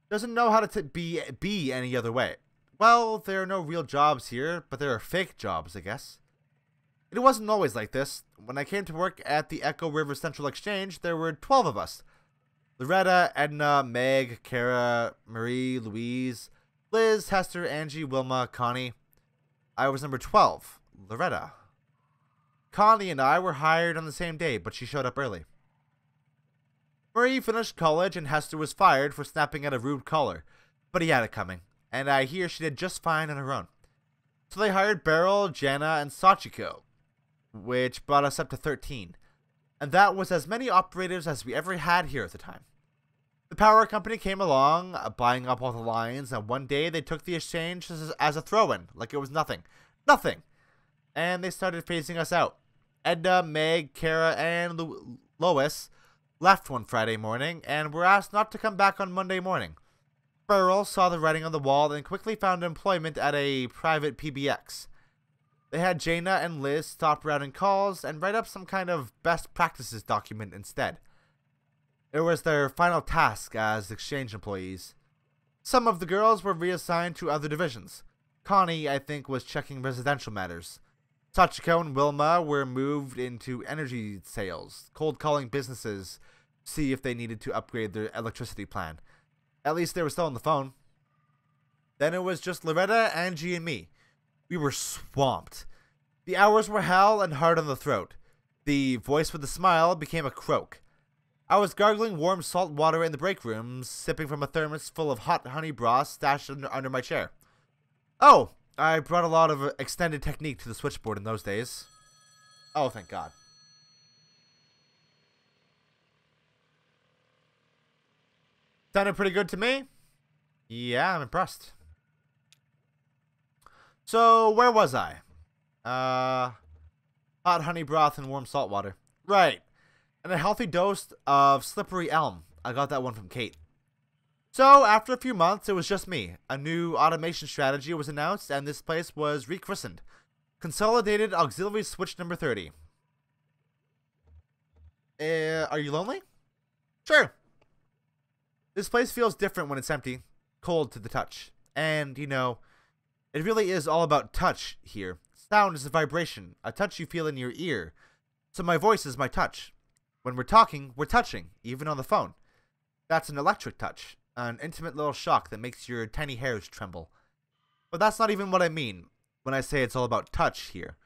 Doesn't know how to be any other way. Well, there are no real jobs here, but there are fake jobs, I guess. It wasn't always like this. When I came to work at the Echo River Central Exchange, there were 12 of us. Loretta, Edna, Meg, Kara, Marie, Louise, Liz, Hester, Angie, Wilma, Connie. I was number 12, Loretta. Connie and I were hired on the same day, but she showed up early. Marie finished college and Hester was fired for snapping at a rude caller, but he had it coming, and I hear she did just fine on her own. So they hired Beryl, Jana, and Sachiko, which brought us up to 13, and that was as many operators as we ever had here at the time. The power company came along, buying up all the lines, and one day they took the exchange as a throw-in, like it was nothing. Nothing! And they started phasing us out. Edna, Meg, Kara, and Lois left one Friday morning, and were asked not to come back on Monday morning. Beryl saw the writing on the wall and quickly found employment at a private PBX. They had Jana and Liz stop routing calls and write up some kind of best practices document instead. It was their final task as exchange employees. Some of the girls were reassigned to other divisions. Connie, I think, was checking residential matters. Sachiko and Wilma were moved into energy sales, cold calling businesses to see if they needed to upgrade their electricity plan. At least they were still on the phone. Then it was just Loretta, Angie, and me. We were swamped. The hours were hell and hard on the throat. The voice with the smile became a croak. I was gargling warm salt water in the break room, sipping from a thermos full of hot honey broth stashed under my chair. Oh, I brought a lot of extended technique to the switchboard in those days. Oh, thank God. Sounded pretty good to me. Yeah, I'm impressed. So, where was I? Hot honey broth and warm salt water. Right. And a healthy dose of slippery elm. I got that one from Kate. So, after a few months, it was just me. A new automation strategy was announced, and this place was rechristened. Consolidated Auxiliary Switch number 30. Are you lonely? Sure. This place feels different when it's empty, cold to the touch. And, you know, it really is all about touch here. Sound is a vibration, a touch you feel in your ear. So my voice is my touch. When we're talking, we're touching, even on the phone. That's an electric touch, an intimate little shock that makes your tiny hairs tremble. But that's not even what I mean when I say it's all about touch here.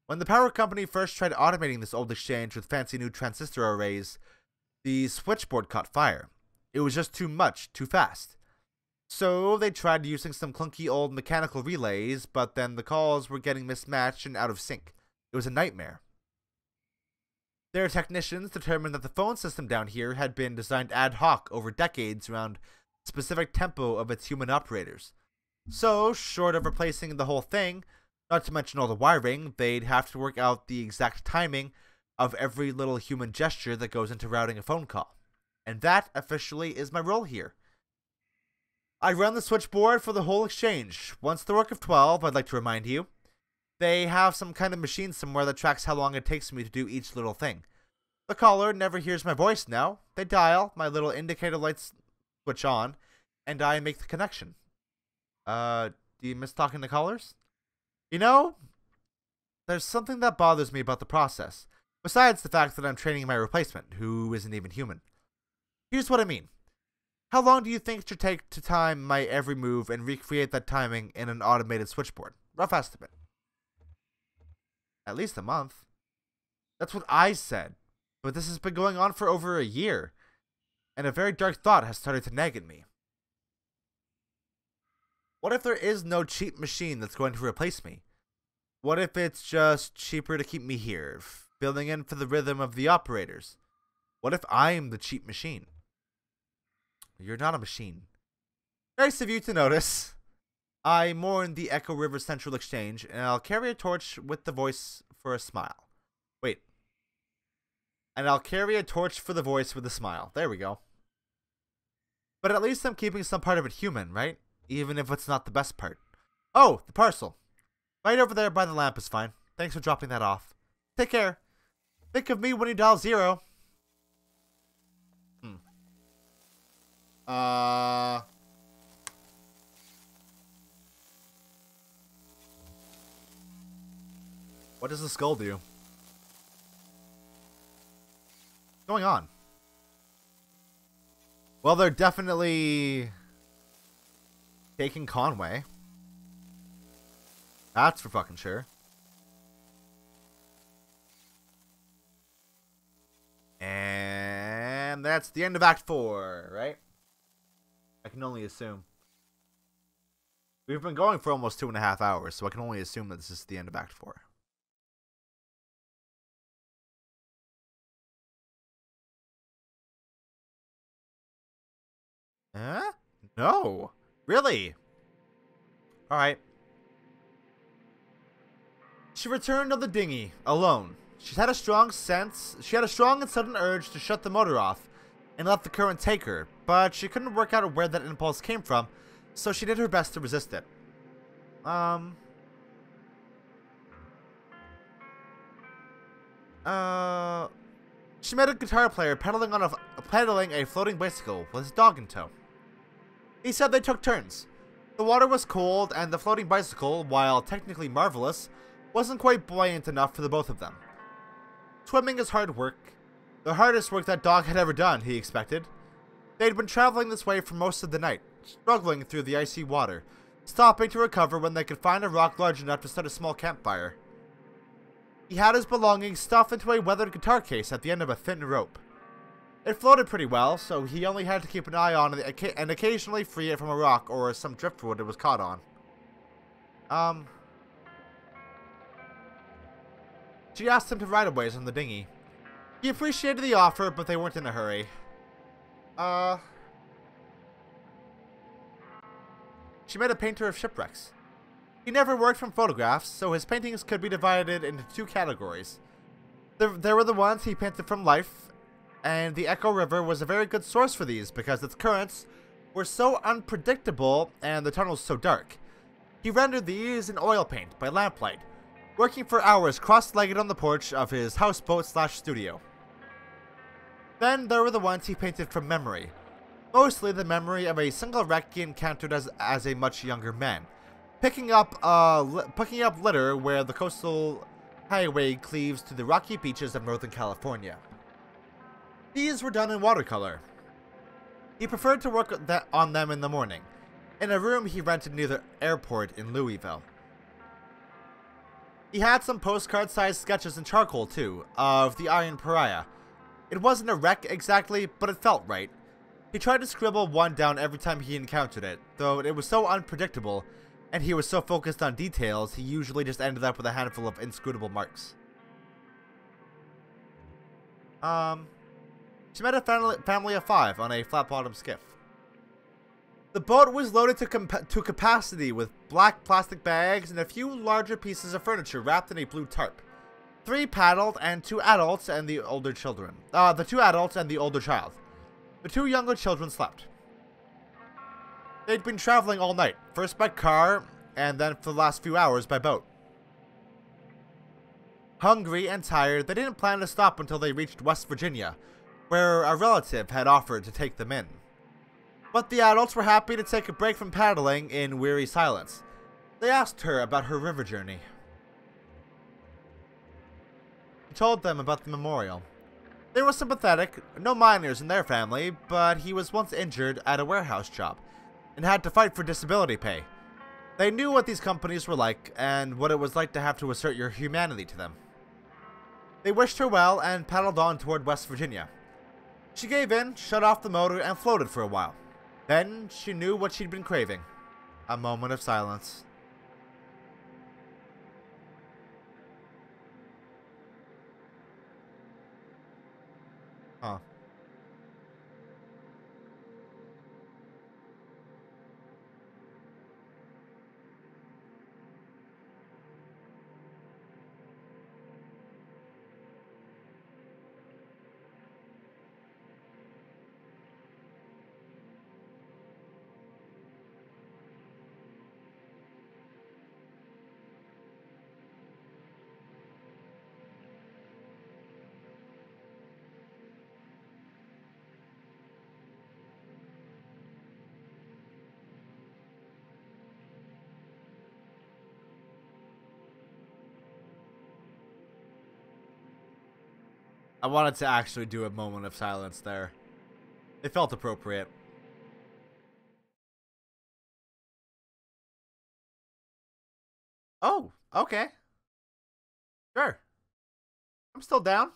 When the power company first tried automating this old exchange with fancy new transistor arrays, the switchboard caught fire. It was just too much, too fast. So they tried using some clunky old mechanical relays, but then the calls were getting mismatched and out of sync. It was a nightmare. Their technicians determined that the phone system down here had been designed ad hoc over decades around the specific tempo of its human operators. So, short of replacing the whole thing, not to mention all the wiring, they'd have to work out the exact timing of every little human gesture that goes into routing a phone call. And that, officially, is my role here. I run the switchboard for the whole exchange. Once the work of 12, I'd like to remind you. They have some kind of machine somewhere that tracks how long it takes me to do each little thing. The caller never hears my voice now. They dial, my little indicator lights switch on, and I make the connection. Do you miss talking to callers? You know, there's something that bothers me about the process, besides the fact that I'm training my replacement, who isn't even human. Here's what I mean. How long do you think it should take to time my every move and recreate that timing in an automated switchboard? Rough estimate. At least a month. That's what I said. But this has been going on for over a year. And a very dark thought has started to nag at me. What if there is no cheap machine that's going to replace me? What if it's just cheaper to keep me here, filling in for the rhythm of the operators? What if I'm the cheap machine? You're not a machine. Nice of you to notice. I mourn the Echo River Central Exchange, and I'll carry a torch with the voice for a smile. Wait. And I'll carry a torch for the voice with a smile. There we go. But at least I'm keeping some part of it human, right? Even if it's not the best part. Oh, the parcel. Right over there by the lamp is fine. Thanks for dropping that off. Take care. Think of me when you dial 0. What does the skull do? What's going on? Well, they're definitely taking Conway. That's for fucking sure. And that's the end of Act 4, right? I can only assume. We've been going for almost 2.5 hours, so I can only assume that this is the end of Act 4. Huh? No. Really? Alright. She returned on the dinghy, alone. She had a strong and sudden urge to shut the motor off and let the current take her, but she couldn't work out where that impulse came from, so she did her best to resist it. She met a guitar player pedaling a floating bicycle with his dog in tow. He said they took turns. The water was cold, and the floating bicycle, while technically marvelous, wasn't quite buoyant enough for the both of them. Swimming is hard work. The hardest work that dog had ever done, he expected. They'd been traveling this way for most of the night, struggling through the icy water, stopping to recover when they could find a rock large enough to start a small campfire. He had his belongings stuffed into a weathered guitar case at the end of a thin rope. It floated pretty well, so he only had to keep an eye on it and occasionally free it from a rock or some driftwood it was caught on. She asked him to ride a ways on the dinghy. He appreciated the offer, but they weren't in a hurry. She met a painter of shipwrecks. He never worked from photographs, so his paintings could be divided into two categories. There were the ones he painted from life, and the Echo River was a very good source for these because its currents were so unpredictable and the tunnels so dark. He rendered these in oil paint by lamplight, working for hours cross-legged on the porch of his houseboat/studio. Then there were the ones he painted from memory, mostly the memory of a single wreck he encountered as a much younger man, picking up litter where the coastal highway cleaves to the rocky beaches of Northern California. These were done in watercolor. He preferred to work on them in the morning, in a room he rented near the airport in Louisville. He had some postcard-sized sketches in charcoal, too, of the Iron Pariah. It wasn't a wreck exactly, but it felt right. He tried to scribble one down every time he encountered it, though it was so unpredictable, and he was so focused on details, he usually just ended up with a handful of inscrutable marks. She met a family of 5 on a flat-bottomed skiff. The boat was loaded to capacity with black plastic bags and a few larger pieces of furniture wrapped in a blue tarp. 3 paddled, and 2 adults and the older children. The 2 adults and the older child. The 2 younger children slept. They'd been traveling all night, first by car, and then for the last few hours by boat. Hungry and tired, they didn't plan to stop until they reached West Virginia, where a relative had offered to take them in. But the adults were happy to take a break from paddling in weary silence. They asked her about her river journey. He told them about the memorial. They were sympathetic, no minors in their family, but he was once injured at a warehouse job and had to fight for disability pay. They knew what these companies were like and what it was like to have to assert your humanity to them. They wished her well and paddled on toward West Virginia. She gave in, shut off the motor, and floated for a while. Then she knew what she'd been craving. A moment of silence. Huh. I wanted to actually do a moment of silence there. It felt appropriate. Oh, okay. Sure. I'm still down.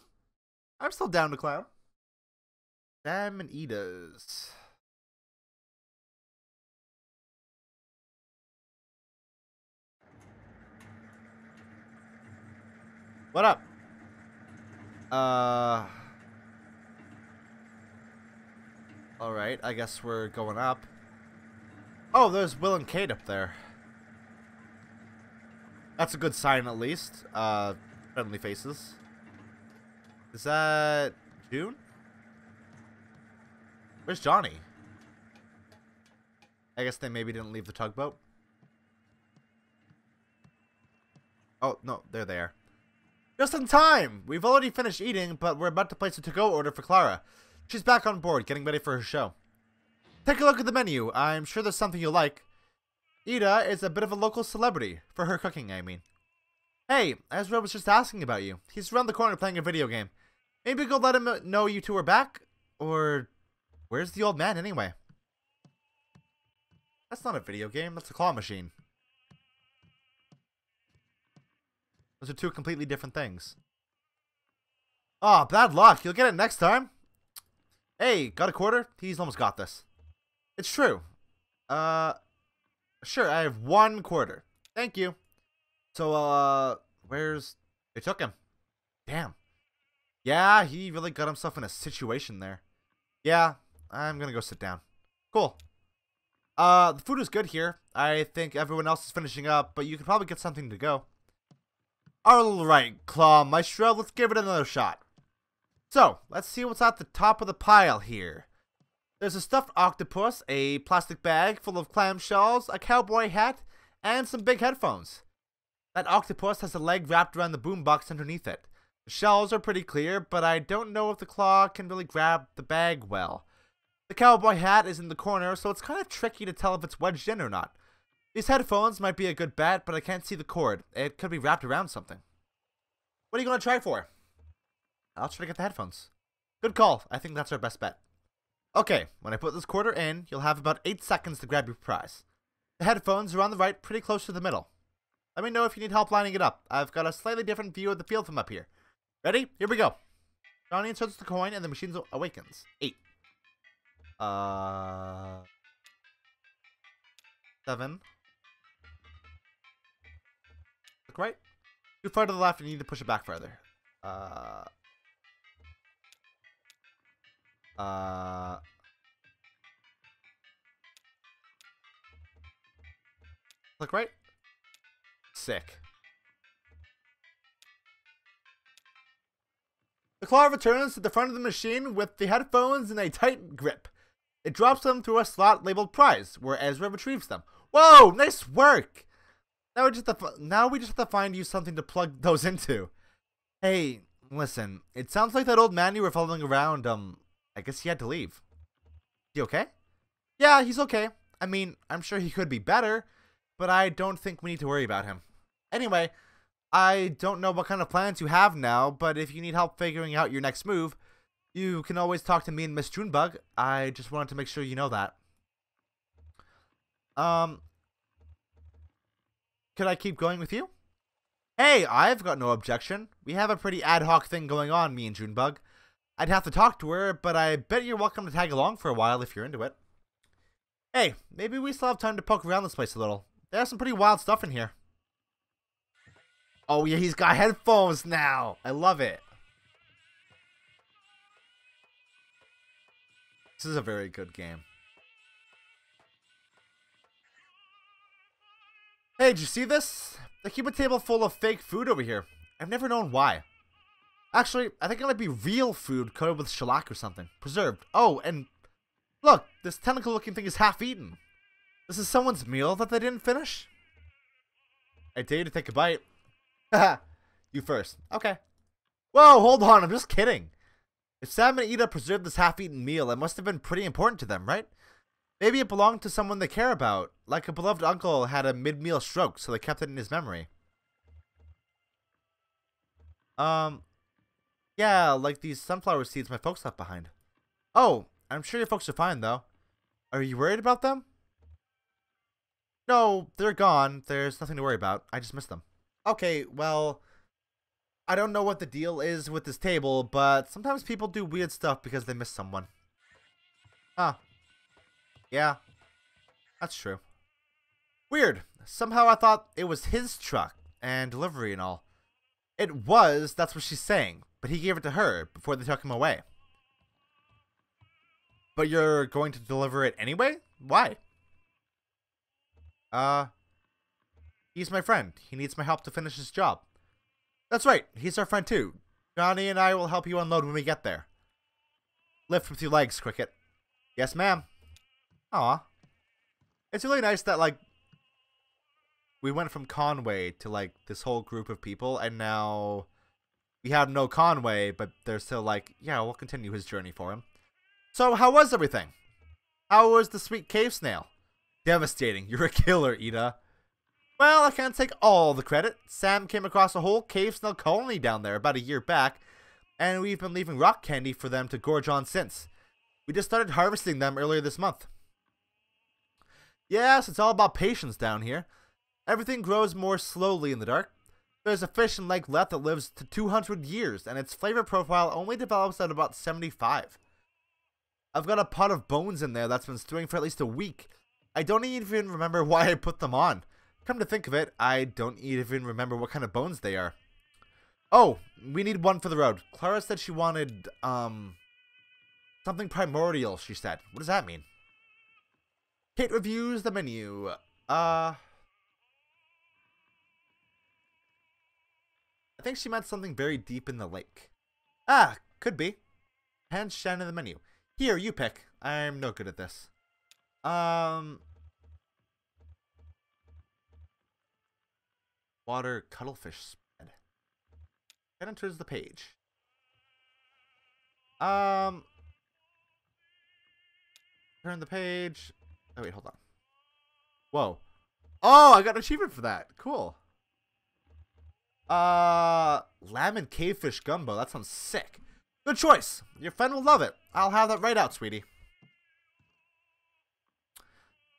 I'm still down to clown. Sam and Ida's. What up? Alright, I guess we're going up. Oh, there's Will and Kate up there. That's a good sign, at least. Friendly faces. Is that June? Where's Johnny? I guess they maybe didn't leave the tugboat. Oh, no, they're there. Just in time! We've already finished eating, but we're about to place a to-go order for Clara. She's back on board, getting ready for her show. Take a look at the menu. I'm sure there's something you'll like. Ida is a bit of a local celebrity. For her cooking, I mean. Hey, Ezra was just asking about you. He's around the corner playing a video game. Maybe go let him know you two are back? Or, where's the old man anyway? That's not a video game, that's a claw machine. Those are two completely different things. Oh, bad luck. You'll get it next time. Hey, got a quarter? He's almost got this. It's true. Sure, I have 1 quarter. Thank you. So, where's... They took him. Damn. Yeah, he really got himself in a situation there. Yeah, I'm gonna go sit down. Cool. The food is good here. I think everyone else is finishing up, but you could probably get something to go. Alright, Claw Maestro, let's give it another shot. So, let's see what's at the top of the pile here. There's a stuffed octopus, a plastic bag full of clamshells, a cowboy hat, and some big headphones. That octopus has a leg wrapped around the boombox underneath it. The shells are pretty clear, but I don't know if the claw can really grab the bag well. The cowboy hat is in the corner, so it's kind of tricky to tell if it's wedged in or not. These headphones might be a good bet, but I can't see the cord. It could be wrapped around something. What are you going to try for? I'll try to get the headphones. Good call. I think that's our best bet. Okay, when I put this quarter in, you'll have about 8 seconds to grab your prize. The headphones are on the right, pretty close to the middle. Let me know if you need help lining it up. I've got a slightly different view of the field from up here. Ready? Here we go. Johnny inserts the coin and the machine awakens. 8. 7. Look right. Too far to the left, you need to push it back further. Look right. Sick. The claw returns to the front of the machine with the headphones in a tight grip. It drops them through a slot labeled prize, where Ezra retrieves them. Whoa, nice work! Now we just have to find you something to plug those into. Hey, listen, it sounds like that old man you were following around, I guess he had to leave. He okay? Yeah, he's okay. I mean, I'm sure he could be better, but I don't think we need to worry about him. Anyway, I don't know what kind of plans you have now, but if you need help figuring out your next move, you can always talk to me and Miss Junebug. I just wanted to make sure you know that. Could I keep going with you? Hey, I've got no objection. We have a pretty ad hoc thing going on, me and Junebug. I'd have to talk to her, but I bet you're welcome to tag along for a while if you're into it. Hey, maybe we still have time to poke around this place a little. There's some pretty wild stuff in here. Oh yeah, he's got headphones now. I love it. This is a very good game. Hey, did you see this? They keep a table full of fake food over here. I've never known why. Actually, I think it might be real food coated with shellac or something. Preserved. Oh, and look, this tentacle-looking thing is half-eaten. This is someone's meal that they didn't finish? I dare you to take a bite. Haha, you first. Okay. Whoa, hold on, I'm just kidding. If Sam and Ida preserved this half-eaten meal, it must have been pretty important to them, right? Maybe it belonged to someone they care about, like a beloved uncle had a mid-meal stroke, so they kept it in his memory. Yeah, like these sunflower seeds my folks left behind. Oh, I'm sure your folks are fine, though. Are you worried about them? No, they're gone. There's nothing to worry about. I just missed them. Okay, well, I don't know what the deal is with this table, but sometimes people do weird stuff because they miss someone. Huh. Yeah, that's true. Weird. Somehow I thought it was his truck and delivery and all. It was, that's what she's saying, but he gave it to her before they took him away. But you're going to deliver it anyway? Why? He's my friend. He needs my help to finish his job. That's right, he's our friend too. Johnny and I will help you unload when we get there. Lift with your legs, Cricket. Yes, ma'am. Aw. It's really nice that, like, we went from Conway to, like, this whole group of people, and now we have no Conway, but they're still like, yeah, we'll continue his journey for him. So, how was everything? How was the sweet cave snail? Devastating. You're a killer, Ida. Well, I can't take all the credit. Sam came across a whole cave snail colony down there about a year back, and we've been leaving rock candy for them to gorge on since. We just started harvesting them earlier this month. Yes, it's all about patience down here. Everything grows more slowly in the dark. There's a fish in Lake Leth that lives to 200 years, and its flavor profile only develops at about 75. I've got a pot of bones in there that's been stewing for at least a week. I don't even remember why I put them on. Come to think of it, I don't even remember what kind of bones they are. Oh, we need one for the road. Clara said she wanted, something primordial, she said. What does that mean? Kate reviews the menu. I think she meant something very deep in the lake. Ah, could be. Hands shine in the menu. Here, you pick. I'm no good at this. Water cuttlefish spread. That enters the page. Turn the page. Oh wait, hold on. Whoa. Oh, I got an achievement for that. Cool. Lamb and cavefish gumbo. That sounds sick. Good choice. Your friend will love it. I'll have that right out, sweetie.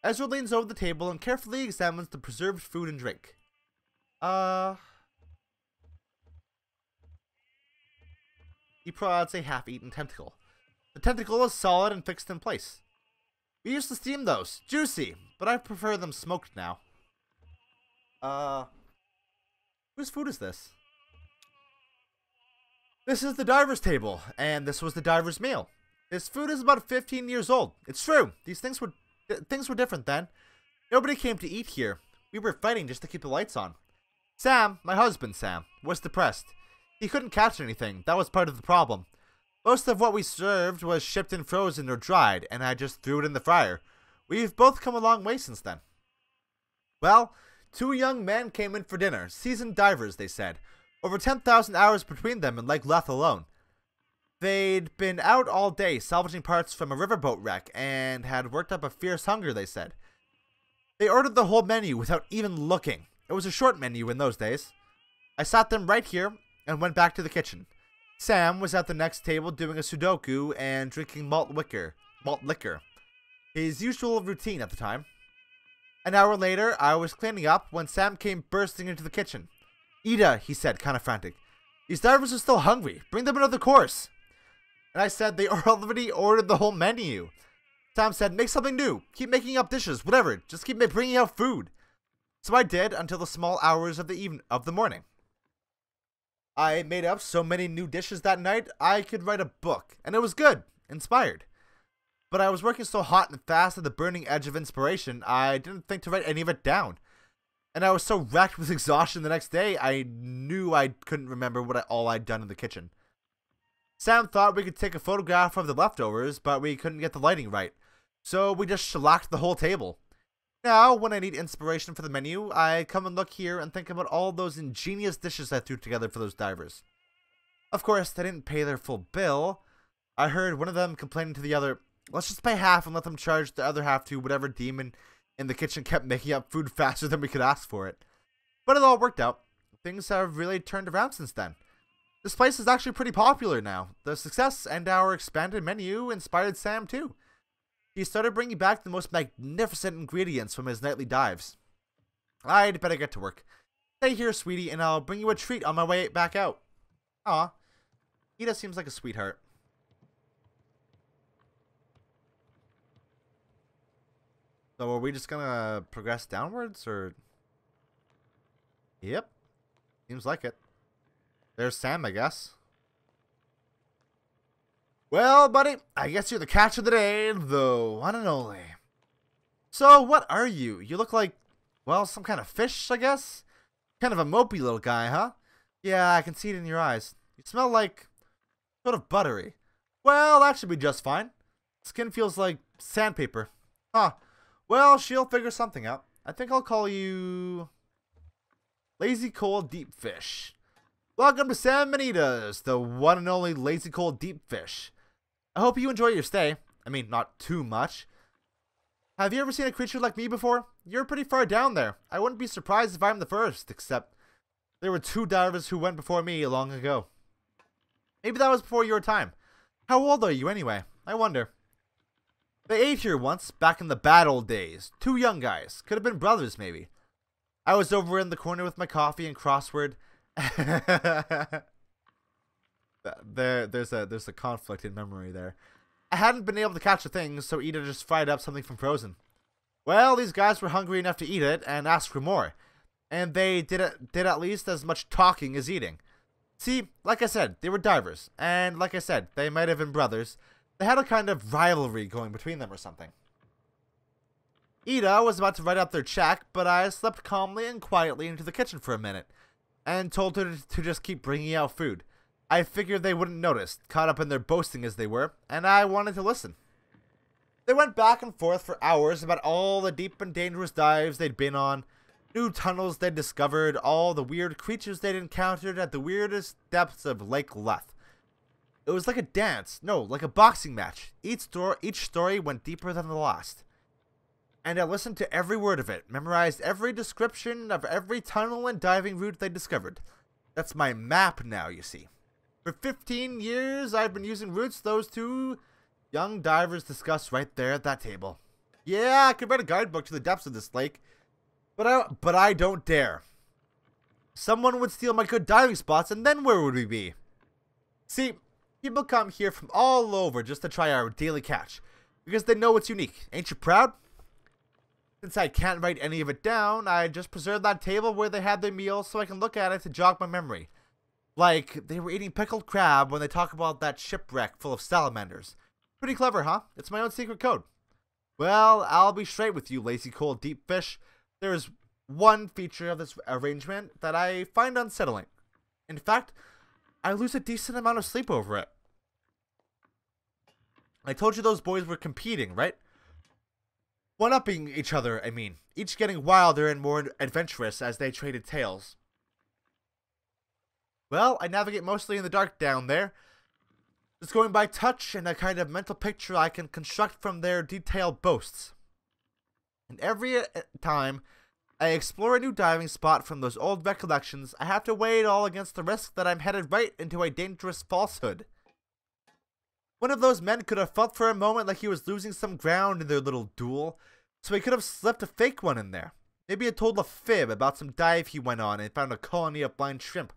Ezra leans over the table and carefully examines the preserved food and drink. He prods a half-eaten tentacle. The tentacle is solid and fixed in place. We used to steam those. Juicy, but I prefer them smoked now. Whose food is this? This is the diver's table, and this was the diver's meal. This food is about 15 years old. It's true. These things were different then. Nobody came to eat here. We were fighting just to keep the lights on. Sam, my husband Sam, was depressed. He couldn't catch anything. That was part of the problem. Most of what we served was shipped and frozen or dried, and I just threw it in the fryer. We've both come a long way since then. Well, 2 young men came in for dinner. Seasoned divers, they said. Over 10,000 hours between them in Lake Leth alone. They'd been out all day salvaging parts from a riverboat wreck and had worked up a fierce hunger, they said. They ordered the whole menu without even looking. It was a short menu in those days. I sat them right here and went back to the kitchen. Sam was at the next table doing a Sudoku and drinking malt liquor. His usual routine at the time. An hour later, I was cleaning up when Sam came bursting into the kitchen. Ida, he said, kind of frantic. These divers are still hungry. Bring them another course. And I said they already ordered the whole menu. Sam said, make something new. Keep making up dishes, whatever. Just keep bringing out food. So I did until the small hours of the morning. I made up so many new dishes that night, I could write a book. And it was good. Inspired. But I was working so hot and fast at the burning edge of inspiration, I didn't think to write any of it down. And I was so wrecked with exhaustion the next day, I knew I couldn't remember all I'd done in the kitchen. Sam thought we could take a photograph of the leftovers, but we couldn't get the lighting right. So we just shellacked the whole table. Now, when I need inspiration for the menu, I come and look here and think about all those ingenious dishes I threw together for those divers. Of course, they didn't pay their full bill. I heard one of them complaining to the other, let's just pay half and let them charge the other half to whatever demon in the kitchen kept making up food faster than we could ask for it. But it all worked out. Things have really turned around since then. This place is actually pretty popular now. The success and our expanded menu inspired Sam too. He started bringing back the most magnificent ingredients from his nightly dives. I'd better get to work. Stay here, sweetie, and I'll bring you a treat on my way back out. Aw, Ida seems like a sweetheart. So are we just gonna progress downwards, or? Yep. Seems like it. There's Sam, I guess. Well, buddy, I guess you're the catch of the day, the one and only. So, what are you? You look like, well, some kind of fish, I guess? Kind of a mopey little guy, huh? Yeah, I can see it in your eyes. You smell like, sort of buttery. Well, that should be just fine. Skin feels like sandpaper. Huh. Well, she'll figure something out. I think I'll call you Lazy Cold Deep Fish. Welcome to Sam and Ida's, the one and only Lazy Cold Deep Fish. I hope you enjoy your stay. I mean, not too much. Have you ever seen a creature like me before? You're pretty far down there. I wouldn't be surprised if I'm the first, except there were 2 divers who went before me long ago. Maybe that was before your time. How old are you anyway? I wonder. They ate here once, back in the bad old days. 2 young guys. Could have been brothers, maybe. I was over in the corner with my coffee and crossword. there's a conflict in memory there. I hadn't been able to catch the thing, so Ida just fried up something from frozen. Well, these guys were hungry enough to eat it and asked for more, and they did at least as much talking as eating. See, like I said, they were divers, and like I said, they might have been brothers. They had a kind of rivalry going between them or something. Ida was about to write up their check, but I slipped calmly and quietly into the kitchen for a minute, and told her to just keep bringing out food. I figured they wouldn't notice, caught up in their boasting as they were, and I wanted to listen. They went back and forth for hours about all the deep and dangerous dives they'd been on, new tunnels they'd discovered, all the weird creatures they'd encountered at the weirdest depths of Lake Leth. It was like a dance, no, like a boxing match. Each story went deeper than the last. And I listened to every word of it, memorized every description of every tunnel and diving route they discovered. That's my map now, you see. For 15 years, I've been using routes those two young divers discussed right there at that table. Yeah, I could write a guidebook to the depths of this lake, but I don't dare. Someone would steal my good diving spots, and then where would we be? See, people come here from all over just to try our daily catch, because they know it's unique. Ain't you proud? Since I can't write any of it down, I just preserved that table where they had their meal so I can look at it to jog my memory. Like, they were eating pickled crab when they talk about that shipwreck full of salamanders. Pretty clever, huh? It's my own secret code. Well, I'll be straight with you, lazy cold deep fish. There's one feature of this arrangement that I find unsettling. In fact, I lose a decent amount of sleep over it. I told you those boys were competing, right? One-upping each other, I mean. Each getting wilder and more adventurous as they traded tales. Well, I navigate mostly in the dark down there. Just going by touch and a kind of mental picture I can construct from their detailed boasts. And every time I explore a new diving spot from those old recollections, I have to weigh it all against the risk that I'm headed right into a dangerous falsehood. One of those men could have felt for a moment like he was losing some ground in their little duel, so he could have slipped a fake one in there. Maybe he told a fib about some dive he went on and found a colony of blind shrimp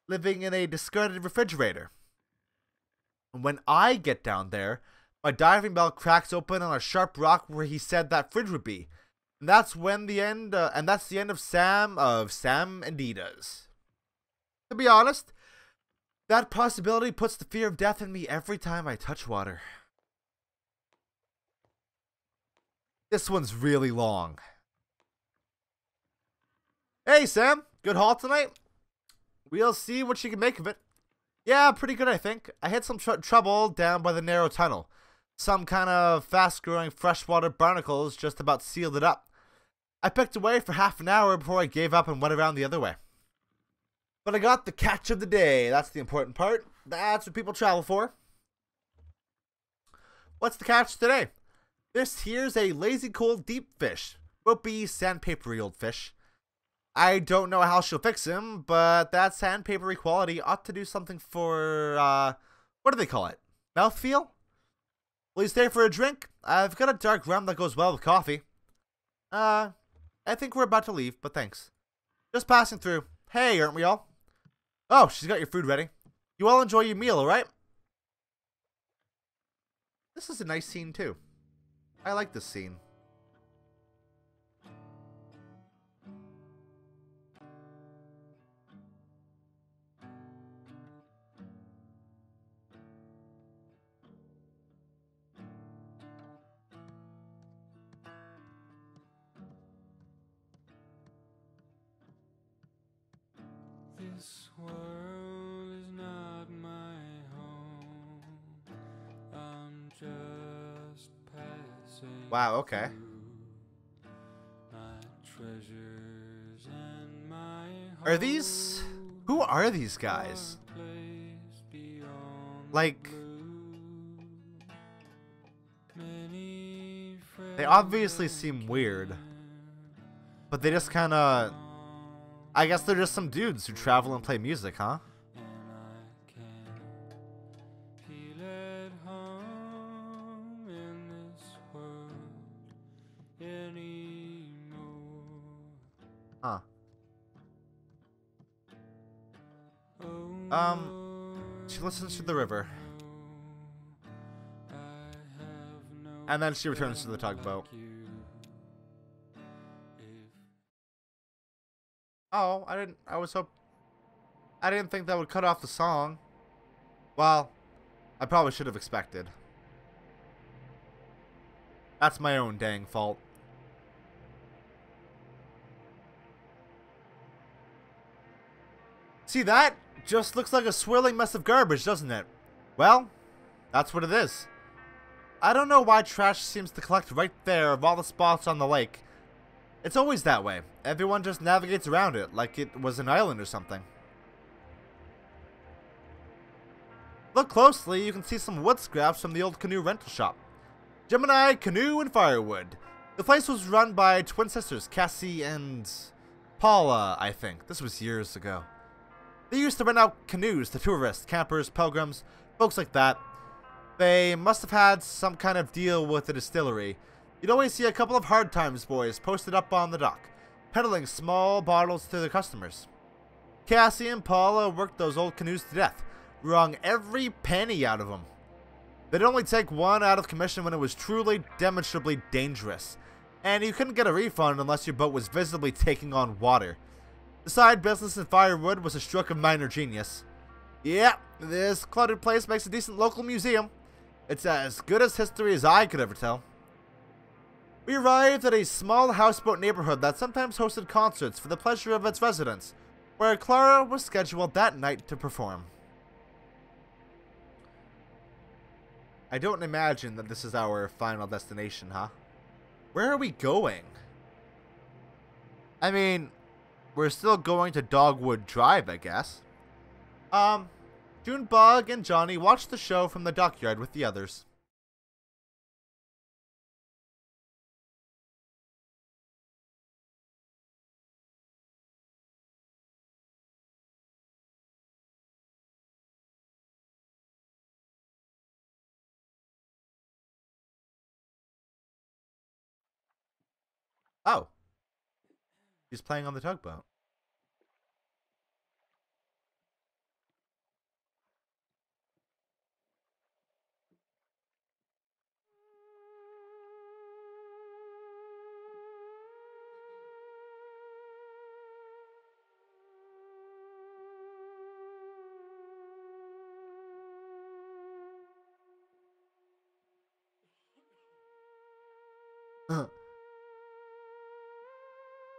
living in a discarded refrigerator. And when I get down there, my diving bell cracks open on a sharp rock where he said that fridge would be. And that's the end of Sam and Ida's. To be honest, that possibility puts the fear of death in me every time I touch water. This one's really long. Hey, Sam. Good haul tonight? We'll see what you can make of it. Yeah, pretty good, I think. I had some trouble down by the narrow tunnel. Some kind of fast-growing freshwater barnacles just about sealed it up. I picked away for half an hour before I gave up and went around the other way. But I got the catch of the day. That's the important part. That's what people travel for. What's the catch today? This here's a lazy cold deep fish. Ropey, sandpapery old fish. I don't know how she'll fix him, but that sandpapery quality ought to do something for, what do they call it? Mouthfeel? Will you stay for a drink? I've got a dark rum that goes well with coffee. I think we're about to leave, but thanks. Just passing through. Hey, aren't we all? Oh, she's got your food ready. You all enjoy your meal, alright? This is a nice scene, too. I like this scene. This world is not my home. I'm just passing. Wow, okay. My treasures and my Are these... Who are these guys? Like... They obviously seem weird. But they just kinda... I guess they're just some dudes who travel and play music, huh? Anymore. Huh. She listens to the river. I have no And then she returns to the tugboat. like you. If Oh, I didn't think that would cut off the song. Well, I probably should have expected. That's my own dang fault. See that? Just looks like a swirling mess of garbage, doesn't it? Well, that's what it is. I don't know why trash seems to collect right there of all the spots on the lake. It's always that way. Everyone just navigates around it like it was an island or something. Look closely, you can see some wood scraps from the old canoe rental shop. Gemini Canoe and Firewood. The place was run by twin sisters, Cassie and Paula, I think. This was years ago. They used to rent out canoes to tourists, campers, pilgrims, folks like that. They must have had some kind of deal with the distillery. You'd always see a couple of Hard Times boys posted up on the dock, peddling small bottles to their customers. Cassie and Paula worked those old canoes to death, wrung every penny out of them. They'd only take one out of commission when it was truly, demonstrably dangerous, and you couldn't get a refund unless your boat was visibly taking on water. The side business in Firewood was a stroke of minor genius. Yeah, this cluttered place makes a decent local museum. It's as good as history as I could ever tell. We arrived at a small houseboat neighborhood that sometimes hosted concerts for the pleasure of its residents, where Clara was scheduled that night to perform. I don't imagine that this is our final destination, huh? Where are we going? I mean, we're still going to Dogwood Drive, I guess. Junebug and Johnny watched the show from the dockyard with the others. Oh. He's playing on the tugboat.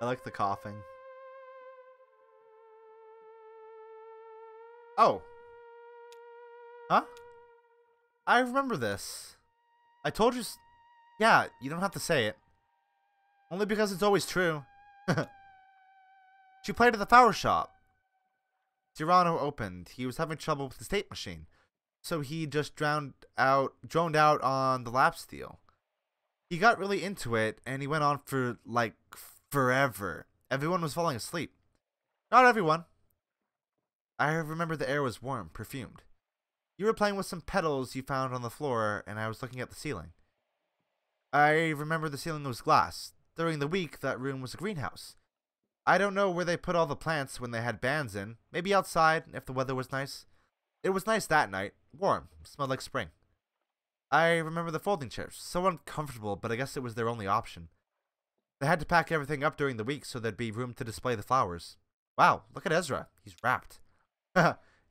I like the coughing. Oh. Huh? I remember this. I told you... Yeah, you don't have to say it. Only because it's always true. She played at the flower shop. Cyrano opened. He was having trouble with the state machine. So he just droned out on the lap steel. He got really into it, and he went on for, like, forever. Everyone was falling asleep. Not everyone. I remember the air was warm, perfumed. You were playing with some petals you found on the floor, and I was looking at the ceiling. I remember the ceiling was glass. During the week, that room was a greenhouse. I don't know where they put all the plants when they had bands in. Maybe outside, if the weather was nice. It was nice that night. Warm. Smelled like spring. I remember the folding chairs. So uncomfortable, but I guess it was their only option. They had to pack everything up during the week so there'd be room to display the flowers. Wow, look at Ezra. He's wrapped.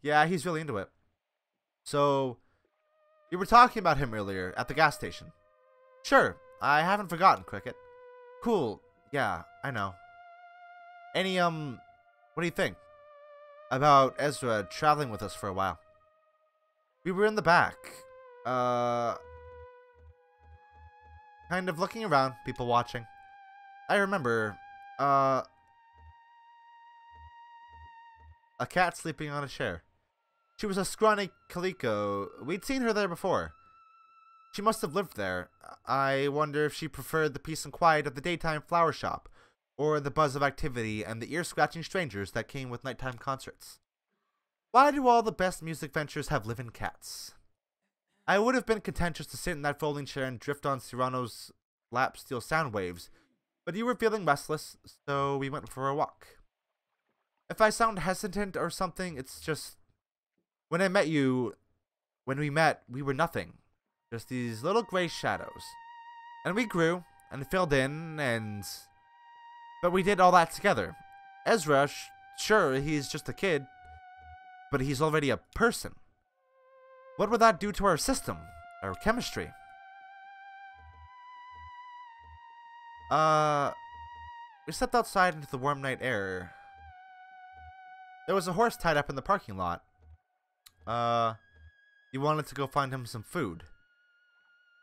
Yeah, he's really into it. So, you were talking about him earlier at the gas station. Sure, I haven't forgotten, Cricket. Cool, yeah, I know. Any, what do you think about Ezra traveling with us for a while? We were in the back, kind of looking around, people watching. I remember, a cat sleeping on a chair. She was a scrawny calico. We'd seen her there before. She must have lived there. I wonder if she preferred the peace and quiet of the daytime flower shop, or the buzz of activity and the ear-scratching strangers that came with nighttime concerts. Why do all the best music ventures have live-in cats? I would have been content just to sit in that folding chair and drift on Cyrano's lap steel sound waves, but you were feeling restless, so we went for a walk. If I sound hesitant or something, it's just When I met you, when we met, we were nothing. Just these little gray shadows. And we grew, and filled in, but we did all that together. Ezra, sure, he's just a kid, but he's already a person. What would that do to our system? Our chemistry? We stepped outside into the warm night air. There was a horse tied up in the parking lot. You wanted to go find him some food.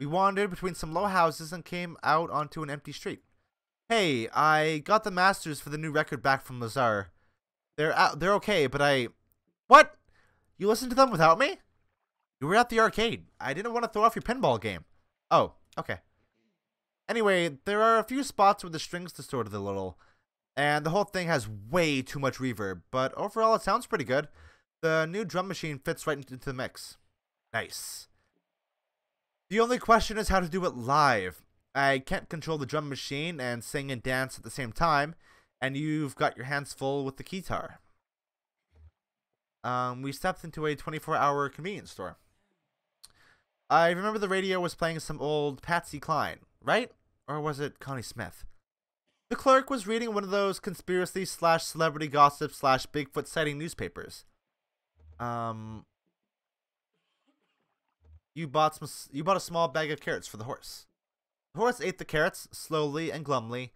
We wandered between some low houses and came out onto an empty street. Hey, I got the masters for the new record back from Lazar. They're okay, but What? You listened to them without me? You were at the arcade. I didn't want to throw off your pinball game. Oh, okay. Anyway, there are a few spots where the strings distorted a little, and the whole thing has way too much reverb, but overall it sounds pretty good. The new drum machine fits right into the mix. Nice. The only question is how to do it live. I can't control the drum machine and sing and dance at the same time, and you've got your hands full with the guitar. We stepped into a 24-hour convenience store. I remember the radio was playing some old Patsy Cline, right? Or was it Connie Smith? The clerk was reading one of those conspiracy/celebrity gossip/Bigfoot sighting newspapers. You bought a small bag of carrots for the horse. The horse ate the carrots slowly and glumly.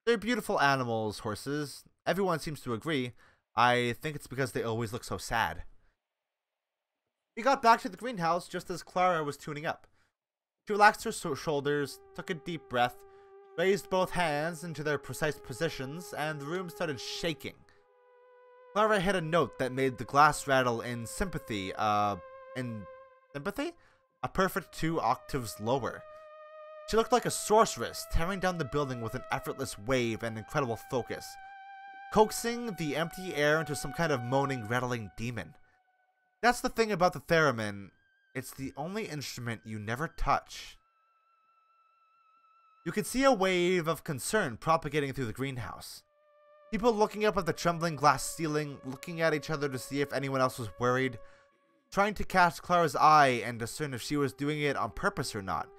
They're beautiful animals, horses. Everyone seems to agree. I think it's because they always look so sad. We got back to the greenhouse just as Clara was tuning up. She relaxed her shoulders, took a deep breath, raised both hands into their precise positions, and the room started shaking. Clara hit a note that made the glass rattle in sympathy? A perfect 2 octaves lower. She looked like a sorceress, tearing down the building with an effortless wave and incredible focus, coaxing the empty air into some kind of moaning, rattling demon. That's the thing about the theremin. It's the only instrument you never touch. You could see a wave of concern propagating through the greenhouse. People looking up at the trembling glass ceiling, looking at each other to see if anyone else was worried, trying to catch Clara's eye and discern if she was doing it on purpose or not,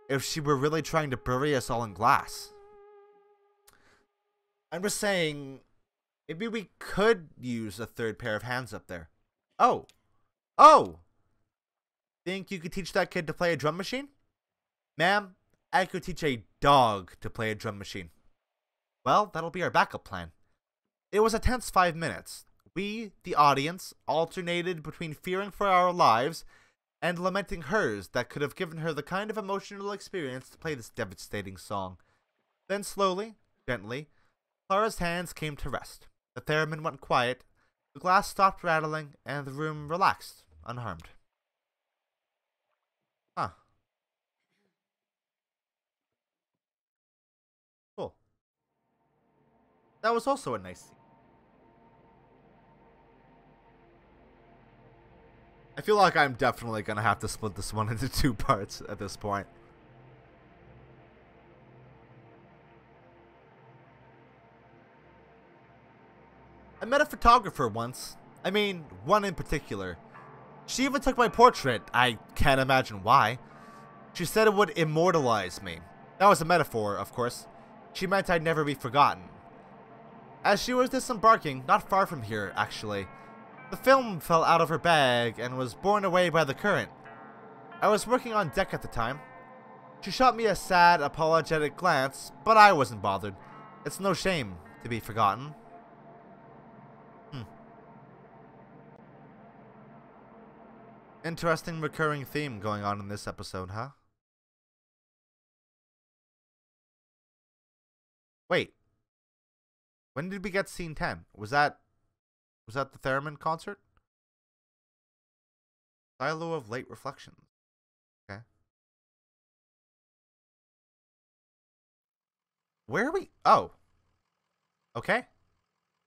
if she were really trying to bury us all in glass. I'm just saying, maybe we could use a third pair of hands up there. Oh! Think you could teach that kid to play a drum machine? Ma'am, I could teach a dog to play a drum machine. Well, that'll be our backup plan. It was a tense 5 minutes. We, the audience, alternated between fearing for our lives and lamenting hers that could have given her the kind of emotional experience to play this devastating song. Then slowly, gently, Clara's hands came to rest. The theremin went quiet, the glass stopped rattling, and the room relaxed, unharmed. Huh. Cool. That was also a nice scene. I feel like I'm definitely gonna have to split this one into 2 parts at this point. I met a photographer once. I mean, one in particular. She even took my portrait. I can't imagine why. She said it would immortalize me. That was a metaphor, of course. She meant I'd never be forgotten. As she was disembarking, not far from here, actually, the film fell out of her bag and was borne away by the current. I was working on deck at the time. She shot me a sad, apologetic glance, but I wasn't bothered. It's no shame to be forgotten. Interesting recurring theme going on in this episode, huh? Wait. When did we get scene 10? Was that the theremin concert? Silo of Late Reflections. Okay. Where are we? Oh. Okay.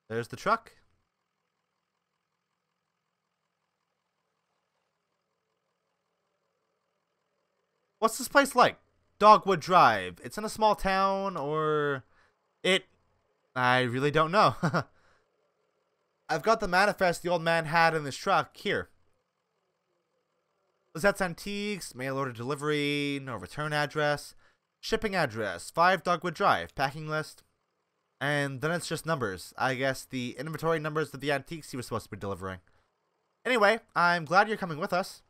There's the truck. What's this place like? Dogwood Drive. It's in a small town, or I really don't know. I've got the manifest the old man had in his truck here. Lizette's Antiques, mail order delivery, no return address, shipping address, 5 Dogwood Drive, packing list, and then it's just numbers. I guess the inventory numbers of the antiques he was supposed to be delivering. Anyway, I'm glad you're coming with us.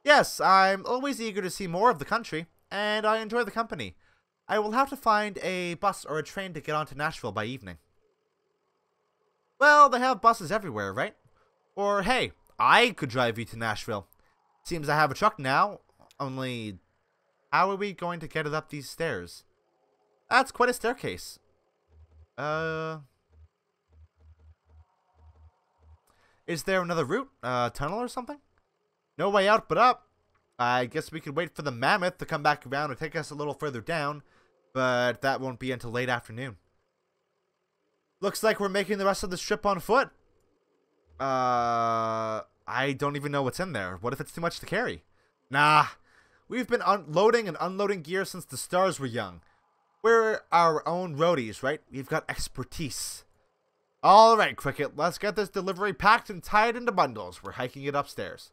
Yes, I'm always eager to see more of the country, and I enjoy the company. I will have to find a bus or a train to get on to Nashville by evening. Well, they have buses everywhere, right? Or, hey, I could drive you to Nashville. Seems I have a truck now, only how are we going to get it up these stairs? That's quite a staircase. Is there another route? Tunnel or something? No way out but up. I guess we could wait for the mammoth to come back around and take us a little further down, but that won't be until late afternoon. Looks like we're making the rest of this trip on foot. I don't even know what's in there. What if it's too much to carry? Nah, we've been unloading and unloading gear since the stars were young. We're our own roadies, right? We've got expertise. Alright, Cricket, let's get this delivery packed and tied into bundles. We're hiking it upstairs.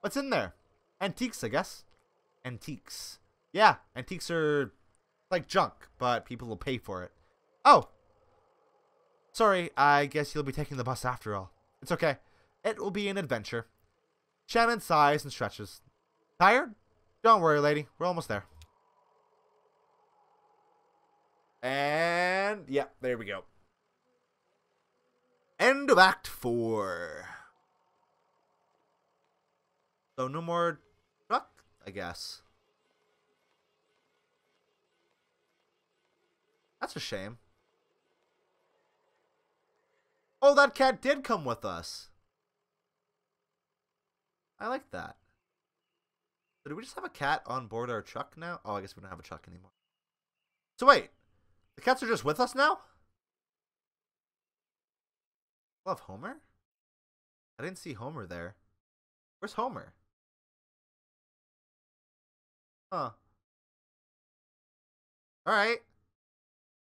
What's in there? Antiques, I guess. Antiques. Yeah, antiques are like junk, but people will pay for it. Oh! Sorry, I guess you'll be taking the bus after all. It's okay. It will be an adventure. Shannon sighs and stretches. Tired? Don't worry, lady. We're almost there. And, yeah, there we go. End of Act 4. So, no more truck, I guess. That's a shame. Oh, that cat did come with us. I like that. So do we just have a cat on board our truck now? Oh, I guess we don't have a truck anymore. So wait, the cats are just with us now? Love Homer? I didn't see Homer there. Where's Homer? Huh. Alright.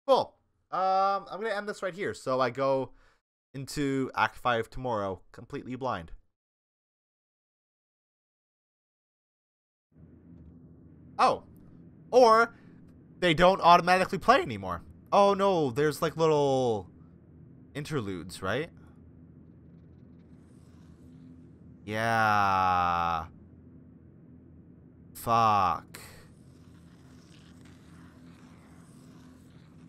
Cool. I'm gonna end this right here. So I go into Act 5 tomorrow, completely blind. Oh. Or they don't automatically play anymore. Oh no, there's like little interludes, right? Yeah. Fuck.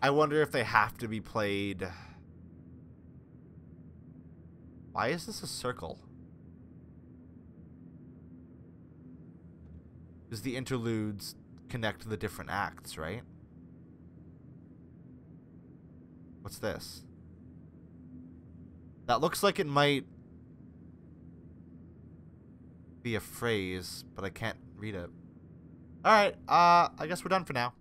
I wonder if they have to be played. Why is this a circle? Because the interludes connect to the different acts, right? What's this? That looks like it might be a phrase, but I can't read it. Alright, I guess we're done for now.